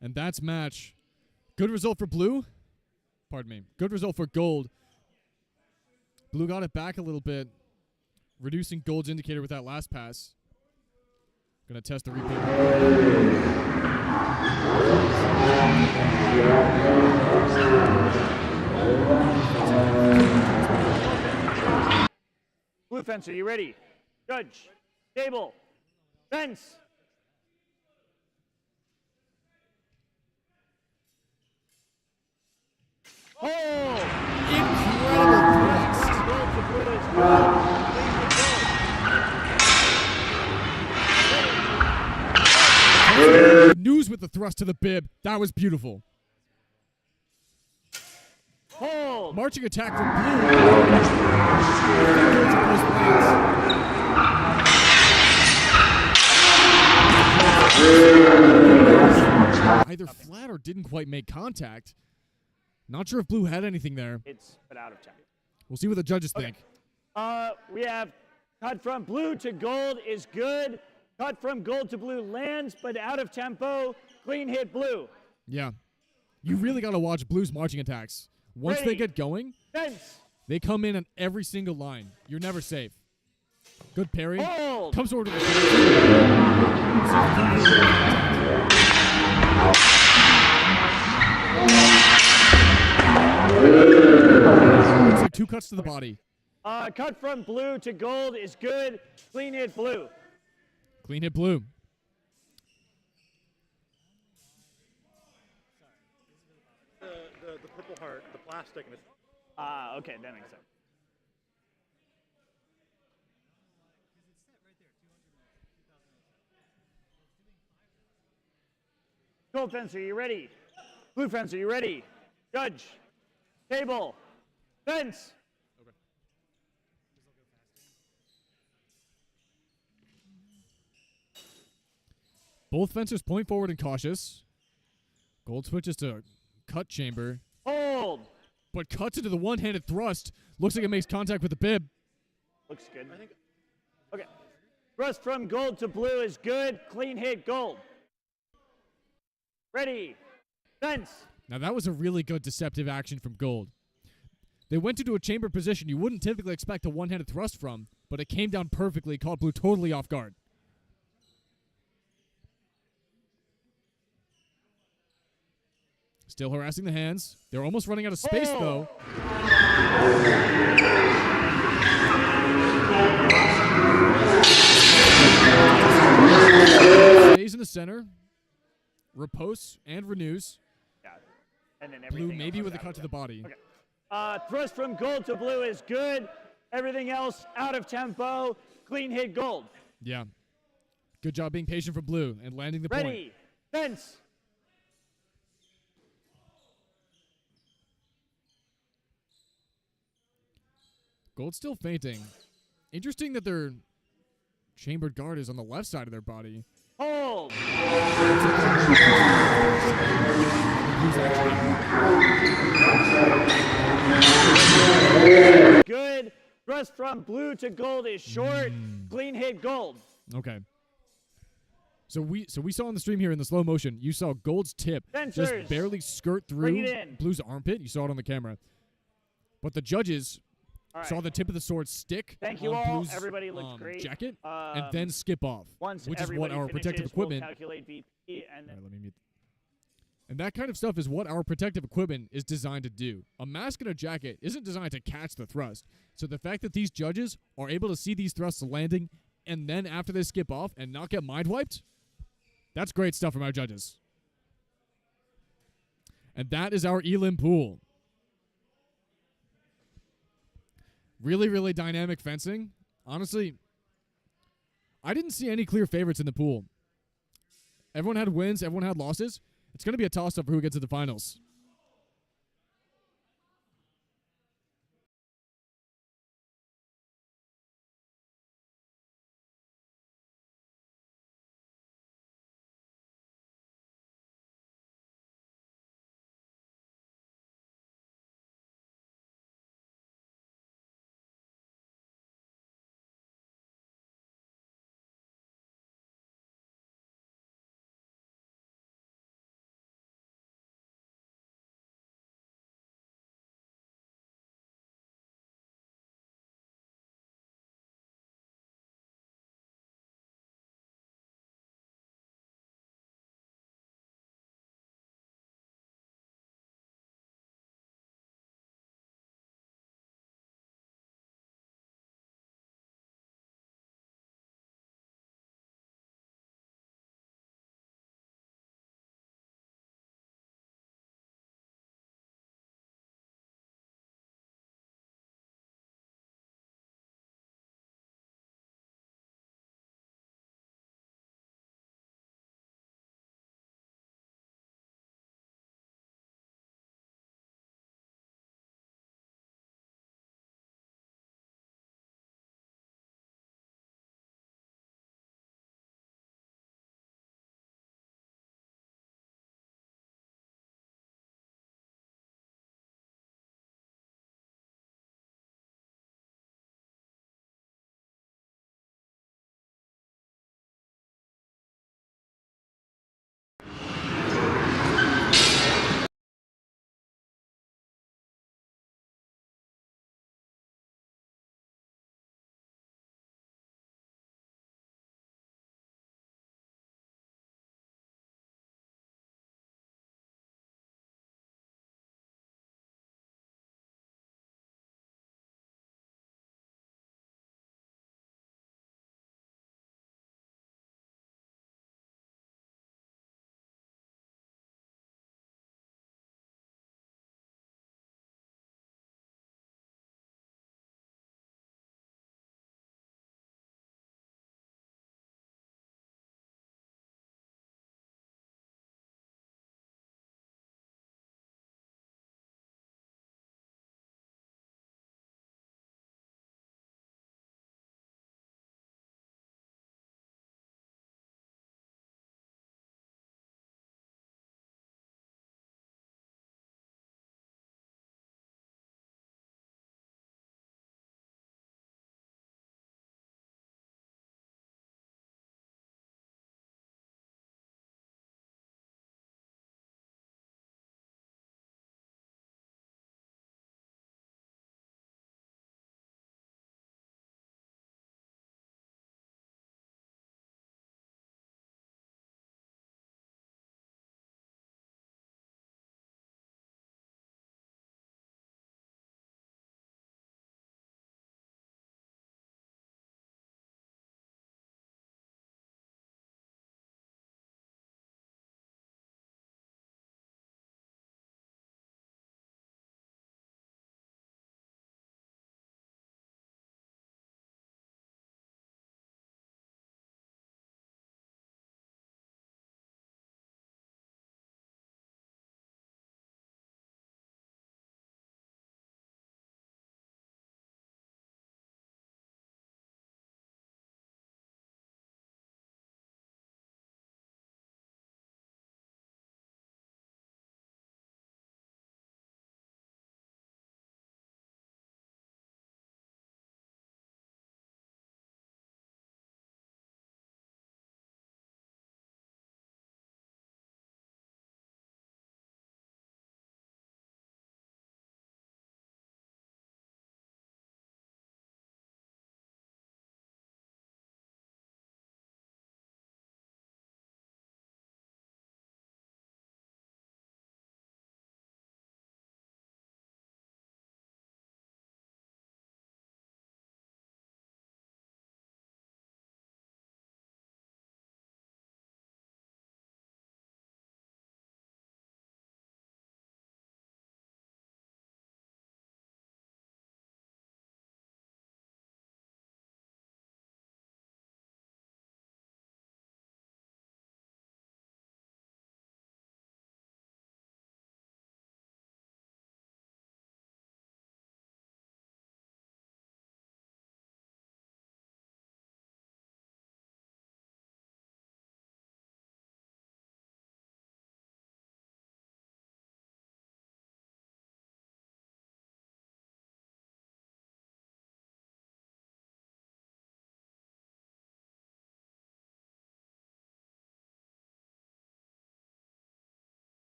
And that's match. Good result for blue. Pardon me. Good result for gold. Blue got it back a little bit, reducing gold's indicator with that last pass. Gonna test the replay. Blue fence, are you ready? Judge. Table. Fence. Hold. Incredible thrust. Gold to blue is good. Clean hit gold. News with the thrust to the bib. That was beautiful. Hold. Marching attack from blue. Either flat or didn't quite make contact. Not sure if blue had anything there. It's but out of time. We'll see what the judges Okay. think. We have cut from blue to gold is good. Cut from gold to blue lands, but out of tempo. Clean hit blue. Yeah. You really got to watch blue's marching attacks. Once they Ready. get going, Fence. they come in on every single line. You're never safe. Good parry. Hold. Comes over to the Looks like 2 cuts to the body. Cut from blue to gold is good. Clean hit blue. Clean hit blue. The purple heart, the plastic, and it's Okay, that makes sense. Gold fence, are you ready? Blue fence, are you ready? Judge. Table. Fence. Both fencers point forward and cautious. Gold switches to cut chamber, Hold. but cuts into the one-handed thrust. Looks like it makes contact with the bib. Looks good. Okay. Thrust from gold to blue is good. Clean hit gold. Ready. Fence. Now that was a really good deceptive action from Gold. They went into a chamber position you wouldn't typically expect a one-handed thrust from, but it came down perfectly, caught blue totally off guard. Still harassing the hands. They're almost running out of space, though. Stays in the center. Riposte and renews. Yeah. And then Blue everything maybe else with a is cut out. to the body. Okay. Thrust from gold to blue is good. Everything else out of tempo. Clean hit gold. Yeah. Good job being patient for blue and landing the point. Ready. Fence. Gold's still fainting. Interesting that their chambered guard is on the left side of their body. Hold. Good. Thrust from blue to gold is short. Clean hit gold. Okay. So we saw on the stream here in the slow motion, you saw Gold's tip Fencers. just barely skirt Bring through it in. Blue's armpit. You saw it on the camera. But the judges All right. saw the tip of the sword stick Thank you on all. Blue's Everybody looks great. jacket and then skip off, Once which is what everybody our protective finishes, we'll equipment. calculate VP and All right, let me mute. And that kind of stuff is what our protective equipment is designed to do. A mask and a jacket isn't designed to catch the thrust. So the fact that these judges are able to see these thrusts landing and then after they skip off and not get mind wiped, that's great stuff from our judges. And that is our Elim pool. Really, really dynamic fencing. Honestly, I didn't see any clear favorites in the pool. Everyone had wins. Everyone had losses. It's going to be a toss-up for who gets to the finals.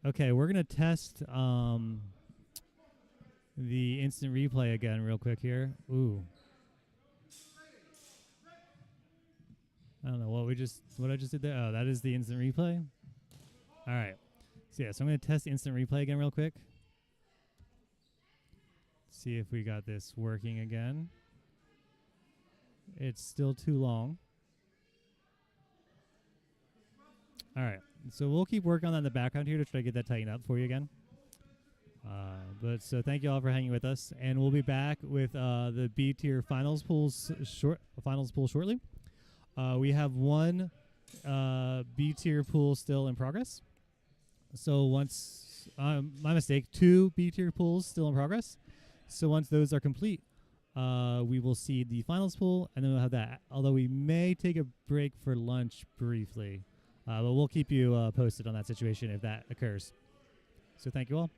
Okay, we're gonna test the instant replay again real quick here. Ooh. I don't know what I just did there. Oh, that is the instant replay. All right. So yeah, so I'm gonna test the instant replay again real quick. See if we got this working again. It's still too long. All right. So we'll keep working on that in the background here to try to get that tightened up for you again. But so thank you all for hanging with us, and we'll be back with the B tier finals pool shortly. We have one B tier pool still in progress. So once my mistake, 2 B tier pools still in progress. So once those are complete, we will see the finals pool, and then we'll have that. Although we may take a break for lunch briefly, but we'll keep you posted on that situation if that occurs. So thank you all.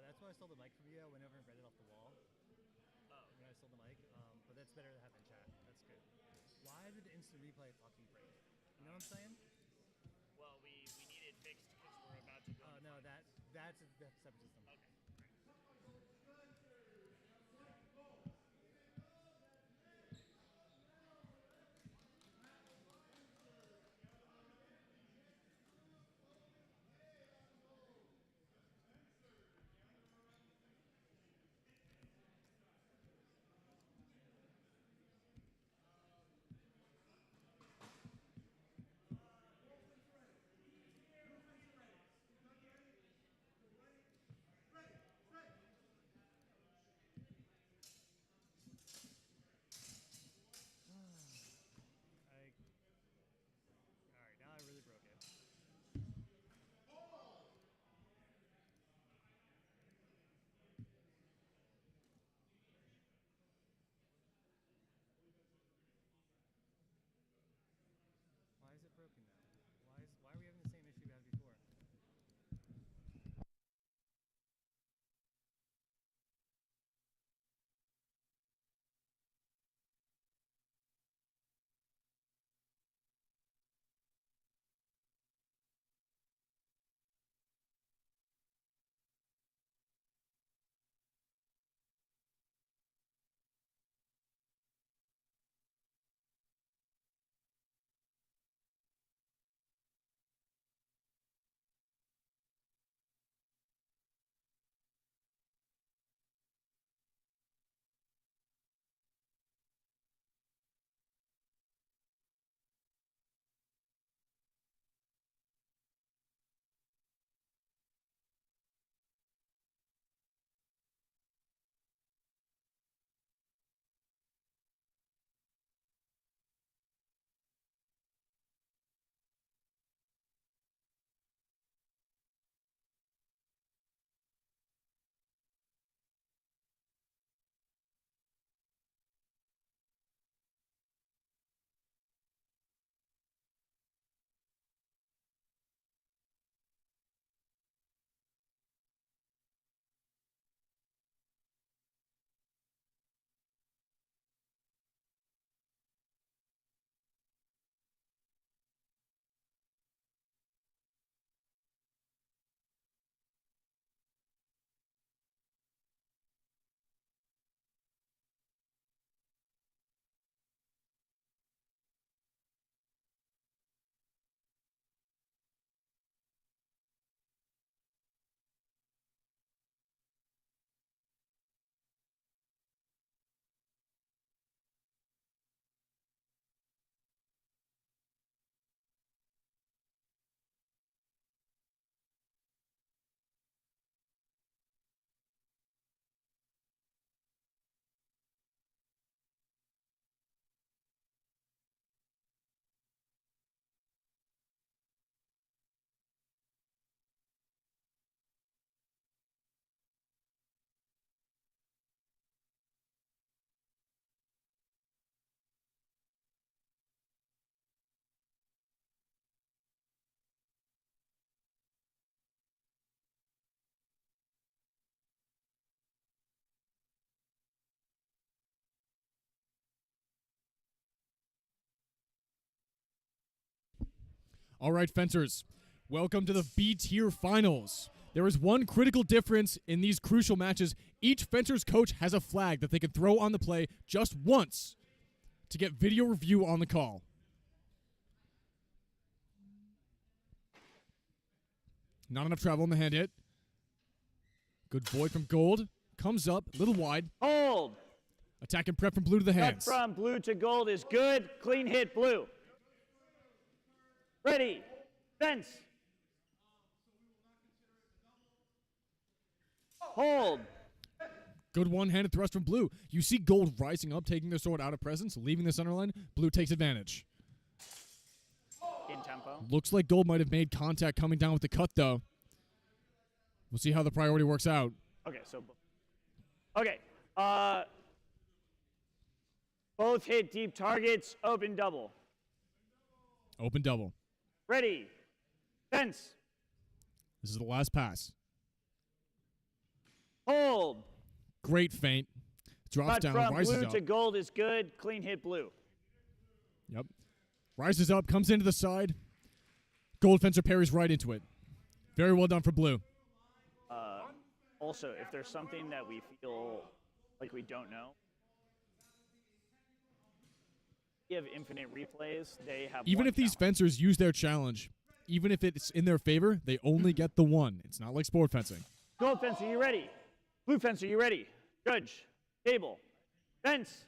That's why I stole the mic from you whenever I read it off the wall. When I stole the mic. But that's better to have in chat. That's good. Why did the instant replay fucking break? You know what I'm saying? Well, we need it fixed because we're about to go. Oh, no, that's a separate system. Okay. All right, fencers, welcome to the B tier finals. There is one critical difference in these crucial matches. Each fencer's coach has a flag that they can throw on the play just once to get video review on the call. Not enough travel in the hand hit. Good void from Gold. Comes up, a little wide. Hold. Attack and prep from Blue to the Cut hands. from Blue to Gold is good. Clean hit, Blue. Ready. Fence. Hold. Good one-handed thrust from Blue. You see Gold rising up, taking their sword out of presence, leaving the center line. Blue takes advantage. In tempo. Looks like Gold might have made contact coming down with the cut, though. We'll see how the priority works out. Okay, so. Okay. Both hit deep targets. Open double. Open double. Ready. Fence. This is the last pass. Hold. Great feint. Drops Cut down, from rises Blue up. to Gold is good. Clean hit, Blue. Yep. Rises up, comes into the side. Gold fencer parries right into it. Very well done for Blue. Also, if there's something that we feel like we don't know, we have infinite replays. They have Even one if these challenge. fencers use their challenge, even if it's in their favor, they only get the one. It's not like sport fencing. Gold fencer, you ready? Blue fencer, you ready? Judge. Table. Fence.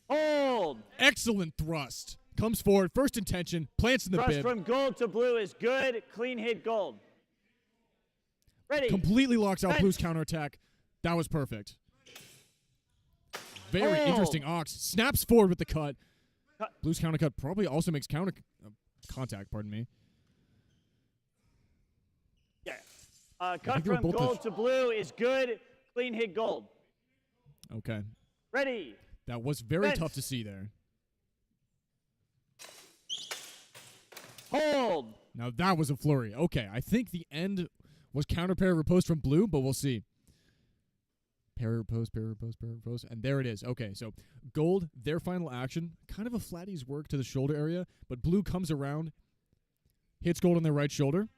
Hold. Excellent thrust. Comes forward, first intention, plants in the Thrust bib. from Gold to Blue is good. Clean hit, Gold. Ready. Completely locks out Fence. Blue's counterattack. That was perfect. Very Hold. interesting Ox. Snaps forward with the cut. Cut. Blue's counter cut probably also makes counter contact, pardon me. Yeah. think Cut they were from both Gold to Blue is good. Clean hit, Gold. Okay. Ready. That was very Fence. tough to see there. Hold. Now that was a flurry. Okay, I think the end was counter parry riposte from Blue, but we'll see. Parry riposte, parry riposte, parry riposte. And there it is. Okay, so Gold, their final action, kind of a flatties work to the shoulder area, but Blue comes around, hits Gold on their right shoulder.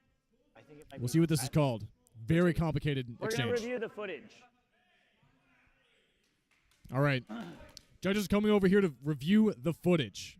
I think it might We'll be- see what this is called. Very complicated We're going to exchange. review the footage. All right. Judges coming over here to review the footage.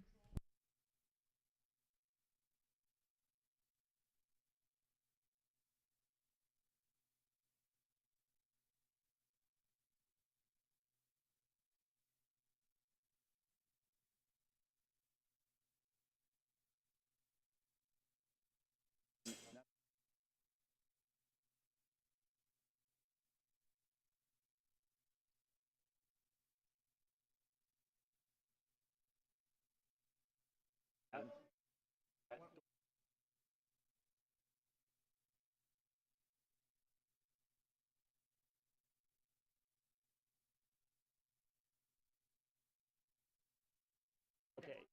Okay.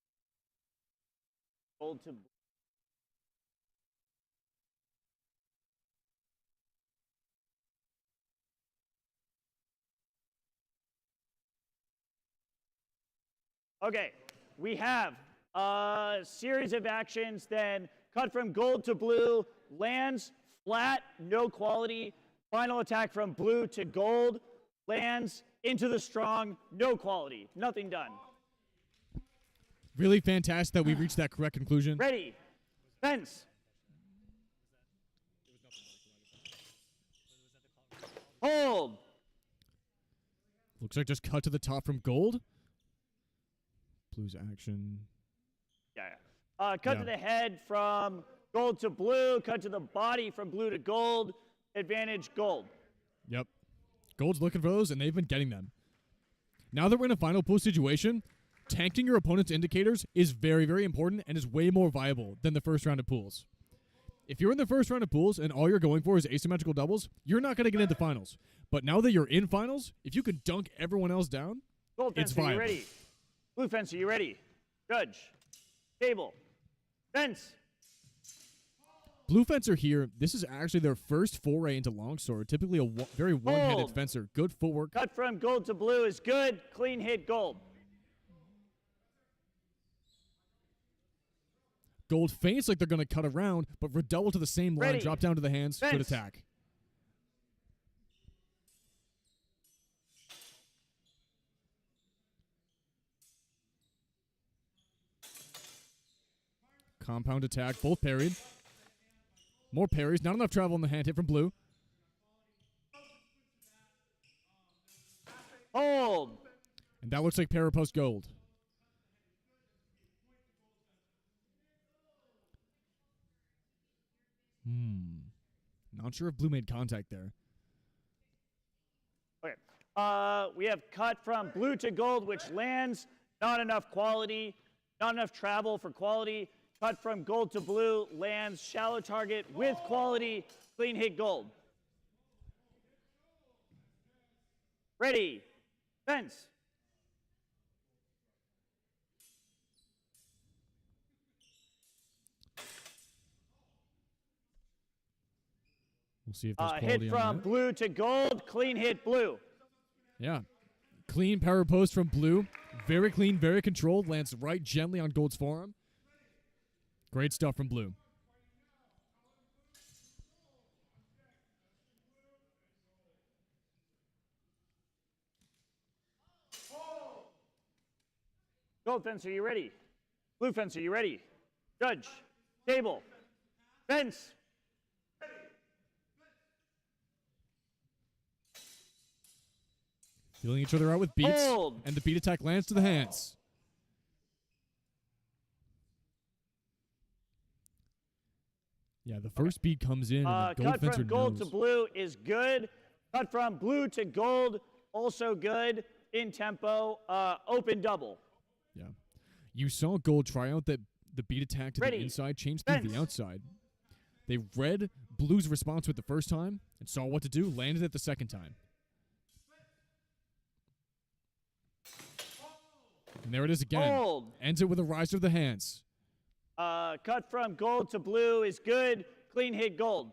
Gold to Okay, we have a series of actions, then cut from Gold to Blue, lands flat, no quality. Final attack from Blue to Gold, lands into the strong, no quality. Nothing done. Really fantastic that we reached that correct conclusion. Ready. Fence. Hold. Looks like just cut to the top from Gold. Blue's action. Yeah. Cut Yeah. to the head from Gold to Blue. Cut to the body from Blue to Gold. Advantage Gold. Yep. Gold's looking for those, and they've been getting them. Now that we're in a final pool situation, tanking your opponent's indicators is very, very important and is way more viable than the first round of pools. If you're in the first round of pools and all you're going for is asymmetrical doubles, you're not going to get into finals. But now that you're in finals, if you can dunk everyone else down, Gold It's fence, are you viable. ready? Blue fence, are you ready? Judge. Table. Fence. Blue fencer here, this is actually their first foray into longsword. Typically a very one-handed Hold. fencer. Good footwork. Cut from Gold to Blue is good. Clean hit Gold. Gold feints like they're going to cut around, but redouble to the same line, Ready. drop down to the hands. Good Fence. attack. Compound attack, both parried. More parries, not enough travel in the hand hit from blue. Hold. And that looks like Parapost Gold. Not sure if blue made contact there. Okay. We have cut from blue to gold, which lands. Not enough quality. Not enough travel for quality. Cut from gold to blue, lands. Shallow target with quality. Clean hit gold. Ready. Fence. We'll see if there's quality Hit on from that. blue to gold. Clean hit blue. Yeah. Clean Parapost from blue. Very clean, very controlled. Lands right gently on gold's forearm. Great stuff from blue. Gold fence, are you ready? Blue fence, are you ready? Judge. Table. Fence. Feeling each other out with beats. Hold. And the beat attack lands to the hands. Yeah, the first beat comes in, and the gold Cut fencer from gold knows. to blue is good. Cut from blue to gold, also good. In tempo, open double. Yeah. You saw gold try out the beat attack to Ready. the inside, change through Fence. the outside. They read blue's response with the first time and saw what to do, landed it the second time. And there it is again. Hold. Ends it with a rise of the hands. Cut from gold to blue is good. Clean hit gold.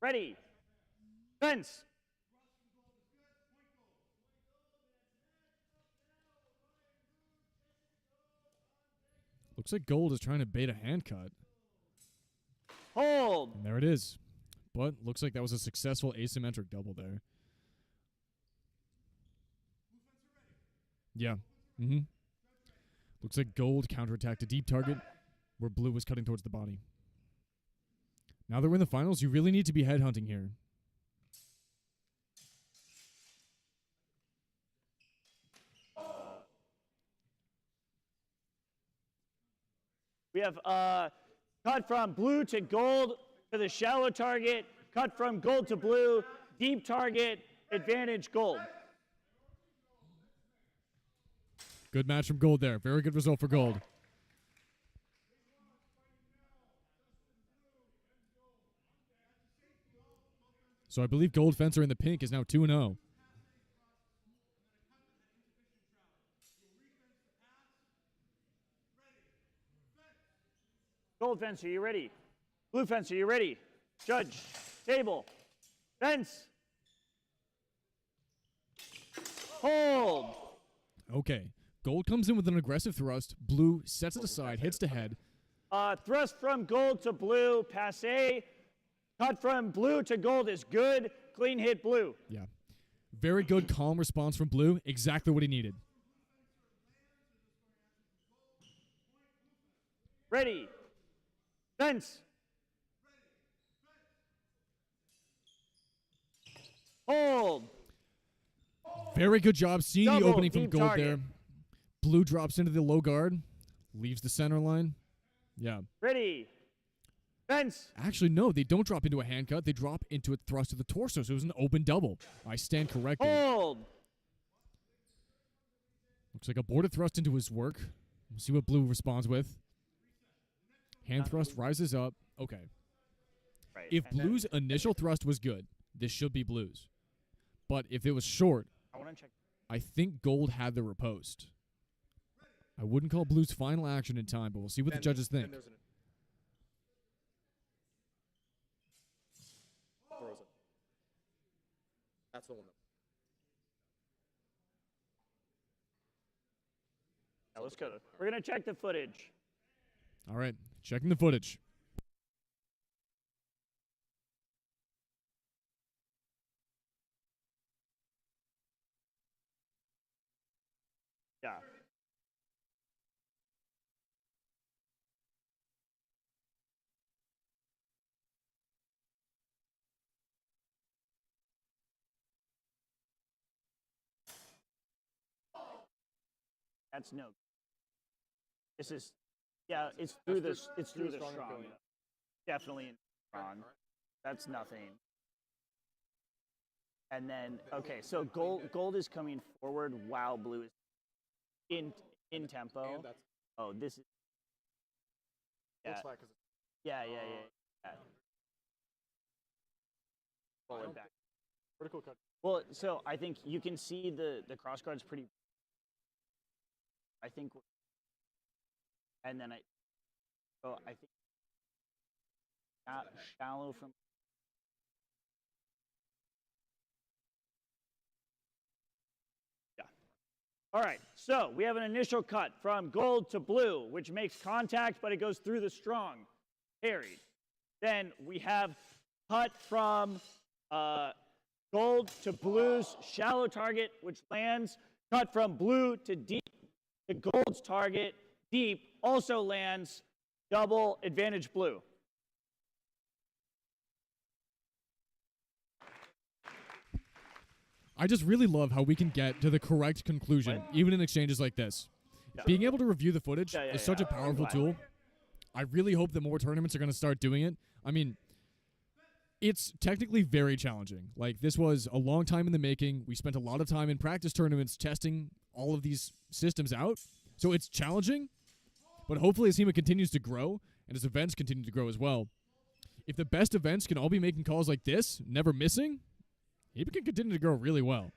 Ready. Fence. Looks like gold is trying to bait a hand cut. Hold. And there it is. But looks like that was a successful asymmetric double there. Yeah. Looks like gold counterattacked a deep target where blue was cutting towards the body. Now that we're in the finals, you really need to be headhunting here. We have cut from blue to gold to the shallow target. Cut from gold to blue. Deep target. Advantage gold. Good match from gold there. Very good result for gold. So I believe gold fencer in the pink is now 2-0. Gold fence, are you ready? Blue fence, are you ready? Judge. Table. Fence. Hold. Okay. Gold comes in with an aggressive thrust. Blue sets it aside, hits the head. Thrust from gold to blue, passe. Cut from blue to gold is good. Clean hit blue. Yeah. Very good, calm response from blue. Exactly what he needed. Ready. Fence. Hold. Very good job seeing the Double, opening from deep gold target. there. Blue drops into the low guard, leaves the center line. Yeah. Ready. Fence. Actually, no, they don't drop into a hand cut. They drop into a thrust of the torso, so it was an open double. I stand corrected. Hold. Looks like a boarded thrust into his work. We'll see what blue responds with. Hand thrust rises up. Okay. Right. If blue's initial thrust was good, this should be blue's. But if it was short, I want to check. I think gold had the riposte. I wouldn't call blue's final action in time, but we'll see what the judges think. Throws it. That's the one. Let's go. We're going to check the footage. All right, checking the footage. Yeah. That's no. This is, yeah, it's through the strong. Definitely in strong. That's nothing. And then okay, so gold is coming forward while blue is in tempo. Oh, this is yeah. Yeah. Pull it back. Vertical cut. Well, so I think you can see the cross guard's pretty. I think, and then I think shallow from. Yeah. All right, so we have an initial cut from gold to blue, which makes contact, but it goes through the strong, parried. Then we have cut from gold to blue's shallow target, which lands. Cut from blue to deep. The gold's target, deep, also lands. Double advantage blue. I just really love how we can get to the correct conclusion, even in exchanges like this. Yeah. Being able to review the footage is such a powerful tool. I really hope that more tournaments are going to start doing it. I mean, it's technically very challenging. Like, this was a long time in the making. We spent a lot of time in practice tournaments testing all of these systems out. So it's challenging, but hopefully as HEMA continues to grow and as events continue to grow as well, if the best events can all be making calls like this, never missing, HEMA can continue to grow really well.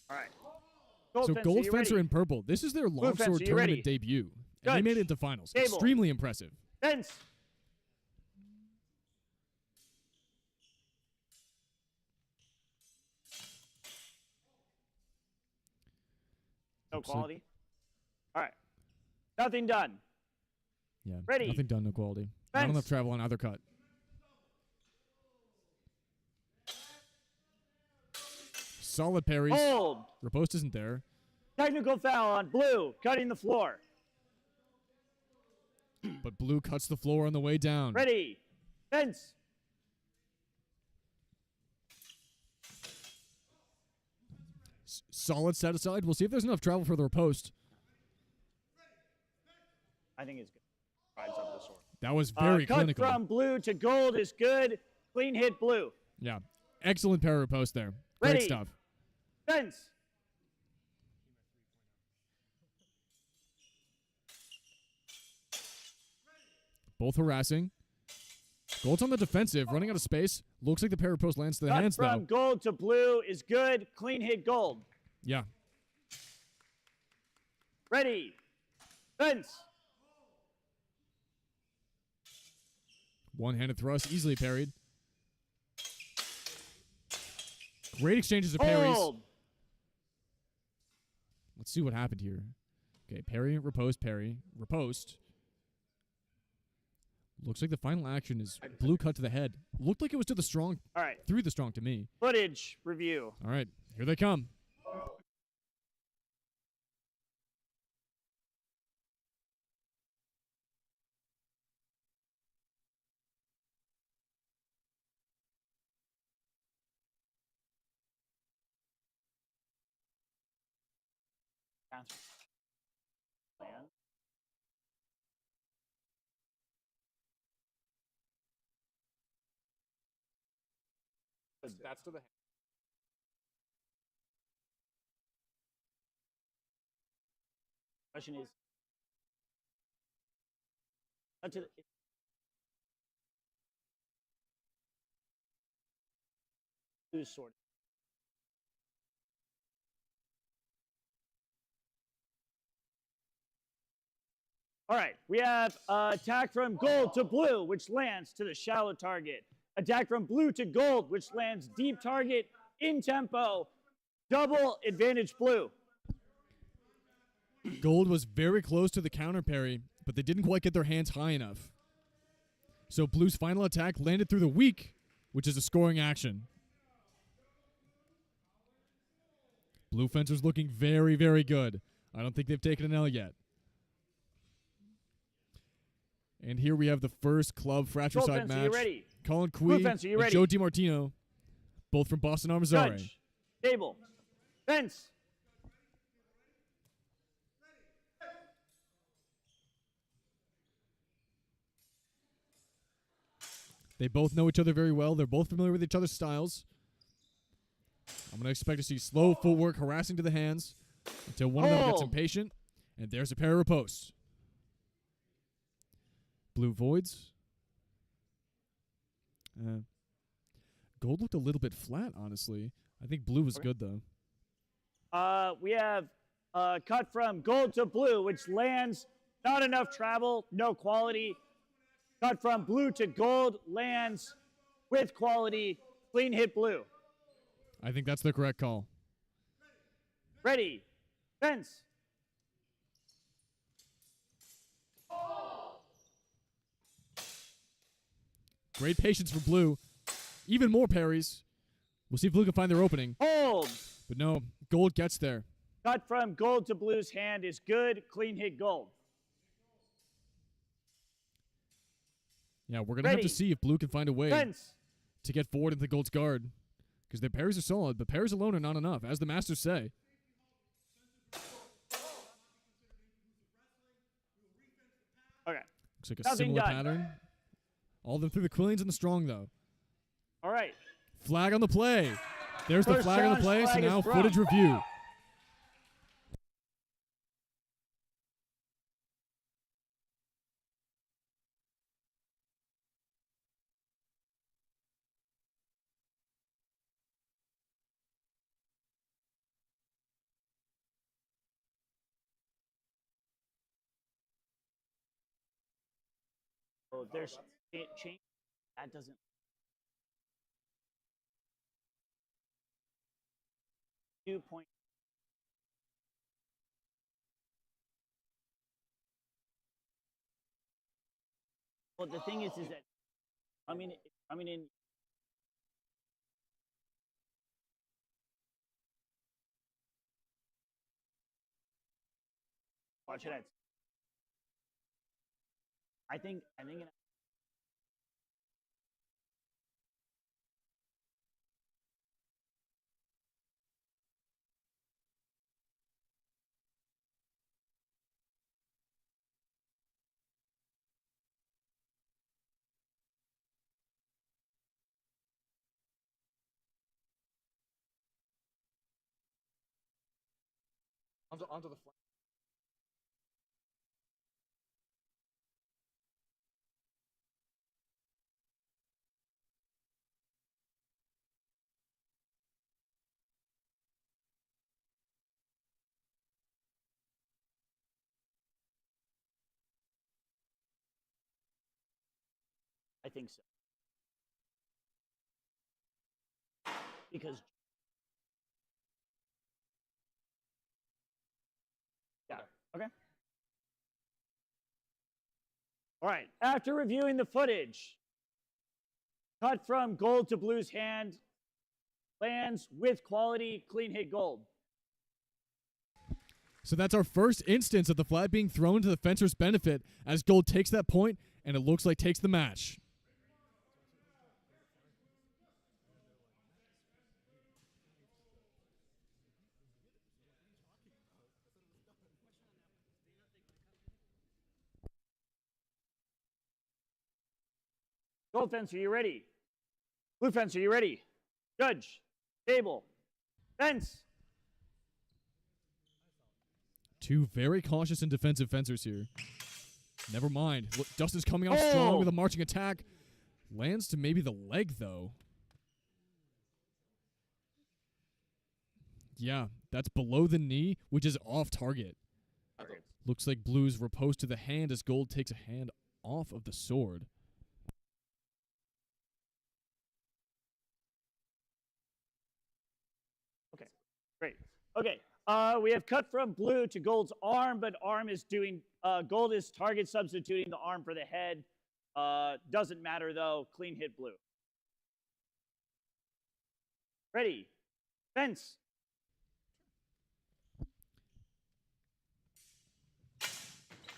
All right. So Gold Fencer in purple. This is their longsword tournament debut. And they made it into finals. Table. Extremely impressive. Fence. No quality. All right. Nothing done. Yeah. Ready. Nothing done, no quality. Fence. Not enough travel on either cut. Solid parries. Hold. Riposte isn't there. Technical foul on blue, cutting the floor. But blue cuts the floor on the way down. Ready. Fence. Solid set aside. We'll see if there's enough travel for the riposte. I think it's good. Rides up the sword. That was very clinical. Cut from blue to gold is good. Clean hit blue. Yeah. Excellent parry riposte there. Ready. Great stuff. Fence. Both harassing. Gold's on the defensive, running out of space. Looks like the parry riposte lands to the hands, from though. gold to blue is good. Clean hit gold. Yeah. Ready. Fence. One-handed thrust, easily parried. Great exchanges of parries. Hold. Let's see what happened here. Okay, parry, riposte, parry, riposte. Looks like the final action is blue cut to the head. Looked like it was to the strong. All right. Through the strong to me. Footage review. All right, here they come. That's to the hand. Question is, cut to the, who's sorted? All right, we have attack from gold to blue, which lands to the shallow target. Attack from blue to gold, which lands deep target in tempo. Double advantage blue. Gold was very close to the counter parry, but they didn't quite get their hands high enough. So blue's final attack landed through the weak, which is a scoring action. Blue fencer's looking very, very good. I don't think they've taken an L yet. And here we have the first club fratricide Gold fence, are match. you ready? Colin Blue Quee fence, are you and ready? Joe DiMartino, both from Boston Armizare. Judge. Table. Fence. They both know each other very well. They're both familiar with each other's styles. I'm going to expect to see slow footwork harassing to the hands until one of them gets Hold. impatient. And there's a pair of riposte. Blue voids. Gold looked a little bit flat, honestly. I think blue was good, though. We have cut from gold to blue, which lands not enough travel, no quality. Cut from blue to gold, lands with quality, clean hit blue. I think that's the correct call. Ready. Fence. Great patience for blue. Even more parries. We'll see if blue can find their opening. Hold. But no, gold gets there. Cut from gold to blue's hand is good, clean hit gold. Yeah, we're going to have to Ready. see if blue can find a way Fence. to get forward into gold's guard. Because their parries are solid, but parries alone are not enough, as the masters say. Okay. Looks like a Nothing similar done. pattern. All of them through the quillians and the strong, though. All right. Flag on the play. There's the First flag on the challenge play, so flag is now dropped. footage review. Oh, there's change. That doesn't. .2. Well, the thing is that I mean in. Watch it. I think. Onto the flag. I think so. Because. Yeah. Okay. All right. After reviewing the footage, cut from gold to blue's hand, lands with quality, clean hit gold. So that's our first instance of the flag being thrown to the fencer's benefit as gold takes that point and it looks like takes the match. Gold fence, are you ready? Blue fence, are you ready? Judge, table, fence. Two very cautious and defensive fencers here. Never mind. Look, Dustin's coming off strong with a marching attack. Lands to maybe the leg, though. Yeah, that's below the knee, which is off target. Looks like blue's riposte to the hand as gold takes a hand off of the sword. Ready. Okay. We have cut from blue to gold's arm, but arm is doing, gold is target substituting the arm for the head. Doesn't matter though, clean hit blue. Ready, fence.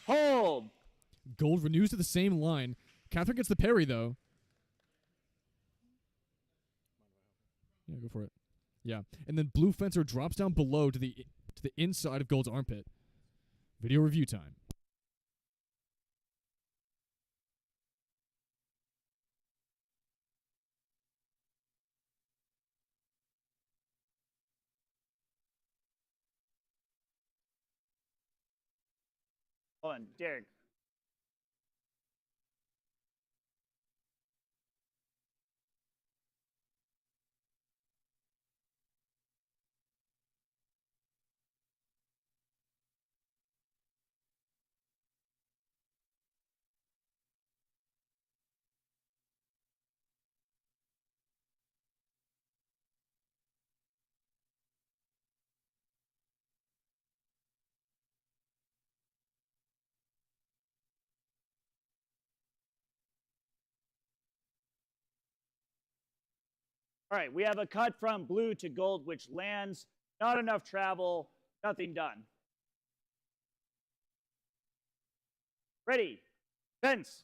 Hold. Gold renews to the same line. Catherine gets the parry, though. Yeah, go for it. Yeah, and then blue fencer drops down below to the inside of gold's armpit. Video review time. Hold on, Derek. All right, we have a cut from blue to gold, which lands. Not enough travel, nothing done. Ready, fence.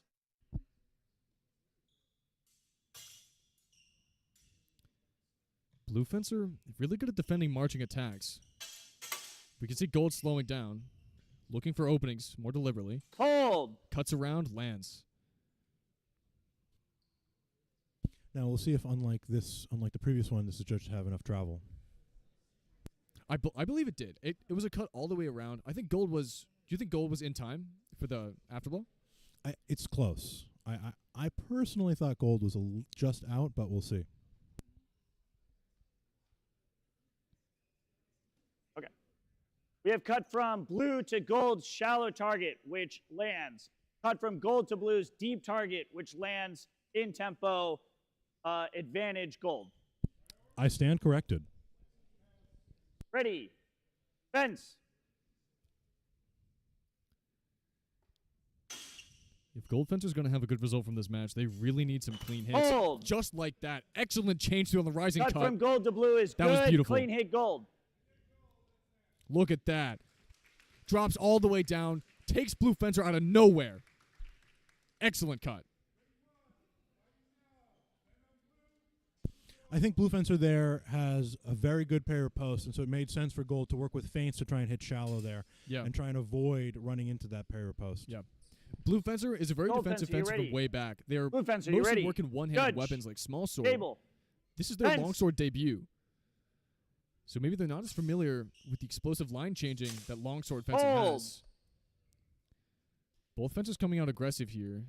Blue fencer, really good at defending marching attacks. We can see gold slowing down, looking for openings more deliberately. Hold. Cuts around, lands. Now we'll see if, unlike the previous one, this is judged to have enough travel. I believe it did. It was a cut all the way around. I think gold was. Do you think gold was in time for the afterblow? It's close. I personally thought gold was just out, but we'll see. Okay. We have cut from blue to gold's shallow target, which lands. Cut from gold to blue's deep target, which lands in tempo. Advantage gold. I stand corrected. Ready, fence. If gold fencer's going to have a good result from this match, they really need some clean hits. Hold. Just like that. Excellent change to on the rising cut. Cut from gold to blue is That was good. beautiful. Clean hit gold. Look at that. Drops all the way down. Takes blue fencer out of nowhere. Excellent cut. I think blue fencer there has a very good pair of posts, and so it made sense for gold to work with feints to try and hit shallow there, and try and avoid running into that pair of post. Yeah. Blue fencer is a very Gold defensive fencer, you fencer ready? from way back. They're Blue fencer, you mostly ready? working one-handed Judge. weapons like small sword. Table. This is their Fence. longsword debut. So maybe they're not as familiar with the explosive line changing that longsword fencing Hold. has. Both fencers coming out aggressive here.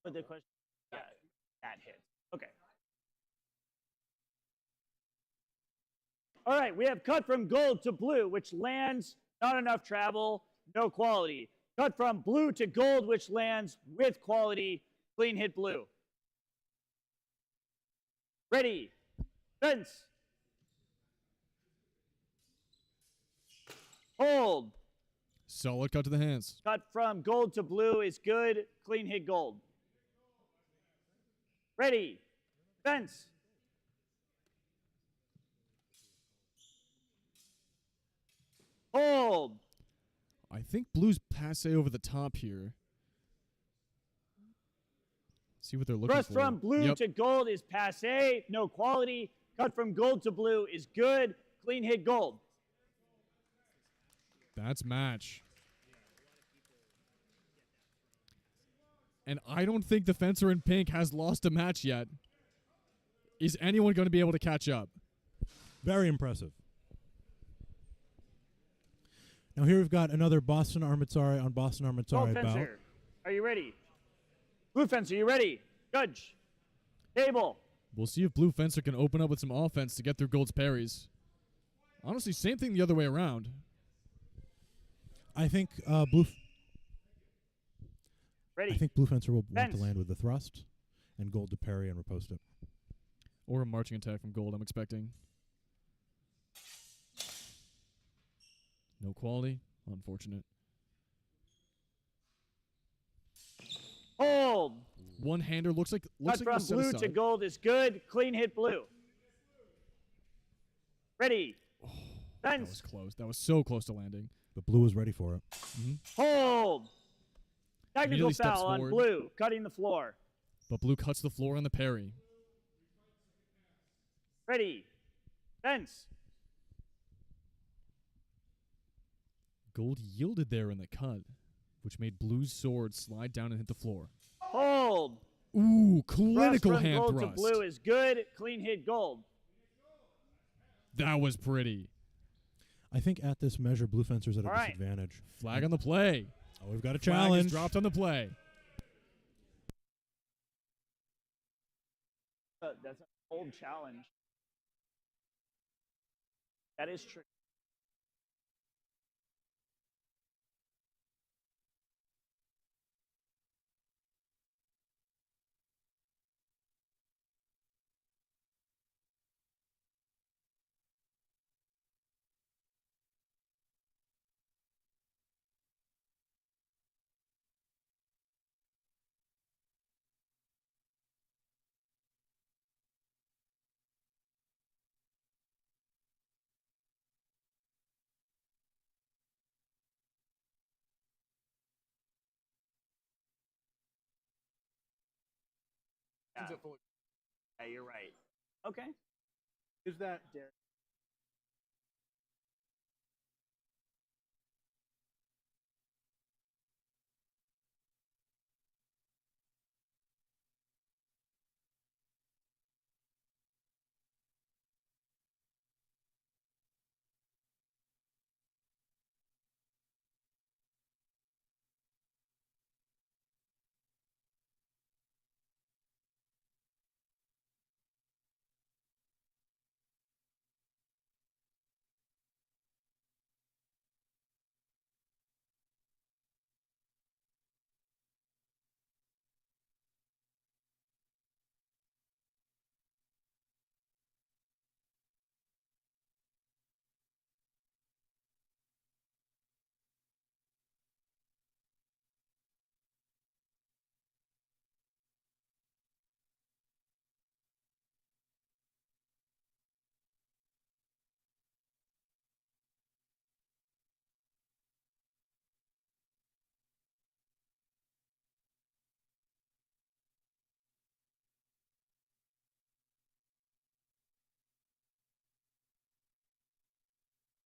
But the question, yeah, that hits. Okay. All right, we have cut from gold to blue, which lands, not enough travel, no quality. Cut from blue to gold, which lands with quality, clean hit blue. Ready, fence. Hold. Solid cut to the hands. Cut from gold to blue is good, clean hit gold. Ready, fence. Hold. I think blue's passe over the top here. See what they're looking Thrust for. from blue to gold is passe, no quality. Cut from gold to blue is good, clean hit gold. That's match. And I don't think the fencer in pink has lost a match yet. Is anyone going to be able to catch up? Very impressive. Now here we've got another Boston Armizare on Boston Gold Armizare bout. fencer, are you ready? Blue fencer, you ready? Judge. Table. We'll see if Blue Fencer can open up with some offense to get through Gold's parries. Honestly, same thing the other way around. I think Ready. I think Blue Fencer will want Fence. to land with the thrust, and Gold to parry and riposte it. Or a marching attack from Gold, I'm expecting. No quality. Unfortunate. Hold. One-hander looks like Cut it from was set blue to aside. gold is good. Clean hit blue. Ready. That was Fence. close. That was so close to landing. But Blue was ready for it. Hold. Technical Immediately steps foul on forward. blue, cutting the floor. But Blue cuts the floor on the parry. Ready. Fence. Gold yielded there in the cut, which made Blue's sword slide down and hit the floor. Hold. Ooh, Thrust clinical from hand gold thrust. to blue is good. Clean hit gold. That was pretty. I think at this measure, Blue Fencer's at a All right. disadvantage. Flag on the play. Oh, we've got a Flag is challenge. dropped on the play. That's an old challenge. That is true. Yeah. Yeah, you're right. Okay. Is that Derek.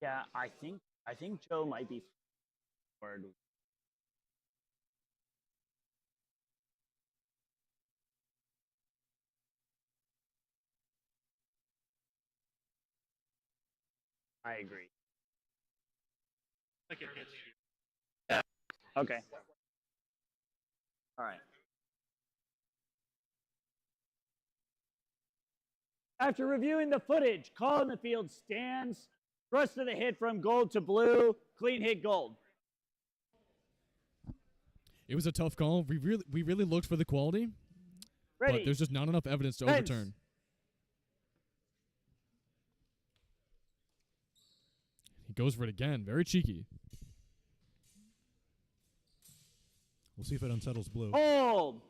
Yeah, I think Joe might be forward. I agree. like it hits you? Okay. All right. After reviewing the footage, call in the field stands. Thrust of the hit from gold to blue. Clean hit gold. It was a tough call. We really looked for the quality, Ready. but there's just not enough evidence to Fence. overturn. He goes for it again. Very cheeky. We'll see if it unsettles Blue. Hold.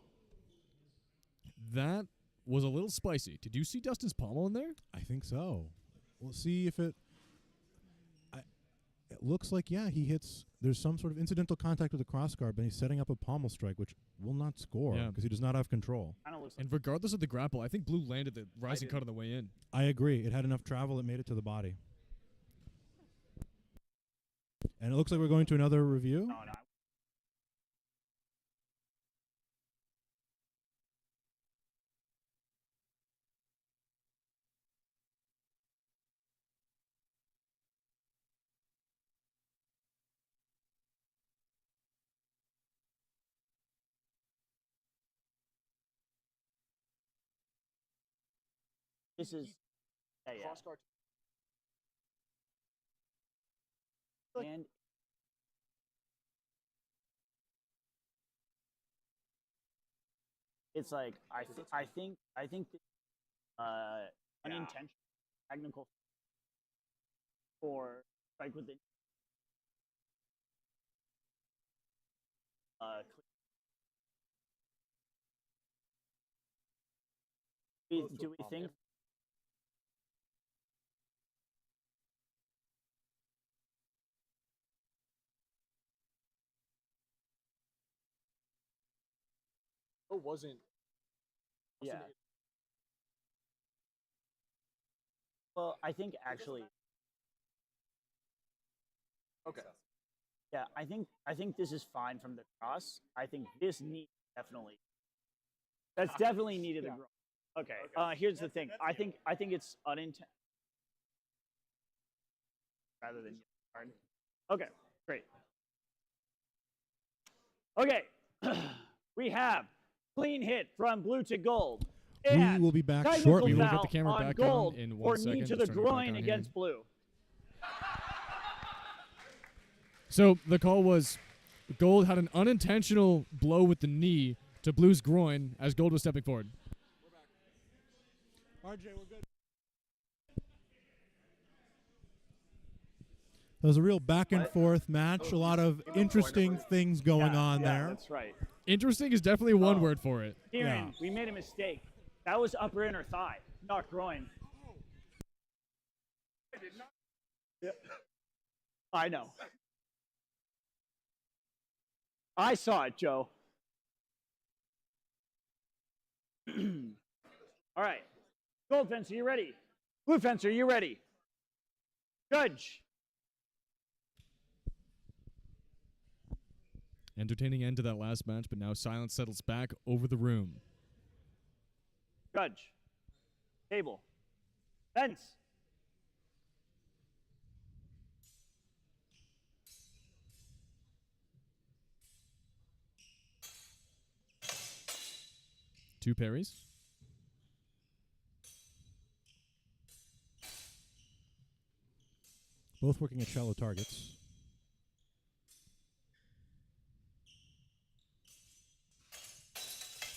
That was a little spicy. Did you see Dustin's pommel in there? I think so. We'll see if it. It looks like, yeah, he hits. There's some sort of incidental contact with the crossguard, but he's setting up a pommel strike, which will not score Yeah. because he does not have control. Kinda looks like And regardless of the grapple, I think Blue landed the rising did. cut on the way in. I agree. It had enough travel. It made it to the body. And it looks like we're going to another review. no, no. This is yeah. Cross guard. And it's like I think unintentional technical for strike with the do we think Wasn't. yeah. Well, I think actually, Okay. yeah, I think this is fine from the cross. I think this needs definitely. That's definitely needed to grow. Okay. Here's the thing. I think it's unintentional rather than hard. Okay. Great. Okay. We have clean hit from blue to gold. We And will be back technical shortly. We will get foul the camera on back gold on in or 1 second. knee to Just the turn it back groin on here. against blue. So the call was Gold had an unintentional blow with the knee to Blue's groin as Gold was stepping forward. RJ, we're good. It was a real back and forth match. A lot of interesting things going on there. That's right. Interesting is definitely one word for it. Kieran, we made a mistake. That was upper inner thigh, not groin. Yeah. I know. I saw it, Joe. All right. Gold fencer, you ready? Blue fencer, you ready? Judge. Entertaining end to that last match, but now silence settles back over the room. Judge. Table. Fence. Two parries. Both working at shallow targets.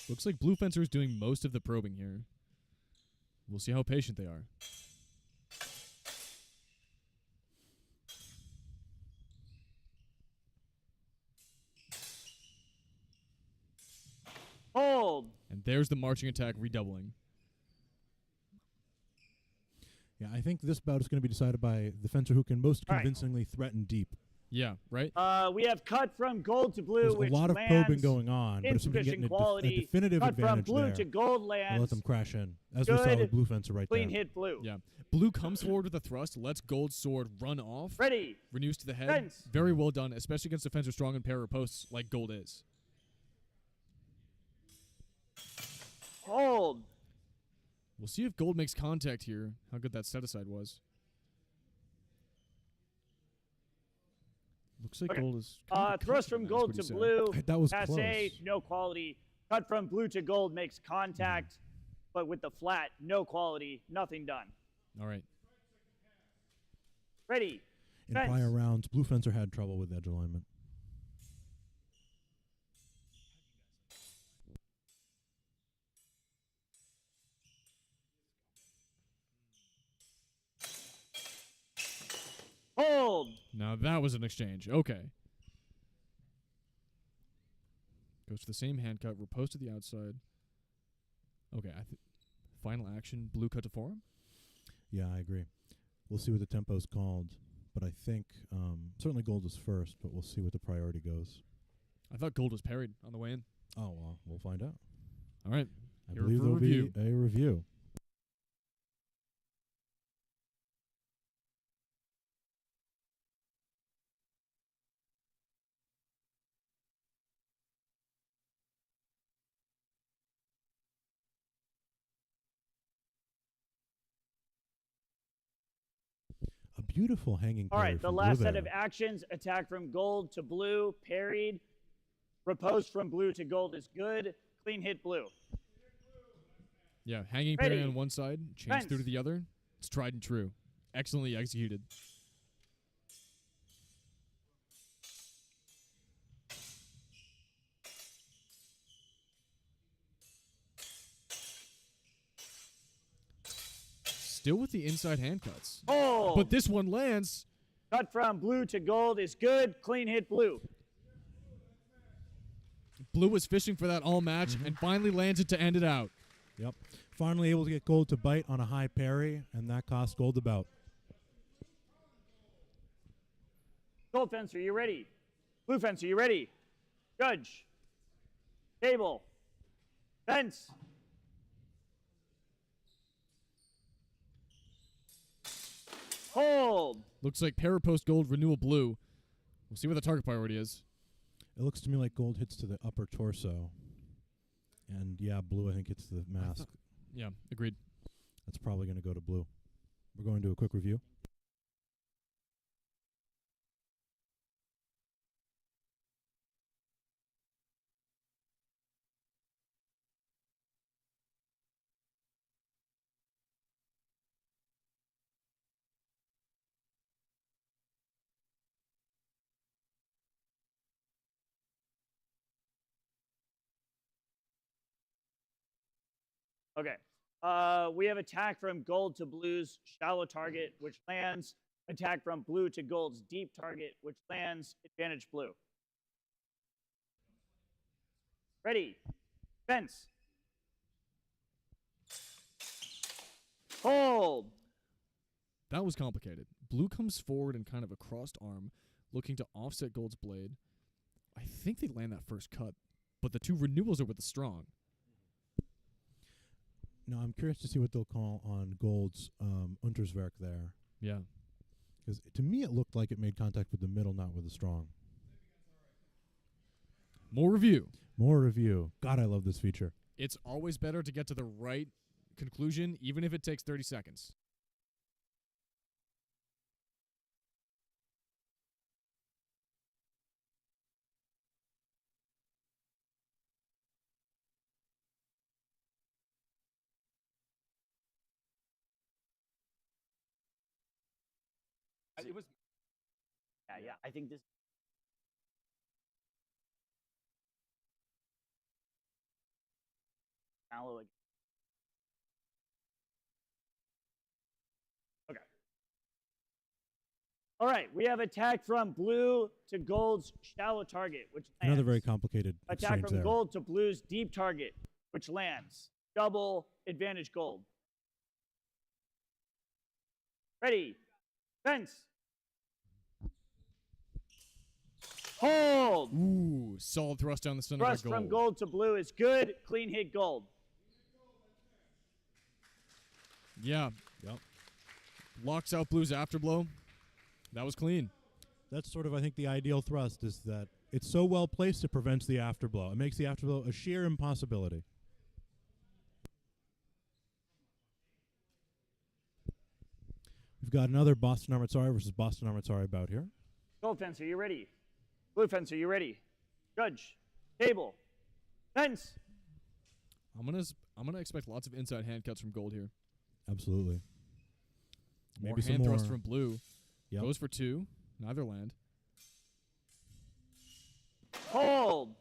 Looks like Blue Fencer is doing most of the probing here. We'll see how patient they are. Hold. And there's the marching attack redoubling. Yeah, I think this bout is going to be decided by the fencer who can most All right. convincingly threaten deep. Yeah, right? We have cut from gold to blue, There's which a lot of lands probing going on, but if somebody can insufficient get a quality. definitive Cut from advantage blue there, to gold we'll lands. let them crash in, as we saw Good, with blue fencer right Clean there. hit blue. Yeah. Blue comes forward with a thrust, lets Gold's sword run off, Ready. renews to the head. Fence. Very well done, especially against a fencer strong in pair of posts like Gold is. Hold. We'll see if Gold makes contact here, how good that set-aside was. Looks like Okay. Gold is... Thrust from gold to blue. That was Passe, close. no quality. Cut from blue to gold makes contact, but with the flat, no quality, nothing done. All right. Ready. In Fence. prior rounds, blue fencer had trouble with edge alignment. Hold. Now that was an exchange. Okay. Goes to the same hand cut. Riposte to the outside. Okay. Final action. Blue cut to forearm. Yeah, I agree. We'll see what the tempo's called, but I think certainly gold is first, but we'll see what the priority goes. I thought Gold was parried on the way in. Oh, well, we'll find out. All right. I Here believe for there'll review. be a review. A beautiful hanging All parry right, the from last blue set of there. actions, attack from gold to blue, parried. Repose from blue to gold is good. Clean hit blue. Yeah, hanging Ready. parry on one side, change through to the other. It's tried and true. Excellently executed. Still with the inside hand cuts. Hold. But this one lands. Cut from blue to gold is good. Clean hit blue. Blue was fishing for that all match and finally lands it to end it out. Yep. Finally able to get gold to bite on a high parry, and that cost gold the bout. Gold fencer, you ready? Blue fencer, you ready? Judge. Table. Fence. Hold. Looks like Parapost Gold, Renewal Blue. We'll see what the target priority is. It looks to me like gold hits to the upper torso. And yeah, blue I think hits the mask. Yeah, agreed. That's probably going to go to blue. We're going to do a quick review. Okay. We have attack from gold to blue's shallow target, which lands. Attack from blue to gold's deep target, which lands. Advantage blue. Ready. Fence. Hold. That was complicated. Blue comes forward in kind of a crossed arm, looking to offset gold's blade. I think they land that first cut, but the two renewals are with the strong. Now, I'm curious to see what they'll call on gold's Unterswerk there. Yeah. Because to me, it looked like it made contact with the middle, not with the strong. More review. More review. God, I love this feature. It's always better to get to the right conclusion, even if it takes 30 seconds. It was. Yeah. I think this. Shallow again. Okay. All right. We have attack from blue to gold's shallow target, which lands. Another very complicated Attack exchange from there. gold to blue's deep target, which lands. Double advantage gold. Ready. Fence. Hold. Ooh, solid thrust down the center Thrust of the from goal. gold to blue is good. Clean hit gold. Yeah. Yep. Locks out Blue's afterblow. That was clean. That's sort of, I think, the ideal thrust is that it's so well placed it prevents the afterblow. It makes the afterblow a sheer impossibility. We've got another Boston Armizare versus Boston Armizare bout here. Gold fencer, you ready? Blue fencer, you ready? Judge. Table. Fence. I'm gonna expect lots of inside hand cuts from Gold here. Absolutely. More Maybe some hand more. thrust from Blue. Yep. Goes for two. Neither land. Hold.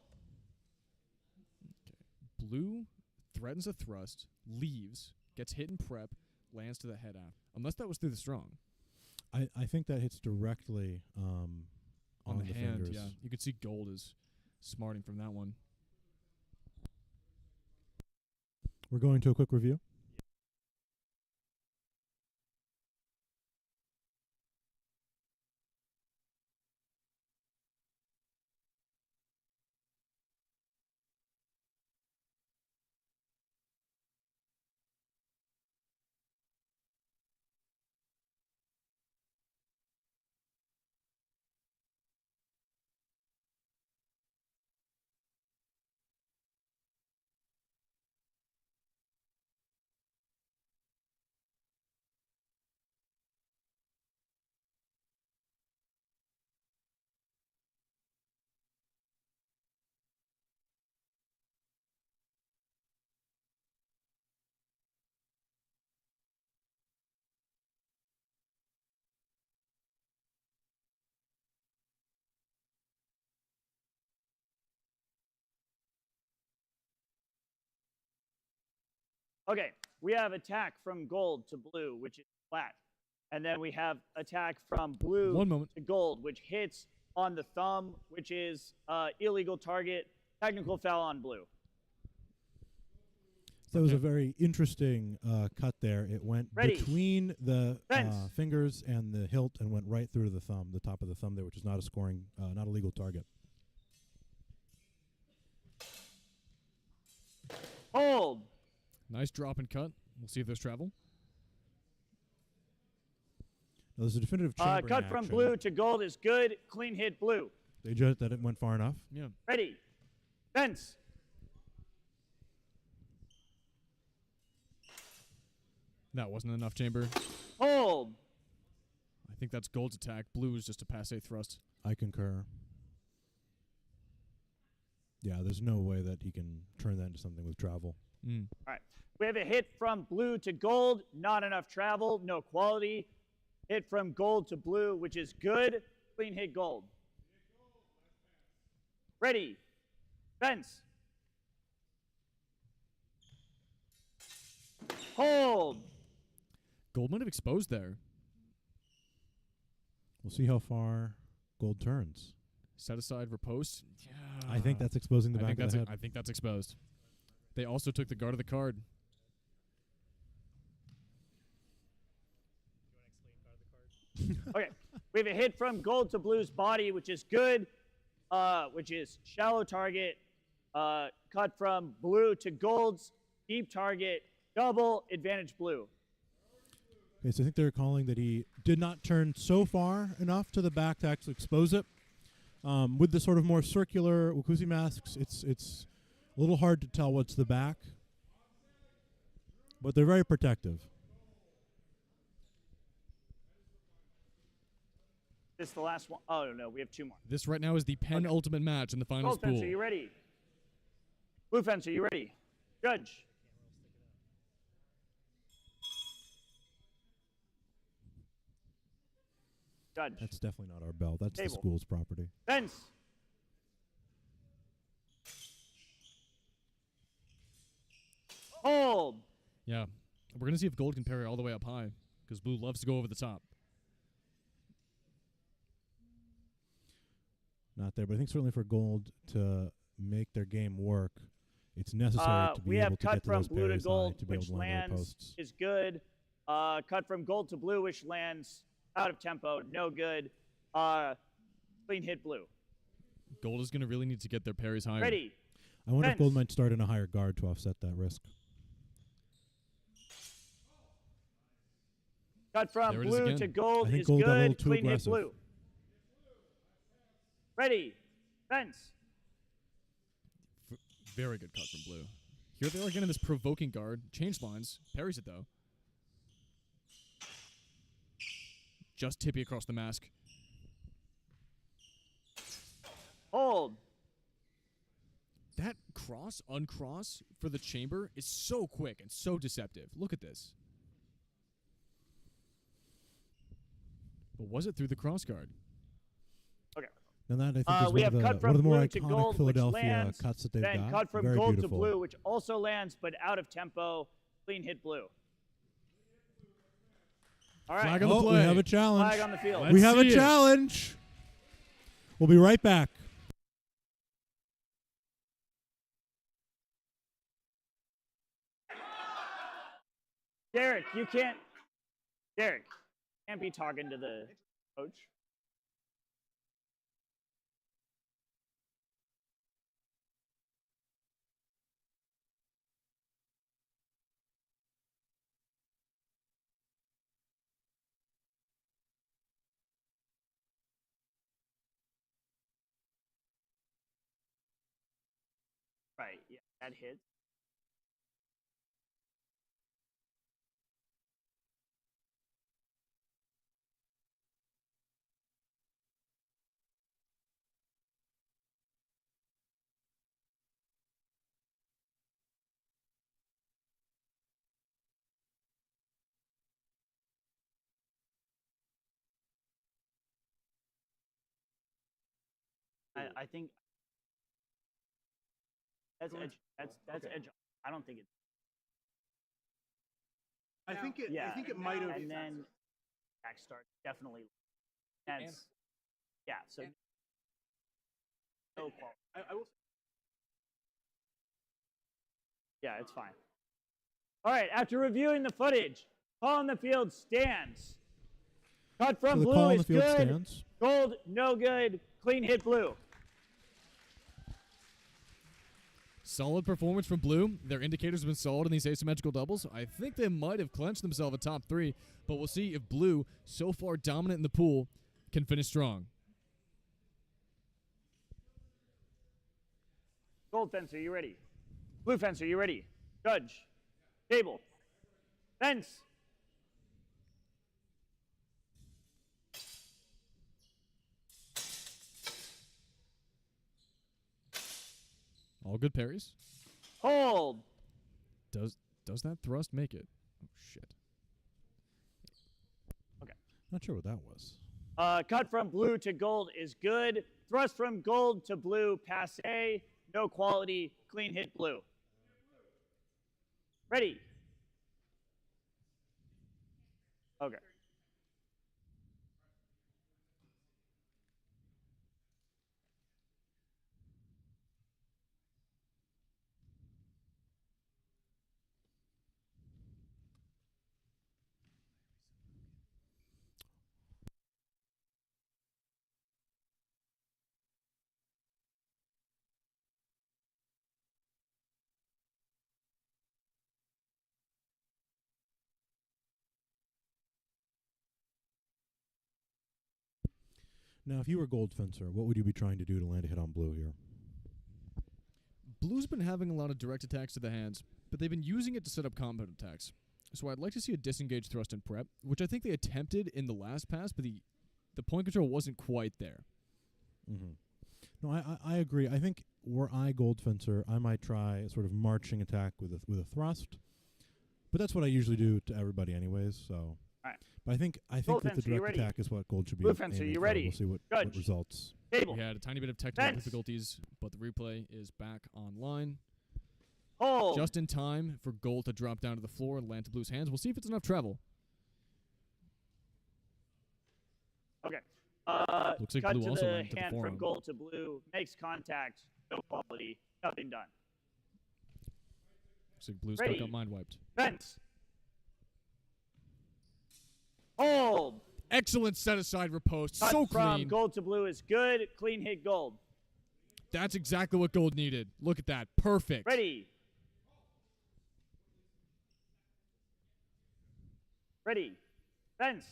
Blue threatens a thrust, leaves, gets hit in prep, lands to the head after. Unless that was through the strong. I think that hits directly on the the hand, fingers. yeah. You could see Gold is smarting from that one. We're going to a quick review. Okay, we have attack from gold to blue, which is flat. And then we have attack from blue 1 moment. to gold, which hits on the thumb, which is illegal target, technical foul on blue. That was a very interesting cut there. It went Ready. between the Fence. fingers and the hilt and went right through to the thumb, the top of the thumb there, which is not a scoring, not a legal target. Hold. Nice drop and cut. We'll see if there's travel. Now, there's a definitive chambering Cut from action. blue to gold is good. Clean hit blue. They judged that it went far enough. Yeah. Ready. Fence. That wasn't enough chamber. Hold. I think that's gold's attack. Blue is just a passe thrust. I concur. Yeah, there's no way that he can turn that into something with travel. Mm. All right. We have a hit from blue to gold. Not enough travel. No quality. Hit from gold to blue, which is good. Clean hit gold. Ready. Fence. Hold. Gold might have exposed there. We'll see how far gold turns. Set aside riposte. Yeah. I think that's exposing the I back think of the head. I think that's exposed. They also took the guard of the card. Okay. We have a hit from gold to blue's body, which is good, which is shallow target. Cut from blue to gold's deep target, double advantage blue. Okay, so I think they're calling that he did not turn so far enough to the back to actually expose it. With the sort of more circular Wakuzi masks, it's a little hard to tell what's the back, but they're very protective. This is the last one. Oh, no, we have two more. This right now is the penultimate match in the finals Gold fence, pool. are you ready? Blue fence, are you ready? Judge. Judge. That's definitely not our bell. That's the Table. school's property. Fence. Hold. Yeah. We're going to see if gold can parry all the way up high, because blue loves to go over the top. Not there, but I think certainly for gold to make their game work, it's necessary to be We able have to cut get to from those blue to parries high gold, to be able which to land their lands posts. is good. Cut from gold to blue, which lands out of tempo, no good. Clean hit blue. Gold is going to really need to get their parries higher. Ready. I wonder if Fence. gold might start in a higher guard to offset that risk. Cut from There it is blue again. to gold I think is gold got a little good. too Clean hit aggressive. blue. Ready. Fence. Very good cut from blue. Here they are getting this provoking guard. Change lines. Parries it, though. Just tippy across the mask. Hold. That cross, uncross for the chamber is so quick and so deceptive. Look at this. But was it through the cross guard? Okay. And that I think is We one have of cut the from more blue to iconic gold, which Philadelphia lands. cuts that they've Then got. cut from Very gold beautiful. to blue, which also lands, but out of tempo. Clean hit blue. All right. Flag on the Oh, play. we have a challenge. Flag on the field. Let's We have a see it. challenge. We'll be right back. Derek, you can't. Derek, can't be talking to the coach. Right, yeah, that hits. I think that's edge. That's edge. I don't think it's. I think it. Yeah. I think it might have. And then back start definitely. And yeah, so no quality. I will. Yeah, it's fine. All right, after reviewing the footage, call on the field stands. Cut So from the blue call on is the field good. stands. Gold, no good. Clean hit blue. Solid performance from Blue. Their indicators have been solid in these asymmetrical doubles. I think they might have clenched themselves a top 3, but we'll see if Blue, so far dominant in the pool, can finish strong. Gold fence, are you ready? Blue fence, are you ready? Judge. Table. Fence. All good parries. Hold. Does that thrust make it? Oh, shit. Not sure what that was. Cut from blue to gold is good. Thrust from gold to blue, passe. No quality. Clean hit blue. Ready? Okay. Now, if you were Gold Fencer, what would you be trying to do to land a hit on Blue here? Blue's been having a lot of direct attacks to the hands, but they've been using it to set up combo attacks. So I'd like to see a disengage thrust and prep, which I think they attempted in the last pass, but the point control wasn't quite there. Mm-hmm. No, I agree. I think were I Gold Fencer, I might try a sort of marching attack with a thrust. But that's what I usually do to everybody anyways, so. Right. But I think Gold that the fence, are you direct ready? attack is what Gold should be Blue fence, are aiming you for. ready? We'll see what Judge. results. Table. We had a tiny bit of technical Fence. difficulties, but the replay is back online. Hold. Just in time for Gold to drop down to the floor and land to Blue's hands. We'll see if it's enough travel. Okay. Looks like cut blue to also the went to the hand forearm. from gold to blue. Makes contact. No quality. Nothing done. Looks like Blue's Ready. still got mind wiped. Fence. Hold. Excellent set aside riposte. Cut So from clean. gold to blue is good. Clean hit gold. That's exactly what Gold needed. Look at that. Perfect. Ready. Ready. Fence.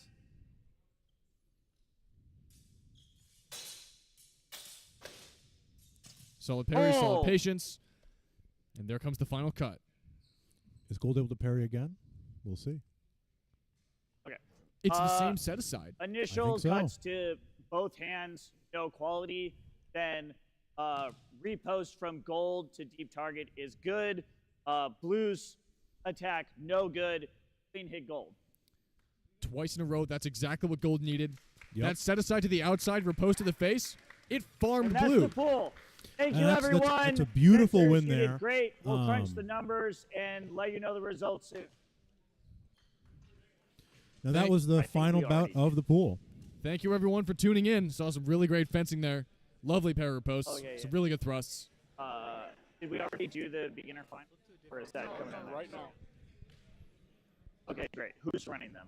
Solid parry, solid Oh. patience. And there comes the final cut. Is Gold able to parry again? We'll see. Okay. It's the same set aside. Initial so. cuts to both hands, no quality. Then repost from gold to deep target is good. Blues attack, no good. Clean hit gold. Twice in a row. That's exactly what Gold needed. Yep. That set aside to the outside, riposte to the face. It farmed And that's Blue. the pool. Thank And you, that's everyone. a beautiful Fencers, win you did there. great. We'll crunch the Um, numbers and let you know the results soon. Now, that Thank- was the I think final we bout already of the pool. Thank you, everyone, for tuning in. Saw some really great fencing there. Lovely parry riposts. Okay, Some yeah. really good thrusts. Did we already do the beginner final? Or is that coming up right now? Okay, great. Who's running them?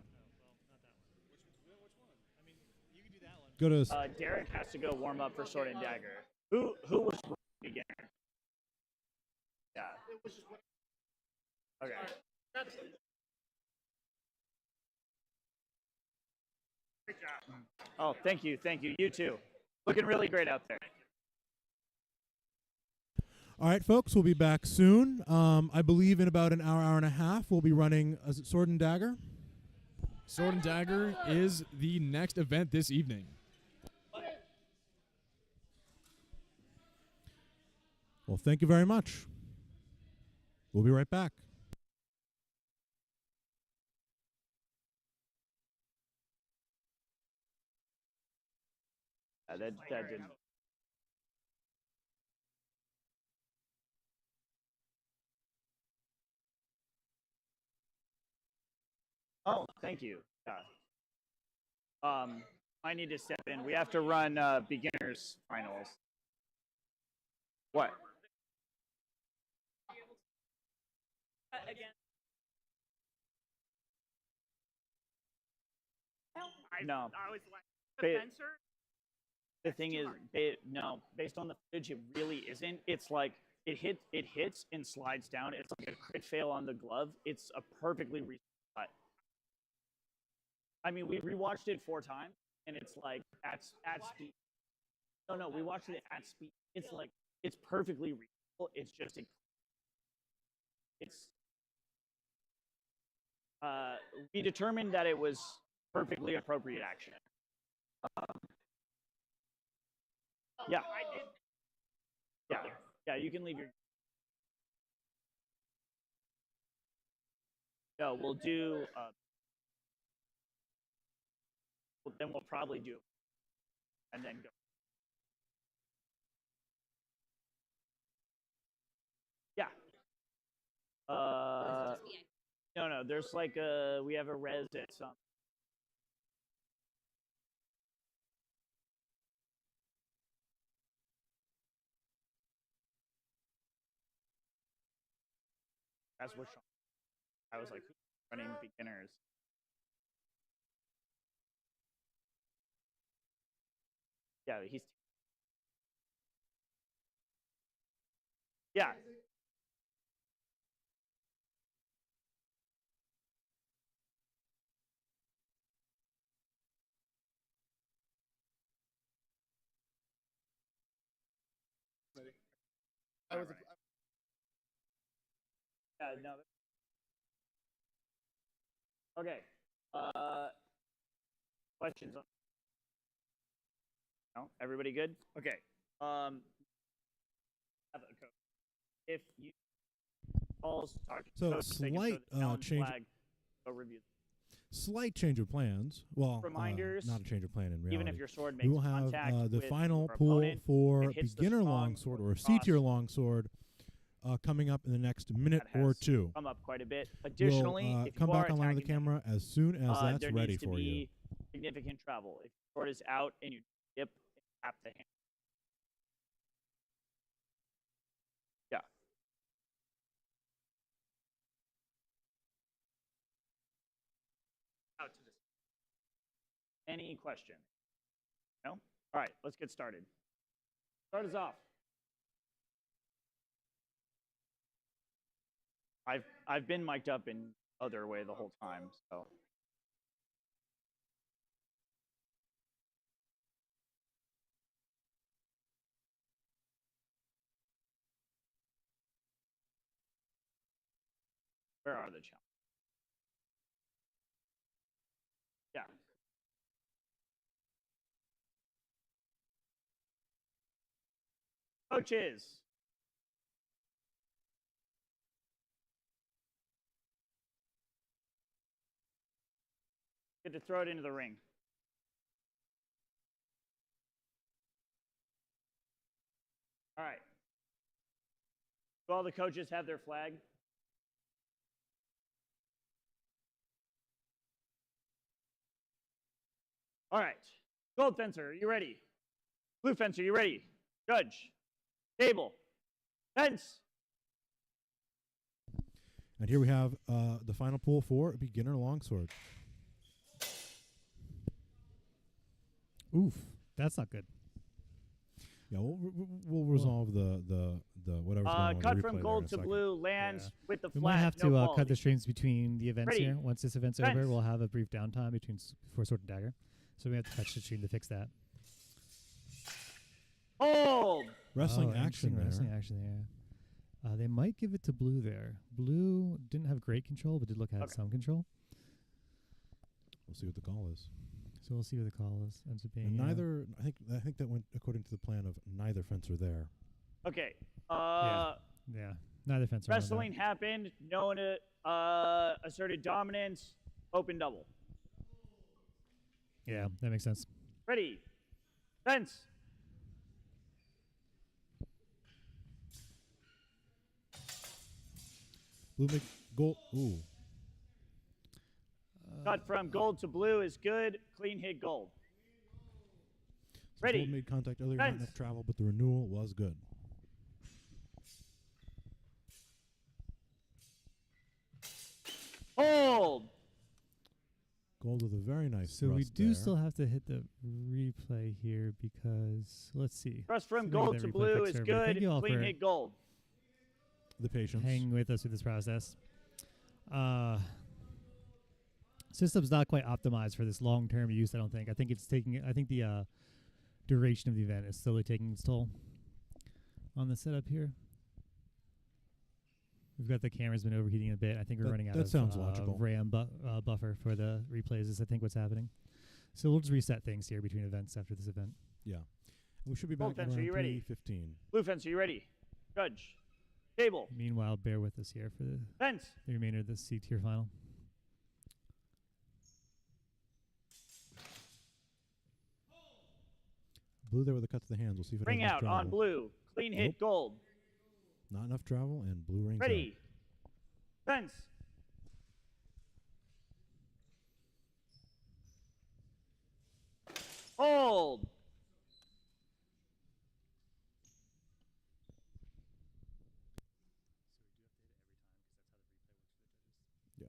Go to Derek has to go warm up for Sword and Dagger. Who was beginner? Yeah. Okay. Oh, thank you, thank you. You too. Looking really great out there. All right, folks, we'll be back soon. I believe in about an hour, hour and a half, we'll be running Sword and Dagger. Sword and Dagger is the next event this evening. Well, thank you very much. We'll be right back. That didn't. Thank you. Yeah. I need to step in. We have to run beginners finals. What? No. Ba- the thing is, no. Based on the footage, it really isn't. It's like it hits and slides down. It's like a crit fail on the glove. It's a perfectly reasonable cut. I mean, we rewatched it 4 times, and it's like at speed. No, we watched it at speed. It's like it's perfectly reasonable. It's just it's. We determined that it was perfectly appropriate action. Yeah. Yeah, you can leave your. No, we'll do. Then we'll probably do. And then go. Yeah. No. There's like we have a res at some. That's what Sean. I was like running beginners. Yeah, he's. Yeah. Yeah, no. Okay. Questions? No, everybody good? Okay. Have a coach. If you calls talk to So coach, they can slight throw the challenge change. flag, go review. Slight change of plans. Well, Reminders, not a change of plan in reality. Even if your sword we makes will have contact the with final your pool opponent, for it hits the beginner strong longsword or or C cross. tier longsword coming up in the next minute That or has two. come up quite a bit. Additionally, We'll if come you back are online with the attacking them, camera as soon as that's there ready needs to for you. be significant travel. If your sword is out and you dip, tap the hand. Yeah. Out to this. Any question? No? All right, let's get started. Start us off. I've been mic'd up in other way the whole time, so. Where are the challenges? Yeah. Coaches. Get to throw it into the ring. All right. Do all the coaches have their flag? All right. Gold fencer, are you ready? Blue fencer, you ready? Judge. Table. Fence. And here we have the final pool for beginner longsword. Oof, that's not good. Yeah, we'll resolve the whatever's going on. Cut with the from replay gold there to in a blue lands with the We flag. might have no to cut quality. the strings between the events Ready. here. Once this event's Fence. over, we'll have a brief downtime for sword and dagger. So we have to touch the stream to fix that. Hold. Wrestling Oh, action interesting there. Wrestling action there. They might give it to blue there. Blue didn't have great control, but did look had Okay. some control. We'll see what the call is. So we'll see what the call is ends up being. And yeah. neither, I think that went according to the plan of neither fencer there. Okay. Yeah, neither fence. are on that. Wrestling happened. No one asserted dominance. Open double. Yeah, that makes sense. Ready. Fence. Blue make gold. Ooh. Cut from gold to blue is good. Clean hit gold. Ready. Gold made contact earlier, not Fence. enough travel, but the renewal was good. Hold. Gold with a very nice So we thrust do there. still have to hit the replay here because let's see. Thrust from See if we gold get to that replay blue fixed is here, but thank good. you all Clean for hit gold. the patience. hanging with us through this process. System's not quite optimized for this long-term use, I don't think. I think the duration of the event is slowly taking its toll on the setup here. We've got the camera's been overheating a bit. I think we're running out that of sounds logical. RAM buffer for the replays is I think what's happening. So we'll just reset things here between events after this event. Yeah. We should be Gold back at fence, are around you ready? 3:15. Blue fence, are you ready? Judge. Table. Meanwhile, bear with us here for the Fence. remainder of the C tier final. Blue there with a cut to the hands. We'll see if it Ring has enough out travel. on blue. Clean hit Nope. gold. Not enough travel, and blue rings Ready. Fence. Hold. Yeah.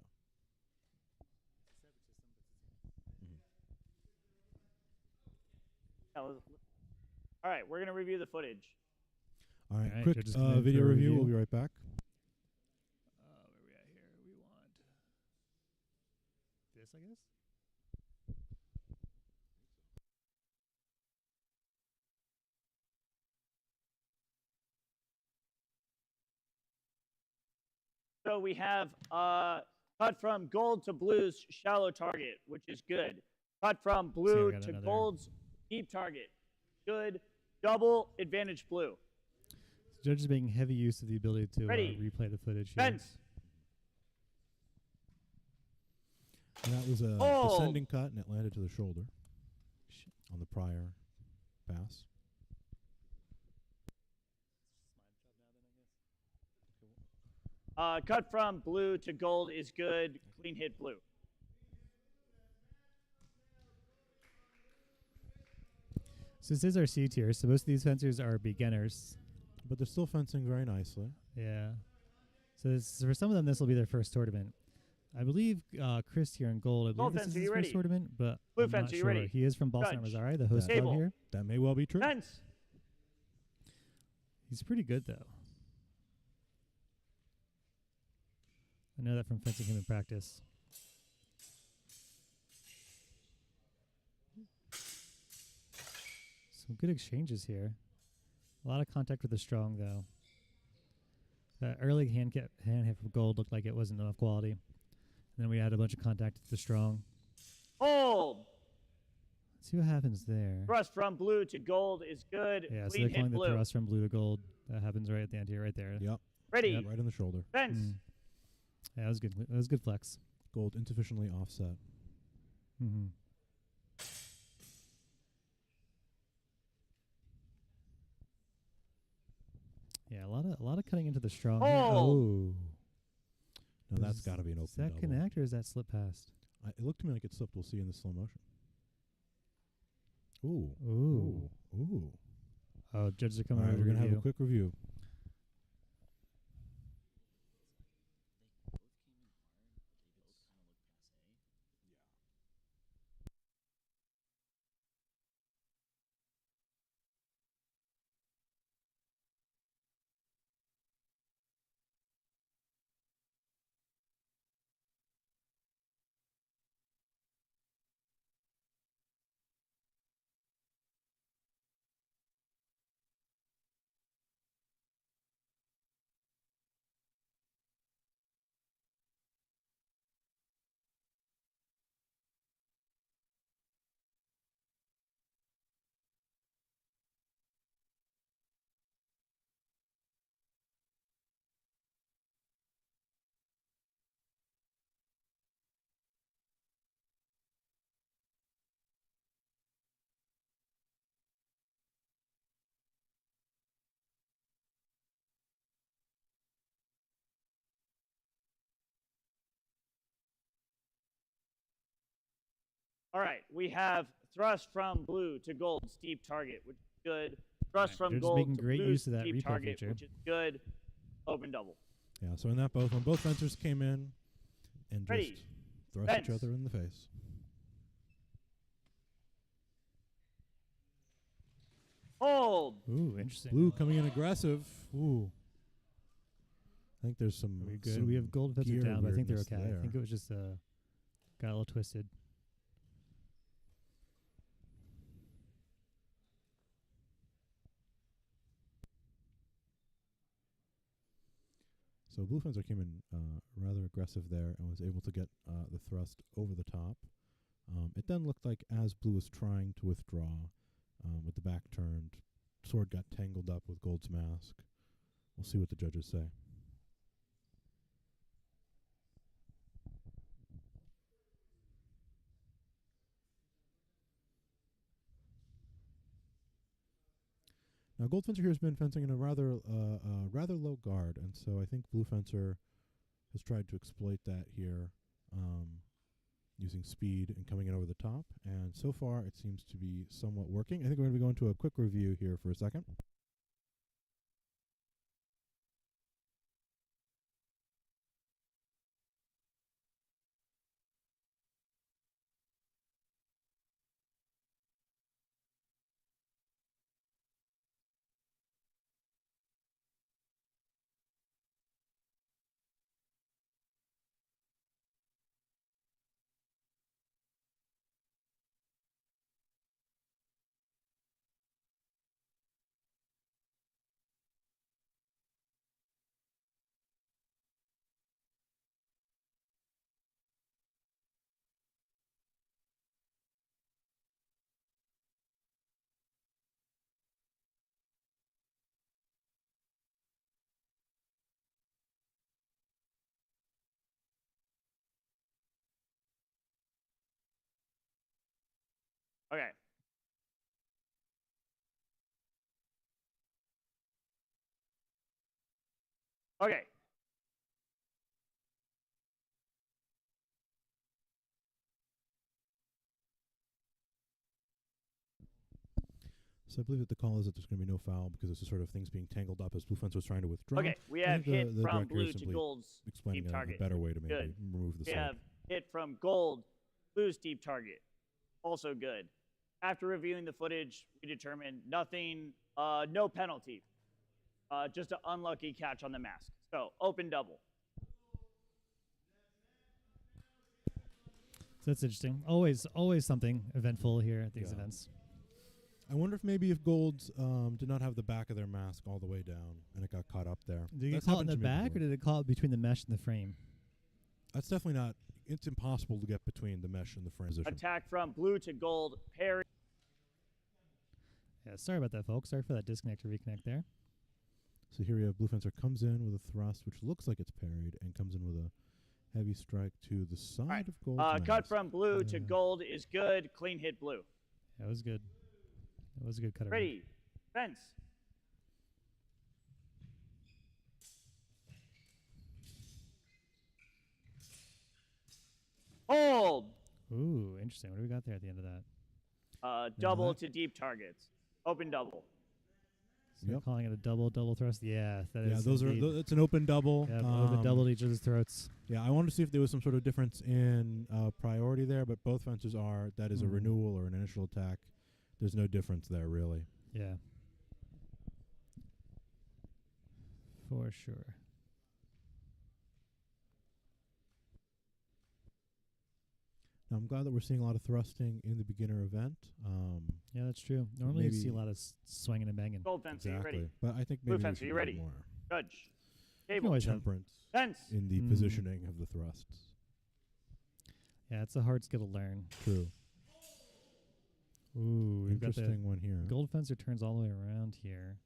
All right, we're going to review the footage. All right, Alright, quick judges come in video for review. review. We'll be right back. Where we at here? We want this, I guess. So we have cut from gold to blue's shallow target, which is good. Cut from blue got to another- gold's deep target, good. Double advantage blue. The judge is making heavy use of the ability to Ready. replay the footage here. Fence. And that was a Hold. descending cut, and it landed to the shoulder on the prior pass. Cut from blue to gold is good. Clean hit blue. So this is our C tier. So most of these fencers are beginners. But they're still fencing very nicely. Yeah. So for some of them, this will be their first tournament. I believe Chris here in gold. I Gold believe this fence, is are his you first ready? tournament, but Blue I'm fence, not are you sure. ready? He is from Boston Judge. Armizare, the host Table. club here. That may well be true. Fence. He's pretty good though. I know that from fencing him in practice. Some good exchanges here. A lot of contact with the strong though. That early hand hit from gold looked like it wasn't enough quality. And then we had a bunch of contact with the strong. Hold. Let's see what happens there. Thrust from blue to gold is good. Yeah, so Clean they're calling hit the blue. thrust from blue to gold. That happens right at the end here, right there. Yep. Ready. Yep. Right in the shoulder. Fence. Mm. Yeah, that was good. That was good flex. Gold insufficiently offset. Mm-hmm. Yeah, a lot of cutting into the strong. here. Oh. Now that's Is got to be an open Is that double. connect or is that slip past? It looked to me like it slipped. We'll see in the slow motion. Ooh. Ooh. Ooh. Oh, judges are All coming right, over we're to going to have review. a quick review. All right, we have thrust from blue to gold, steep target, which is good. Thrust from They're just gold making to great blue, use of that steep repo target, feature. which is good. Open double. Yeah, so in that when both fencers came in and Ready. just thrust Fence. each other in the face. Hold. Ooh, interesting. Blue coming in aggressive. Ooh. I think there's some. Are we good? some We have gold fencer gear down, but I think they're weirdness okay. there. I think it was just got a little twisted. So blue fencer came in rather aggressive there and was able to get the thrust over the top. It then looked like as blue was trying to withdraw, with the back turned, sword got tangled up with gold's mask. We'll see what the judges say. Now, gold fencer here has been fencing in a rather low guard, and so I think blue fencer has tried to exploit that here, using speed and coming in over the top. And so far, it seems to be somewhat working. I think we're going to be going to a quick review here for a second. Okay. Okay. So I believe that the call is that there's going to be no foul because it's just sort of things being tangled up as blue fencer was trying to withdraw. Okay, we I have think hit the from director is blue to simply gold's explaining steep a target. better way to maybe Good. remove the We sword. have hit from gold, blue steep target. Also good. After reviewing the footage, we determined nothing, no penalty. Just an unlucky catch on the mask. So open double. So that's interesting. Always something eventful here at these Yeah. events. I wonder if maybe if golds did not have the back of their mask all the way down and it got caught up there. Did you That's get caught in happened the to me back, or before. did it caught between the mesh and the frame? That's definitely not. It's impossible to get between the mesh and the frame position. Attack from blue to gold, parry. Yeah, sorry about that, folks. Sorry for that disconnect to reconnect there. So here we have blue fencer comes in with a thrust, which looks like it's parried, and comes in with a heavy strike to the side Right. of gold. Cut from blue to Yeah. gold is good. Clean hit blue. That was good. That was a good cut. Ready. Fence. Hold. Ooh, interesting. What do we got there at the end of that? Double to deep targets. Open double. So we're Yep. calling it a double thrust. Yeah, that is. Yeah, those indeed. are. It's an open double. Yeah, open double to each other's throats. Yeah, I wanted to see if there was some sort of difference in priority there, but both fences are. That is a renewal or an initial attack. There's no difference there, really. Yeah. For sure. Now, I'm glad that we're seeing a lot of thrusting in the beginner event. Yeah, that's true. Normally you see a maybe- lot of swinging and banging. Gold fence, are you Exactly. ready? But I think Blue maybe we fence, should are you do ready? more Judge. You Table. always have- temperance Fence. in the positioning of the thrusts. Yeah, it's a hard skill to learn. True. Ooh, we've got the Interesting one here. gold fencer turns all the way around here.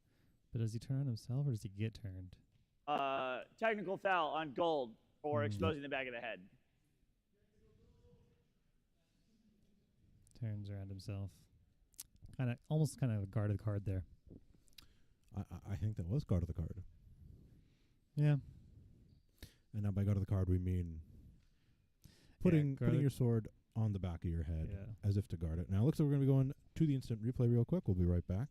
But does he turn on himself or does he get turned? Technical foul on gold for Mm. exposing the back of the head. Turns around himself. Almost kind of a guarded card there. I think that was guard of the card. Yeah. And now by guard of the card, we mean putting guard of- your sword on the back of your head Yeah. as if to guard it. Now it looks like we're going to be going to the instant replay real quick. We'll be right back.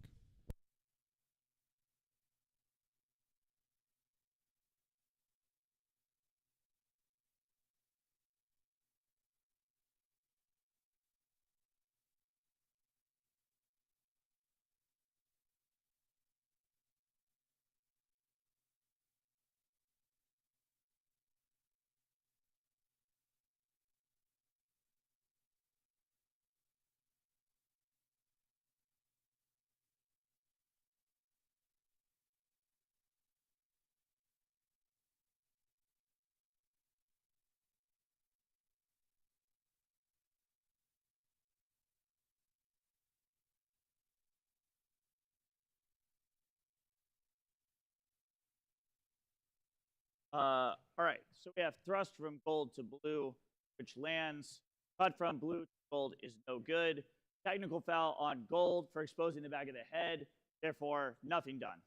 All right, so we have thrust from gold to blue, which lands. Cut from blue to gold is no good. Technical foul on gold for exposing the back of the head. Therefore, nothing done.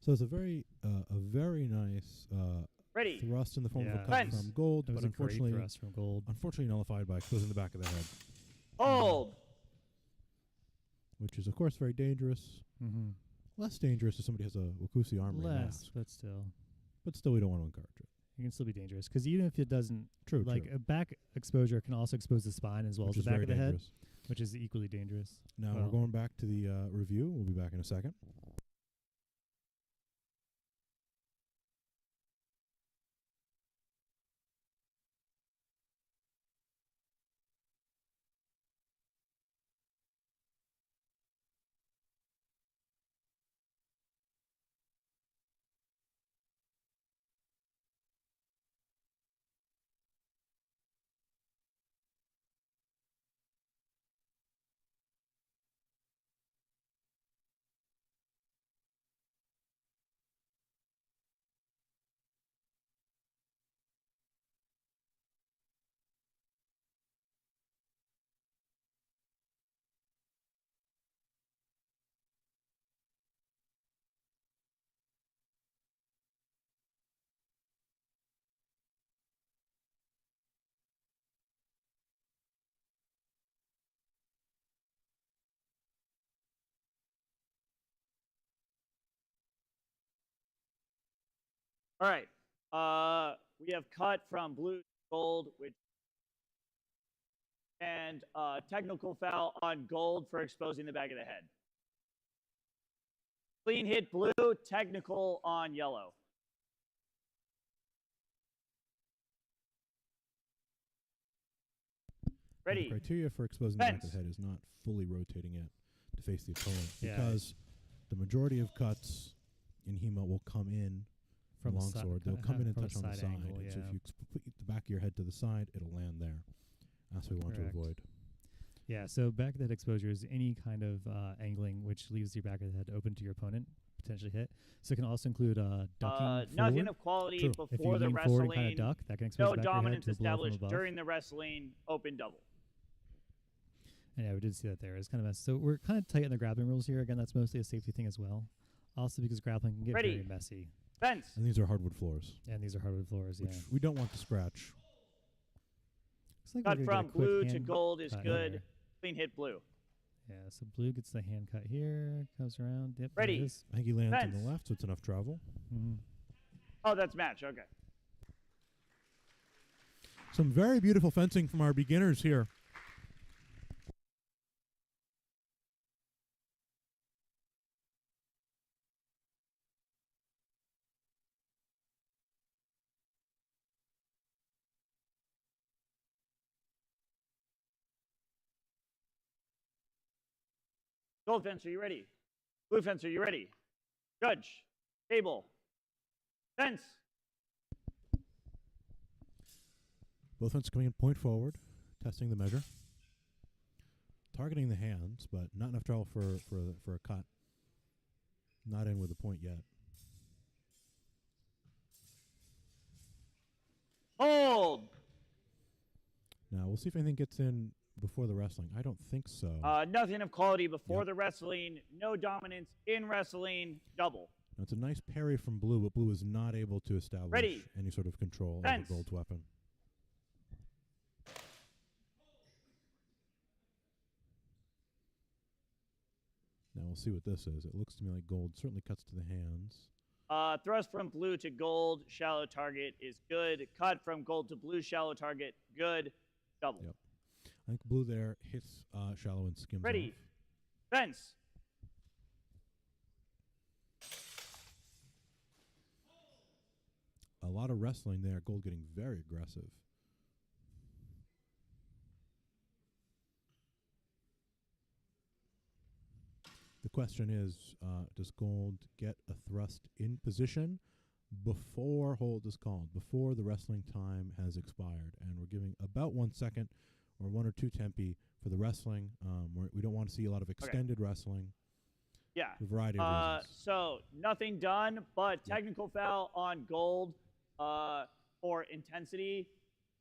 So it's a very nice Ready. thrust in the form of a Yeah. cut Fence. from gold, That was but a great unfortunately, thrust from gold. nullified by exposing the back of the head, Hold. which is of course very dangerous. Mm-hmm. Less dangerous if somebody has a Wakusi armory Less, mask, but still. but still we don't want to encourage it. It can still be dangerous because even if it doesn't, True, like true. a back exposure can also expose the spine as well Which as is the back very of the head, dangerous. which is equally dangerous. Now Well. we're going back to the review. We'll be back in a second. All right. We have cut from blue to gold, which and technical foul on gold for exposing the back of the head. Clean hit blue, technical on yellow. The Ready. criteria for exposing the back of Fence. the head is not fully rotating it to face the opponent Yeah. because the majority of cuts in HEMA will come in From a si- longsword. They'll kinda come in and from a touch on the side side. angle, And so yeah. if you put the back of your head to the side, it'll land there. That's what we want Correct. to avoid. Yeah, so back of the head exposure is any kind of angling which leaves your back of the head open to your opponent, potentially hit. So it can also include ducking Nothing forward. of quality True. If you before the lean forward and kind wrestling. of duck, that can expose No the back of your head dominance to a blow from established above. during the wrestling. Open double. And yeah, we did see that there. It's kind of messy. So we're kind of tight in the grappling rules here. Again, that's mostly a safety thing as well. Also because grappling can get Ready. very messy. Fence. And these are hardwood floors, And these are hardwood floors, yeah. which we don't want to scratch. Looks like Cut we're gonna from get a quick blue to hand gold is cut good. here. Clean hit blue. Yeah, so blue gets the hand cut here, comes around. Yep, there it Ready. is. I think he lands on Fence. the left, so it's enough travel. Mhm. Oh, that's match. Okay. Some very beautiful fencing from our beginners here. Gold fence, are you ready? Blue fence, are you ready? Judge. Table. Fence. Both fences coming in point forward, testing the measure. Targeting the hands, but not enough travel for a cut. Not in with a point yet. Hold. Now, we'll see if anything gets in before the wrestling. I don't think so. Nothing of quality before Yep. the wrestling. No dominance in wrestling. Double. Now, it's a nice parry from Blue, but Blue is not able to establish Ready. any sort of control Fence. over Gold's weapon. we'll see what this is. It looks to me like gold certainly cuts to the hands. Thrust from blue to gold, shallow target is good. Cut from gold to blue, shallow target, good. Double. Yep. I think blue there hits shallow and skims Ready. off. Fence. A lot of wrestling there. Gold getting very aggressive. The question is, does gold get a thrust in position before hold is called, before the wrestling time has expired? And we're giving about 1 second or 1 or 2 tempi for the wrestling. We don't want to see a lot of extended wrestling. Yeah. For a variety of reasons. So nothing done, but technical foul on gold for intensity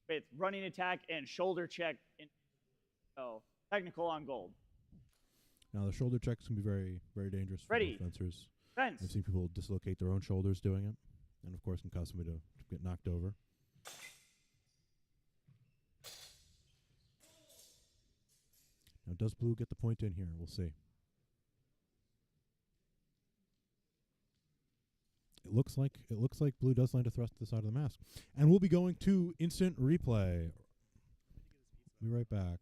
with running attack and shoulder check. So technical on gold. Now, the shoulder checks can be very, very dangerous for Ready. fencers. Fence. I've seen people dislocate their own shoulders doing it, and of course can cause somebody to get knocked over. Now, does blue get the point in here? We'll see. It looks like blue does land a thrust to the side of the mask, and we'll be going to instant replay. Be right back.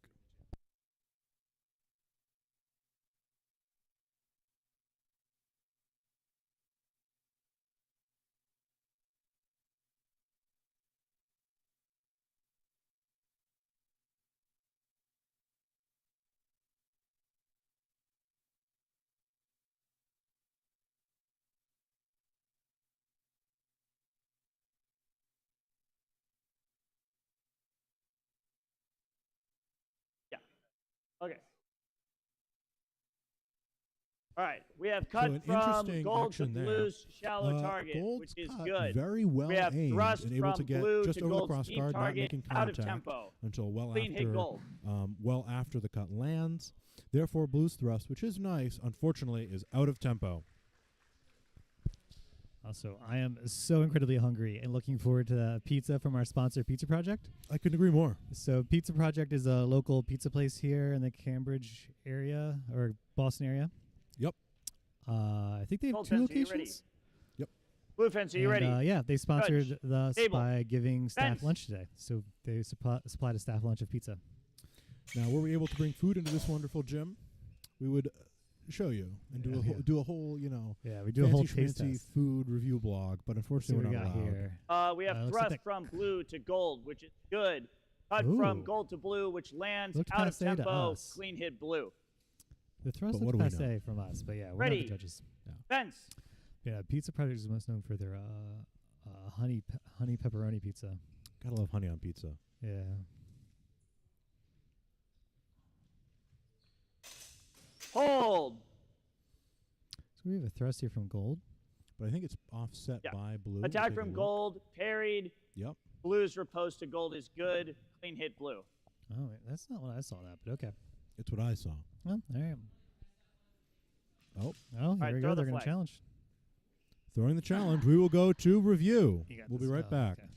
Okay. All right. We have cut an from interesting gold to action there. blue's shallow target, Gold's which is cut good. very well We have aimed thrust and able to from get blue just to over the gold's cross deep guard, not target, making out of contact tempo. until Clean hit gold. well after the cut lands. Therefore, blue's thrust, which is nice, unfortunately, is out of tempo. Also, I am so incredibly hungry and looking forward to the pizza from our sponsor, Pizza Project. I couldn't agree more. So, Pizza Project is a local pizza place here in the Cambridge area or Boston area. Yep. I think they have Gold 2 fence, are you ready? locations. Yep. Blue fence, are you ready? Yeah, they sponsored us Table. by giving staff Fence. lunch today. So they supplied a staff lunch of pizza. Now, were we able to bring food into this wonderful gym, we would show you and do a whole, Yeah, we do a whole fancy taste schmancy test. food review blog, but See unfortunately what we we're not got allowed. here. We have looks thrust like from blue to gold, which is good. Cut from Ooh. gold to blue, which lands Looked out of passe to tempo. us. Clean hit blue. The thrust But what looked do we know? passe from us, but yeah, we're Ready. not the judges. Fence. Yeah, Pizza Project is most known for their honey pepperoni pizza. Gotta love honey on pizza. Yeah. Hold. So we have a thrust here from gold. But I think it's offset Yeah. by blue. Attack Take a from look. gold. Parried. Yep. Blue's riposte to gold is good. Clean hit blue. Oh, wait, that's not what I saw that, but okay. It's what I saw. Well, all right. Oh, Oh, here right, we throw go. the They're going to flag. challenge. throwing the challenge. We will go to review. You got We'll be this. right Oh, back. okay.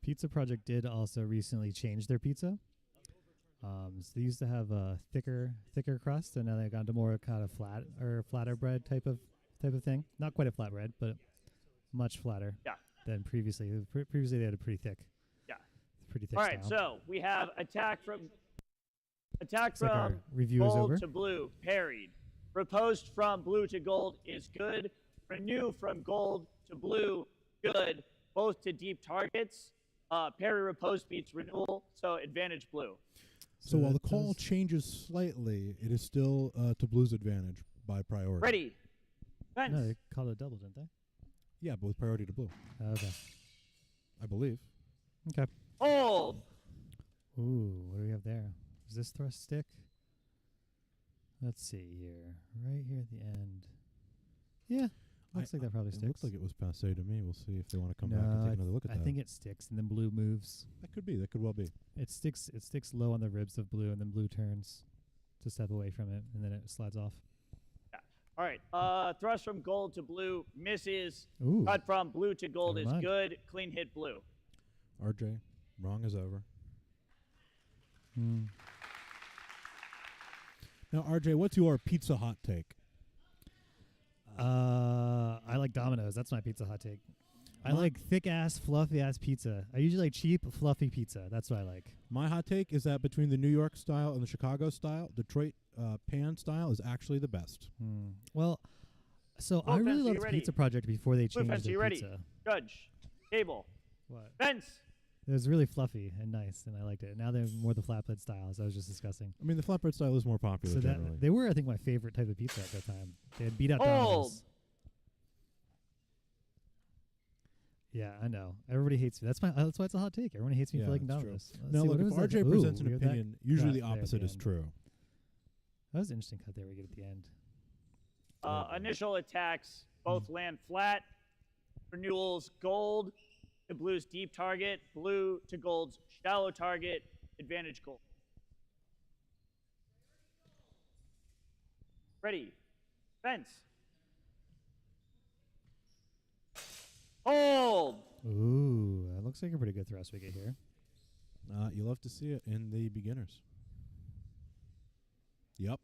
Pizza Project did also recently change their pizza. So they used to have a thicker crust, and now they've gone to more kind of flatter bread type of thing. Not quite a flatbread, but much flatter. Yeah. Than previously. Previously they had a pretty thick. Yeah. Pretty thick. All right, style. so we have attack Looks like our from review is gold over. to blue, parried. Riposte from blue to gold is good. Renew from gold to blue, good. Both to deep targets. Parry riposte beats renewal, so advantage blue. So while the that call does- changes slightly, it is still to blue's advantage by priority. Ready. Fence. No, they called it a double, didn't they? Yeah, but with priority to blue, Okay. I believe. Okay. Hold. Ooh, what do we have there? Is this thrust stick? Let's see here. Right here at the end. Yeah. Looks like that probably It sticks. looks like it was passe to me. We'll see if they want to come back and take another look at I that. think it sticks, and then blue moves. That could be. That could well be. It sticks. It sticks low on the ribs of blue, and then blue turns to step away from it, and then it slides off. All right. Thrust from gold to blue misses. Ooh. Cut from blue to gold Never is mind. good. Clean hit blue. RJ, wrong is over. Hmm. Now, RJ, what's your pizza hot take? I like Domino's. That's my pizza hot take. I My- like thick ass, fluffy ass pizza. I usually like cheap, fluffy pizza. That's what I like. My hot take is that between the New York style and the Chicago style, Detroit pan style is actually the best. Well, so Blue I really fence, are you loved ready? Pizza Project before they Blue changed fence, are their you ready? pizza. Judge. Table. What? Fence. It was really fluffy and nice, and I liked it. Now they're more the flatbread style, as I was just discussing. I mean, the flatbread style is more popular So generally. that they were, I think, my favorite type of pizza at that time. They had beat out Hold. Domino's. Yeah, I know. Everybody hates me. That's why it's a hot take. Everyone hates me Yeah, for liking that's true. Domino's. Let's Now, see, look, what if was that? RJ Ooh, presents an we have that opinion, usually the cut there at opposite is end. true. That was an interesting cut there we get at the end. Initial attacks both land flat. Renewals gold to blue's deep target. Blue to gold's shallow target. Advantage gold. Ready. Fence. Hold. Ooh, that looks like a pretty good thrust we get here. You love to see it in the beginners. Yep,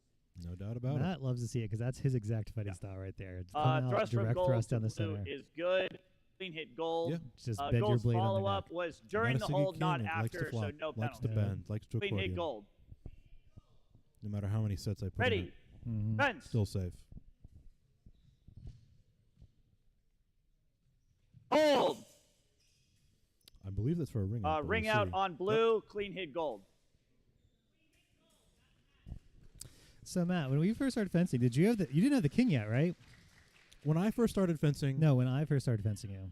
no doubt about it. Matt loves to see it because that's his exact fighting style right there. It's coming out, Thrust from direct gold thrust to down the blue center. is good. Clean hit gold. Yeah. Just bend your Gold's blade on the follow-up neck. was during the Madison hold, not Buchanan likes to after, so flop, no likes to penalty. bend, likes to Clean accordion. hit gold. No matter how many sets I put in Ready. it, Mhm. Fence. still safe. Hold. I believe that's for a ring. out, but Ring we'll out see. on blue. Clean hit gold. So Matt, when we first started fencing, did you have you didn't have the king yet, right? When I first started fencing, No, when I first started fencing you.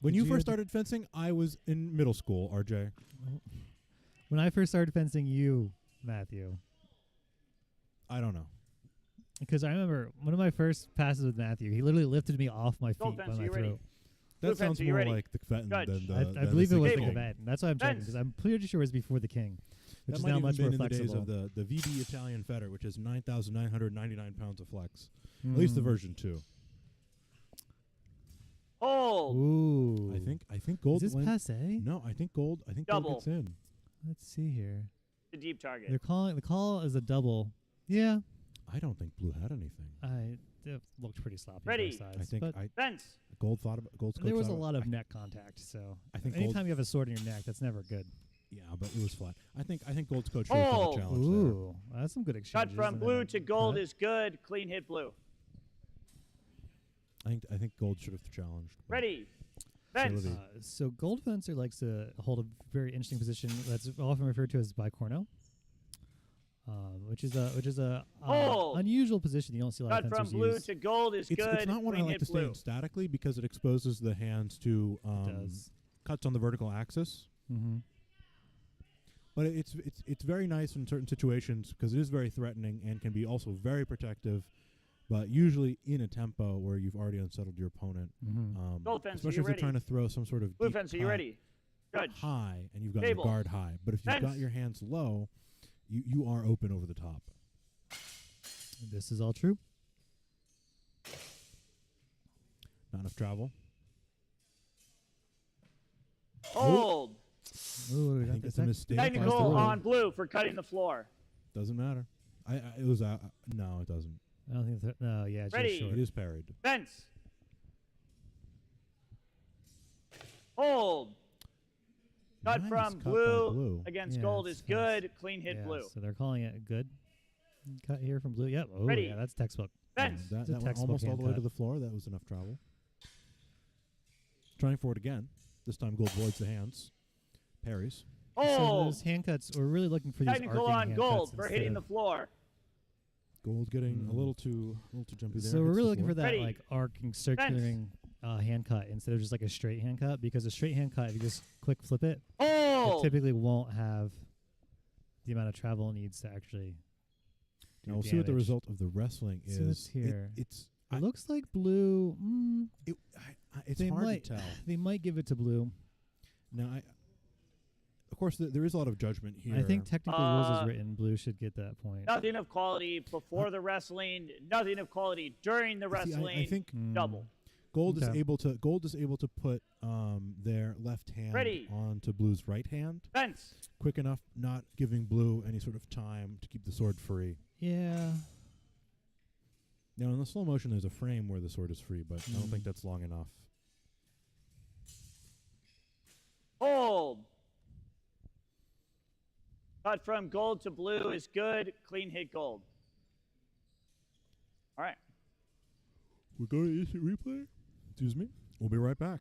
when Did you you first have the- started fencing, I was in middle school. RJ, When I first started fencing you, Matthew. I don't know. Because I remember one of my first passes with Matthew, he literally lifted me off my Gold feet by fence, my are you ready? throat. Blue That fence, sounds are you more ready? like the Fenton Judge. than the. I than believe the it was the Table. King. Kvet. That's why I'm checking, Fence. because I'm pretty sure it was before the king, which That is might now even much been more in the days flexible. of the VB Italian Feder, which is 9,999 pounds of flex. At least the version 2. Hold. Ooh. I think gold. Is this went- passe? No, I think gold. I think Double. gold gets in. Let's see here. The deep target. They're calling the call is a double. Yeah, I don't think blue had anything. it looked pretty sloppy. Ready. Both sides, I think but Fence. gold thought about gold's coach there was thought a about- lot of neck contact. So I think gold. anytime you have a sword in your neck, that's never good. Yeah, but it was flat. I think gold's coach should have done Hold. a challenge there. Ooh, that's some good exchanges. Cut from and then blue a to gold cut. is good. Clean hit blue. I think gold should have challenged. but- Ready. Fence. Facility. So gold fencer likes to hold a very interesting position that's often referred to as bicorno, which is a Hold. unusual position. You don't see a lot Cut of from fencers blue use. to gold is good. It's not one I Clean like hit to stay blue. in statically because it exposes the hands to does. cuts on the vertical axis. Mm-hmm. But it's very nice in certain situations because it is very threatening and can be also very protective. But usually in a tempo where you've already unsettled your opponent, Mm-hmm. Gold fence, are especially you if they're ready? trying to throw some sort of Blue deep fence, are you high- ready? Judge. high and you've got Table. your guard high. But if you've got Fence. your hands low, you are open over the top. This is all true. Not enough travel. Hold. Ooh, I think it's a mistake. Technical Flies through. on blue for cutting the floor. Doesn't matter. It was no, it doesn't. I don't think. No, yeah, it's Ready. just short. It is parried. Fence. Hold. Cut Nice from cut by blue, blue. against Yeah, gold it's is good. Clean hit Yeah, blue. So they're calling it good. Cut here from blue. Yep. Oh, Ready. yeah, that's textbook. Fence. That It's a went textbook almost all hand the way to cut. the floor. That was enough travel. Trying for it again. This time gold voids the hands. Parries. So Hold. those hand cuts, we're really looking for these Technical arcing on hand gold cuts for instead hitting the of- floor. Gold's getting a little too jumpy there. So we're Hits really the looking floor. for that Ready. like arcing, circulating hand cut instead of just like a straight hand cut, because a straight hand cut, if you just quick flip it, it Hold. typically won't have the amount of travel it needs to actually do Now we'll see what the damage. result of the wrestling is. So it's here. It's It looks like blue. It's they hard might, to tell. They might give it to blue. Now, of course, there is a lot of judgment here. I think technically rules is written. Blue should get that point. Nothing of quality before the wrestling. Nothing of quality during the wrestling. I think double. Gold is able to put their left hand onto Blue's right hand. Fence. Quick enough, not giving Blue any sort of time to keep the sword free. Yeah. Now, in the slow motion, there's a frame where the sword is free, but I don't think that's long enough. Hold. Cut from gold to blue is good. Clean hit gold. All right. We go to instant replay. Excuse me. We'll be right back.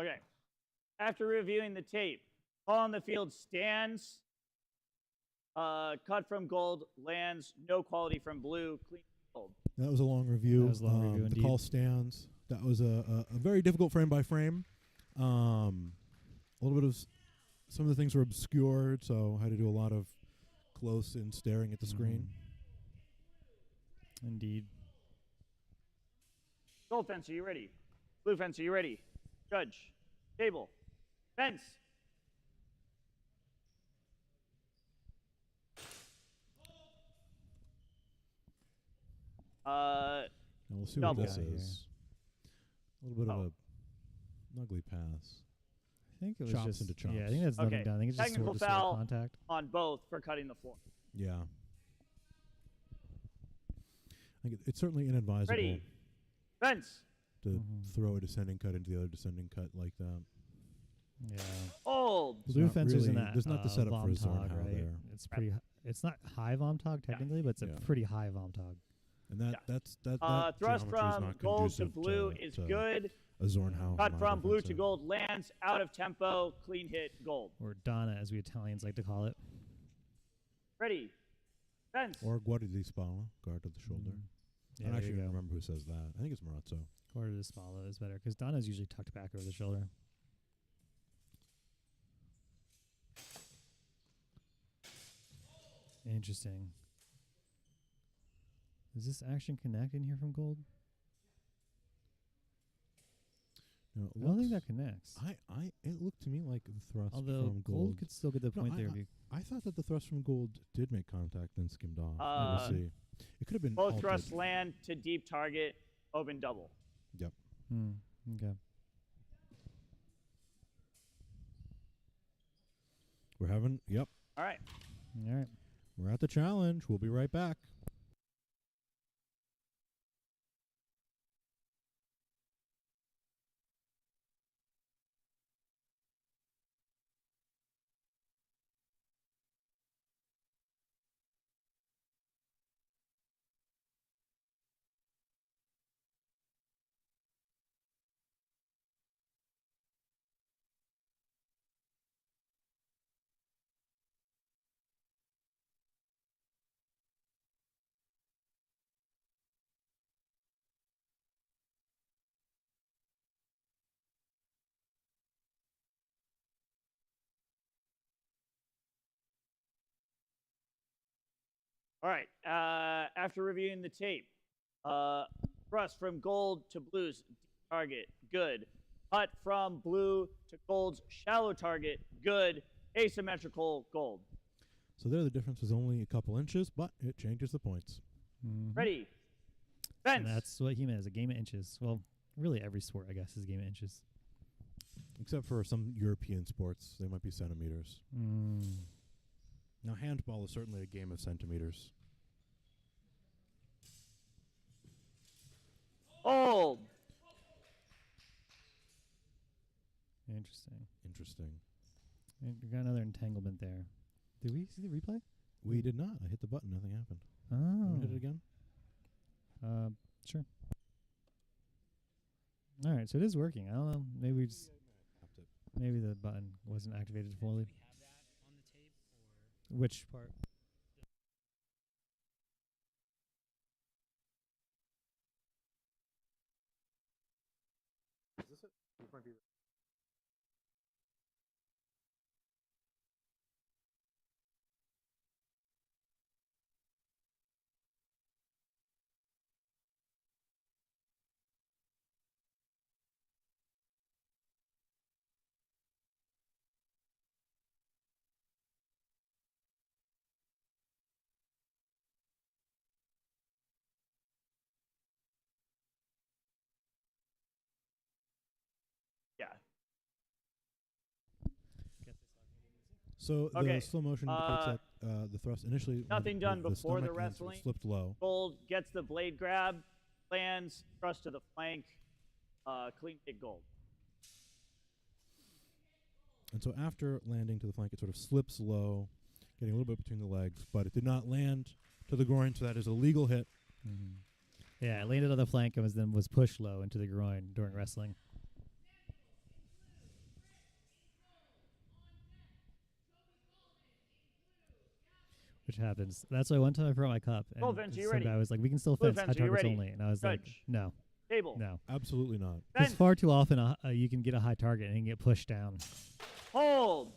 Okay. After reviewing the tape, call on the field stands. Cut from gold lands. No quality from blue. Clean gold. That was a long review. That was a long review the indeed. call stands. That was a very difficult frame by frame. A little bit of some of the things were obscured, so I had to do a lot of close and staring at the screen. Indeed. Gold fence, are you ready? Blue fence, are you ready? Judge. Table. Fence. And we'll see Double. what this Yeah, is. A little bit of an ugly pass. I think it was Chops just into chops. Yeah, I think that's nothing Okay. done. I think it's just Technical sword to foul. sword contact. On both for cutting the floor. Yeah. I think it's certainly inadvisable Ready. Fence. to throw a descending cut into the other descending cut like that. Yeah. Hold. There's Blue not fencer's really- in that. there's not the setup for a Vomtog, Zornhau right? there. It's pretty. It's not high Vomtog technically, but it's a pretty high Vomtog. And that Yeah. that Thrust geometry is from not gold to conducive blue is to good. A Zornhau. Cut from blue to offensive. gold lands out of tempo. Clean hit gold. Or Donna, as we Italians like to call it. Ready. Fence. Or guarda di spalla, guard of the shoulder. Yeah, I don't there actually you go. remember who says that. I think it's Marazzo. Quarter to spalla is better because Donna's usually tucked back over the shoulder. Interesting. Does this action connect in here from gold? No, I don't think that connects. It looked to me like the thrust Although from gold could still get the No, point I- there. I thought that the thrust from gold did make contact, then skimmed off. We'll see. It could have been Both altered. thrusts land to deep target, open double. Yep. Okay. We're having. Yep. All right. All right. We're at the challenge. We'll be right back. All right. After reviewing the tape, thrust from gold to blue's deep target, good. Putt from blue to gold's shallow target, good. Asymmetrical, gold. So there, the difference was only a couple inches, but it changes the points. Ready. And Fence. that's what he meant, is a game of inches. Well, really every sport, I guess, is a game of inches. Except for some European sports, they might be centimeters. Now, handball is certainly a game of centimeters. Hold. Interesting. Interesting. And we got another entanglement there. Did we see the replay? We did not. I hit the button. Nothing happened. Oh. Hit it again? Sure. All right, so it is working. I don't know. Maybe we just maybe the button wasn't activated fully. Which part? Is this it? This might be Yeah. So Okay, the slow motion indicates that the thrust initially nothing done the before the stomach and sort of wrestling. slipped low. Gold gets the blade grab, lands, thrust to the flank, clean hit gold. And so after landing to the flank, it sort of slips low, getting a little bit between the legs, but it did not land to the groin, so that is a legal hit. Yeah, it landed on the flank and was pushed low into the groin during wrestling. Which happens. That's why one time I brought my cup, and Gold fence, are you some ready? guy was like, "We can still Blue fence high fence, are you targets ready? only," and I was like, Judge. "No, Table. no." Absolutely not. Because Fence. far too often you can get a high target and get pushed down. Hold.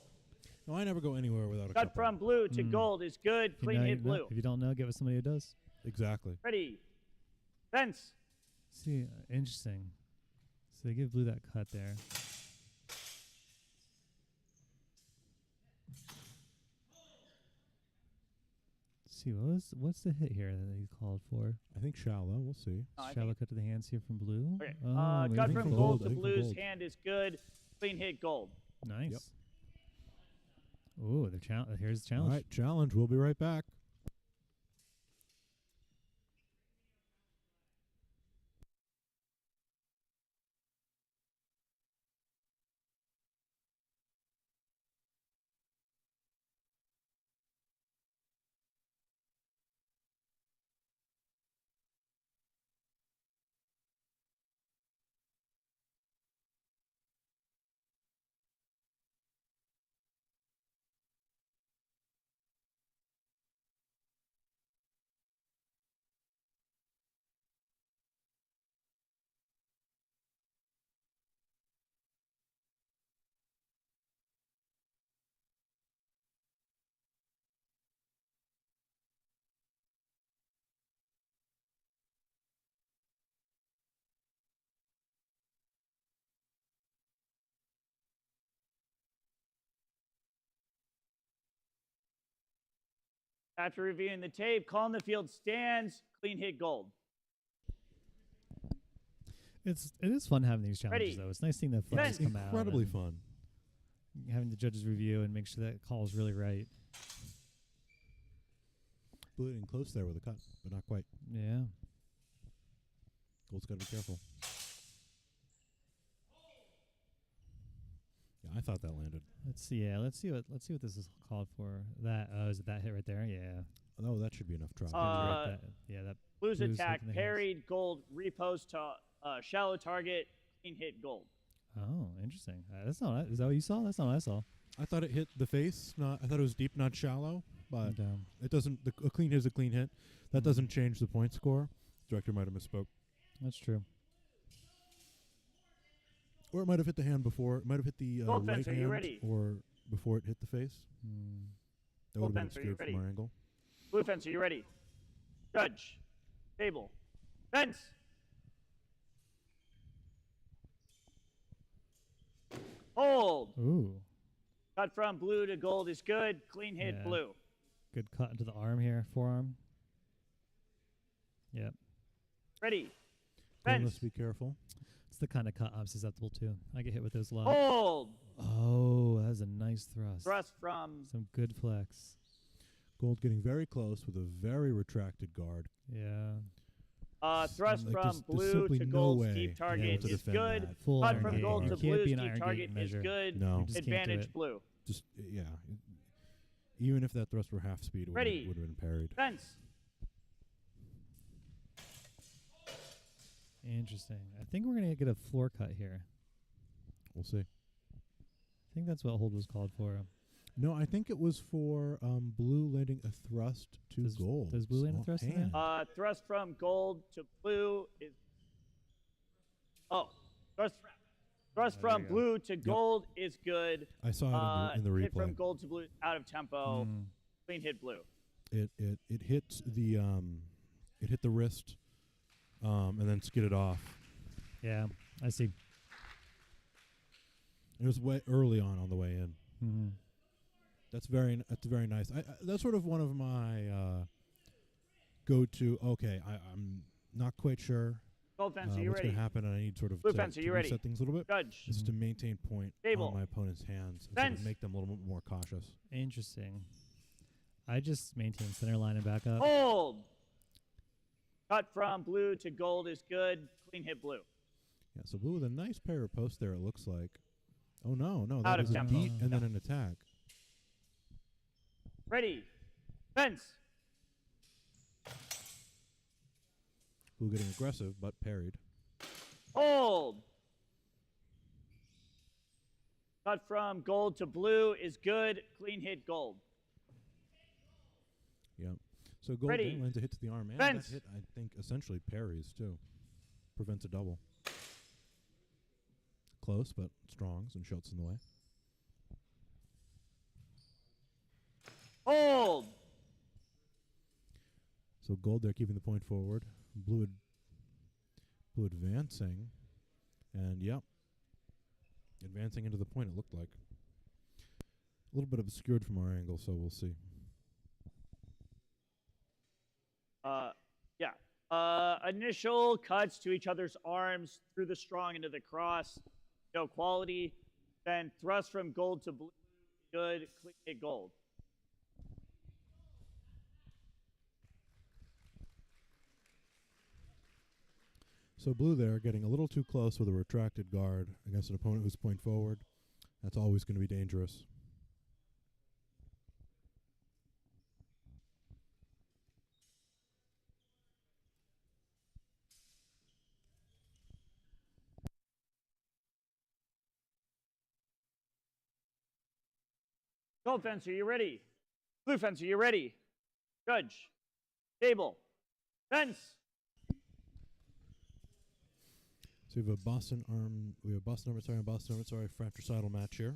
No, I never go anywhere without a Cut cup from on. blue to gold is good. If you Clean know, hit you know. blue. If you don't know, get with somebody who does. Exactly. Ready. Fence. See, interesting. So they give blue that cut there. See, what's the hit here that he called for? I think shallow. We'll see. I Shallow think- cut to the hands here from blue. Okay. Oh, maybe Cut think from from gold gold, to I think from blue's gold. hand is good. Clean hit gold. Nice. Yep. Ooh, here's the All challenge. right, challenge. We'll be right back. After reviewing the tape, call in the field stands, clean hit gold. It is fun having these challenges Ready. though. It's nice seeing the flags come out. Incredibly and fun. Having the judges review and make sure that call is really right. Blew it in close there with a cut, but not quite. Yeah. Gold's got to be careful. Yeah, I thought that landed. Let's see. Yeah, let's see what this is called for. That is it that hit right there? Yeah. Oh, that should be enough drop. That Blues Blues attack, hitting the parried, gold, repost to shallow target, clean hit gold. Oh, interesting. That's not. Is that what you saw? That's not what I saw. I thought it hit the face. I thought it was deep, not shallow. But And, it doesn't. A clean hit is a clean hit. That doesn't change the point score. Director might have misspoke. That's true. Or it might have hit the hand before. It might have hit the Gold right fence, are you hand, ready? or before it hit the face. That Gold would have been fence, are you obscured from ready? our angle. Blue fence, are you ready? Judge. Table. Fence. Hold. Ooh, Cut from blue to gold is good. Clean hit Yeah. blue. good cut into the arm here, forearm. Yep. Ready. Gold Fence. must be careful. It's the kind of cut I'm susceptible to. I get hit with those a lot. Hold. Oh, that was a nice thrust. Thrust from Some good flex. Gold getting very close with a very retracted guard. Yeah. thrust Like, from there's blue simply to no gold's way deep to target be able to is defend good. that. Full Cut iron from gate. gold You to can't blue's be an deep iron target gate is measure. good. No. You just can't do Advantage it. blue. Just yeah. Even if that thrust were half speed, it Ready. would have been parried. Fence. Interesting. I think we're gonna get a floor cut here. We'll see. I think that's what hold was called for. No, I think it was for blue landing a thrust to Does- gold. does blue land a thrust in there? hand. Thrust from gold to blue is. Oh, thrust There from you go. blue to gold is good. I saw it in the Hit from replay. gold to blue out of tempo. Mm. Clean hit blue. It hit the it hit the wrist, and then skidded off. Yeah, I see. It was way early on the way in. Mm-hmm. That's very nice. That's sort of one of my go-to. Okay, I'm not quite sure Gold fence, are you what's ready? going to happen, and I need sort of Blue to, fence, are to you ready? reset things a little bit. Judge. This is to maintain point Table. on my opponent's hands and sort Fence. of make them a little bit more cautious. Interesting. I just maintain center line and back up. Hold. Cut from blue to gold is good. Clean hit blue. Yeah, so blue with a nice pair of posts there, it looks like. Oh, no, Out that of was a tempo. beat and then an attack. Ready. Fence. Blue getting aggressive, but parried. Hold. Cut from gold to blue is good. Clean hit gold. Yep. So gold Ready. then lands a hit to the arm, and Fence. that hit, I think, essentially parries, too. Prevents a double. Close, but strongs, and Schultz in the way. Hold. So gold there keeping the point forward. Blue advancing. And, yep. Advancing into the point, it looked like. A little bit obscured from our angle, so we'll see. Yeah. Initial cuts to each other's arms through the strong into the cross. No quality. Then thrust from gold to blue. Good. Clean hit gold. So blue there getting a little too close with a retracted guard against an opponent who's point forward. That's always going to be dangerous. Gold fence, are you ready? Blue fence, are you ready? Judge. Table. Fence. So we have a Boston Armizare and Boston Armizare fratricidal match here.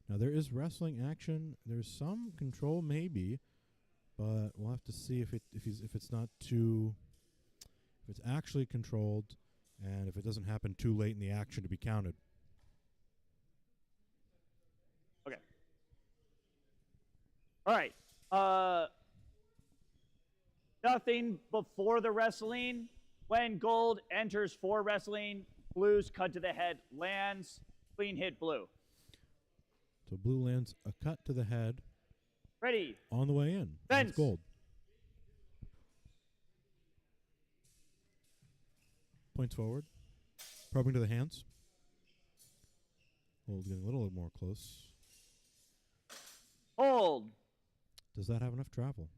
Now there is wrestling action. There's some control maybe, but we'll have to see if it's not too, if it's actually controlled, and if it doesn't happen too late in the action to be counted. All right. Nothing before the wrestling. When gold enters for wrestling, blues cut to the head, lands, clean hit blue. So blue lands a cut to the head Ready. on the way in. Fence. That's gold. Points forward. Probing to the hands. Gold getting a little more close. Hold. Does that have enough travel?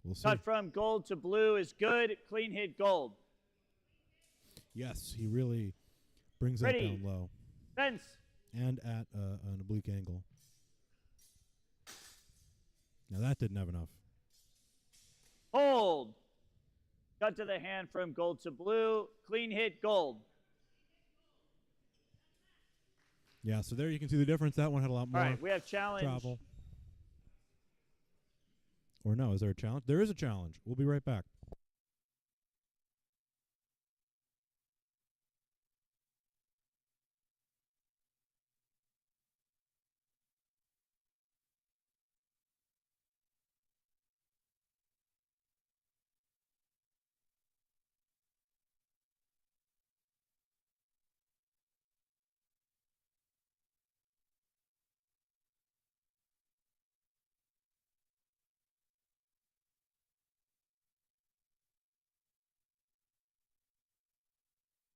We'll see. Cut from gold to blue is good. Clean hit gold. Yes, he really brings that Ready. down low. Fence. And at an oblique angle. Now that didn't have enough. Hold. Cut to the hand from gold to blue. Clean hit gold. Yeah, so there you can see the difference. That one had a lot more All right, we have challenge. travel. Or no, is there a challenge? There is a challenge. We'll be right back.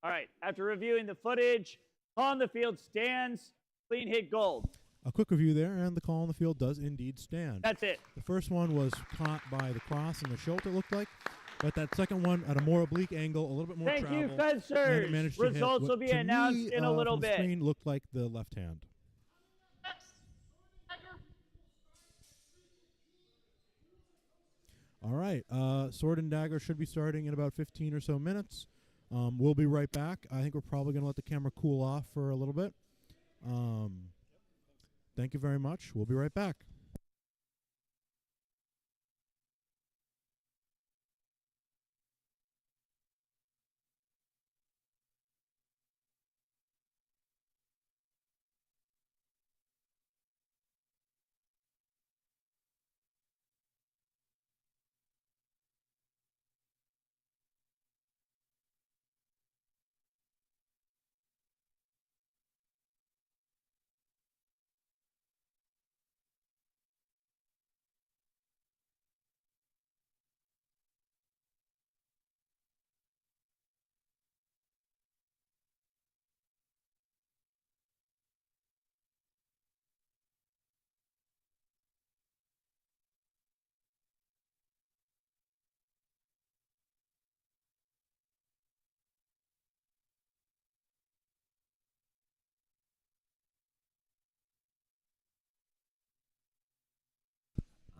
All right, after reviewing the footage, on the field stands, clean hit gold. A quick review there, and the call on the field does indeed stand. That's it. The first one was caught by the cross and the Schultz, it looked like. But that second one at a more oblique angle, a little bit more Thank travel. you, and it fencers. managed to hit Results what will be to announced me, in a little from the bit. screen looked like the left hand. All right, Sword and Dagger should be starting in about 15 or so minutes. We'll be right back. I think we're probably going to let the camera cool off for a little bit. Thank you very much. We'll be right back.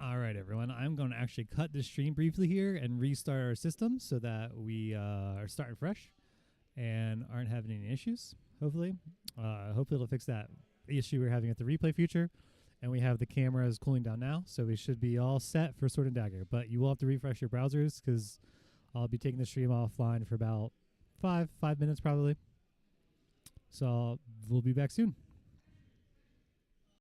All right, everyone. I'm going to actually cut this stream briefly here and restart our system so that we are starting fresh and aren't having any issues, hopefully. Hopefully it'll fix that issue we're having at the replay feature. And we have the cameras cooling down now, so we should be all set for Sword and Dagger. But you will have to refresh your browsers because I'll be taking the stream offline for about five minutes probably. So we'll be back soon.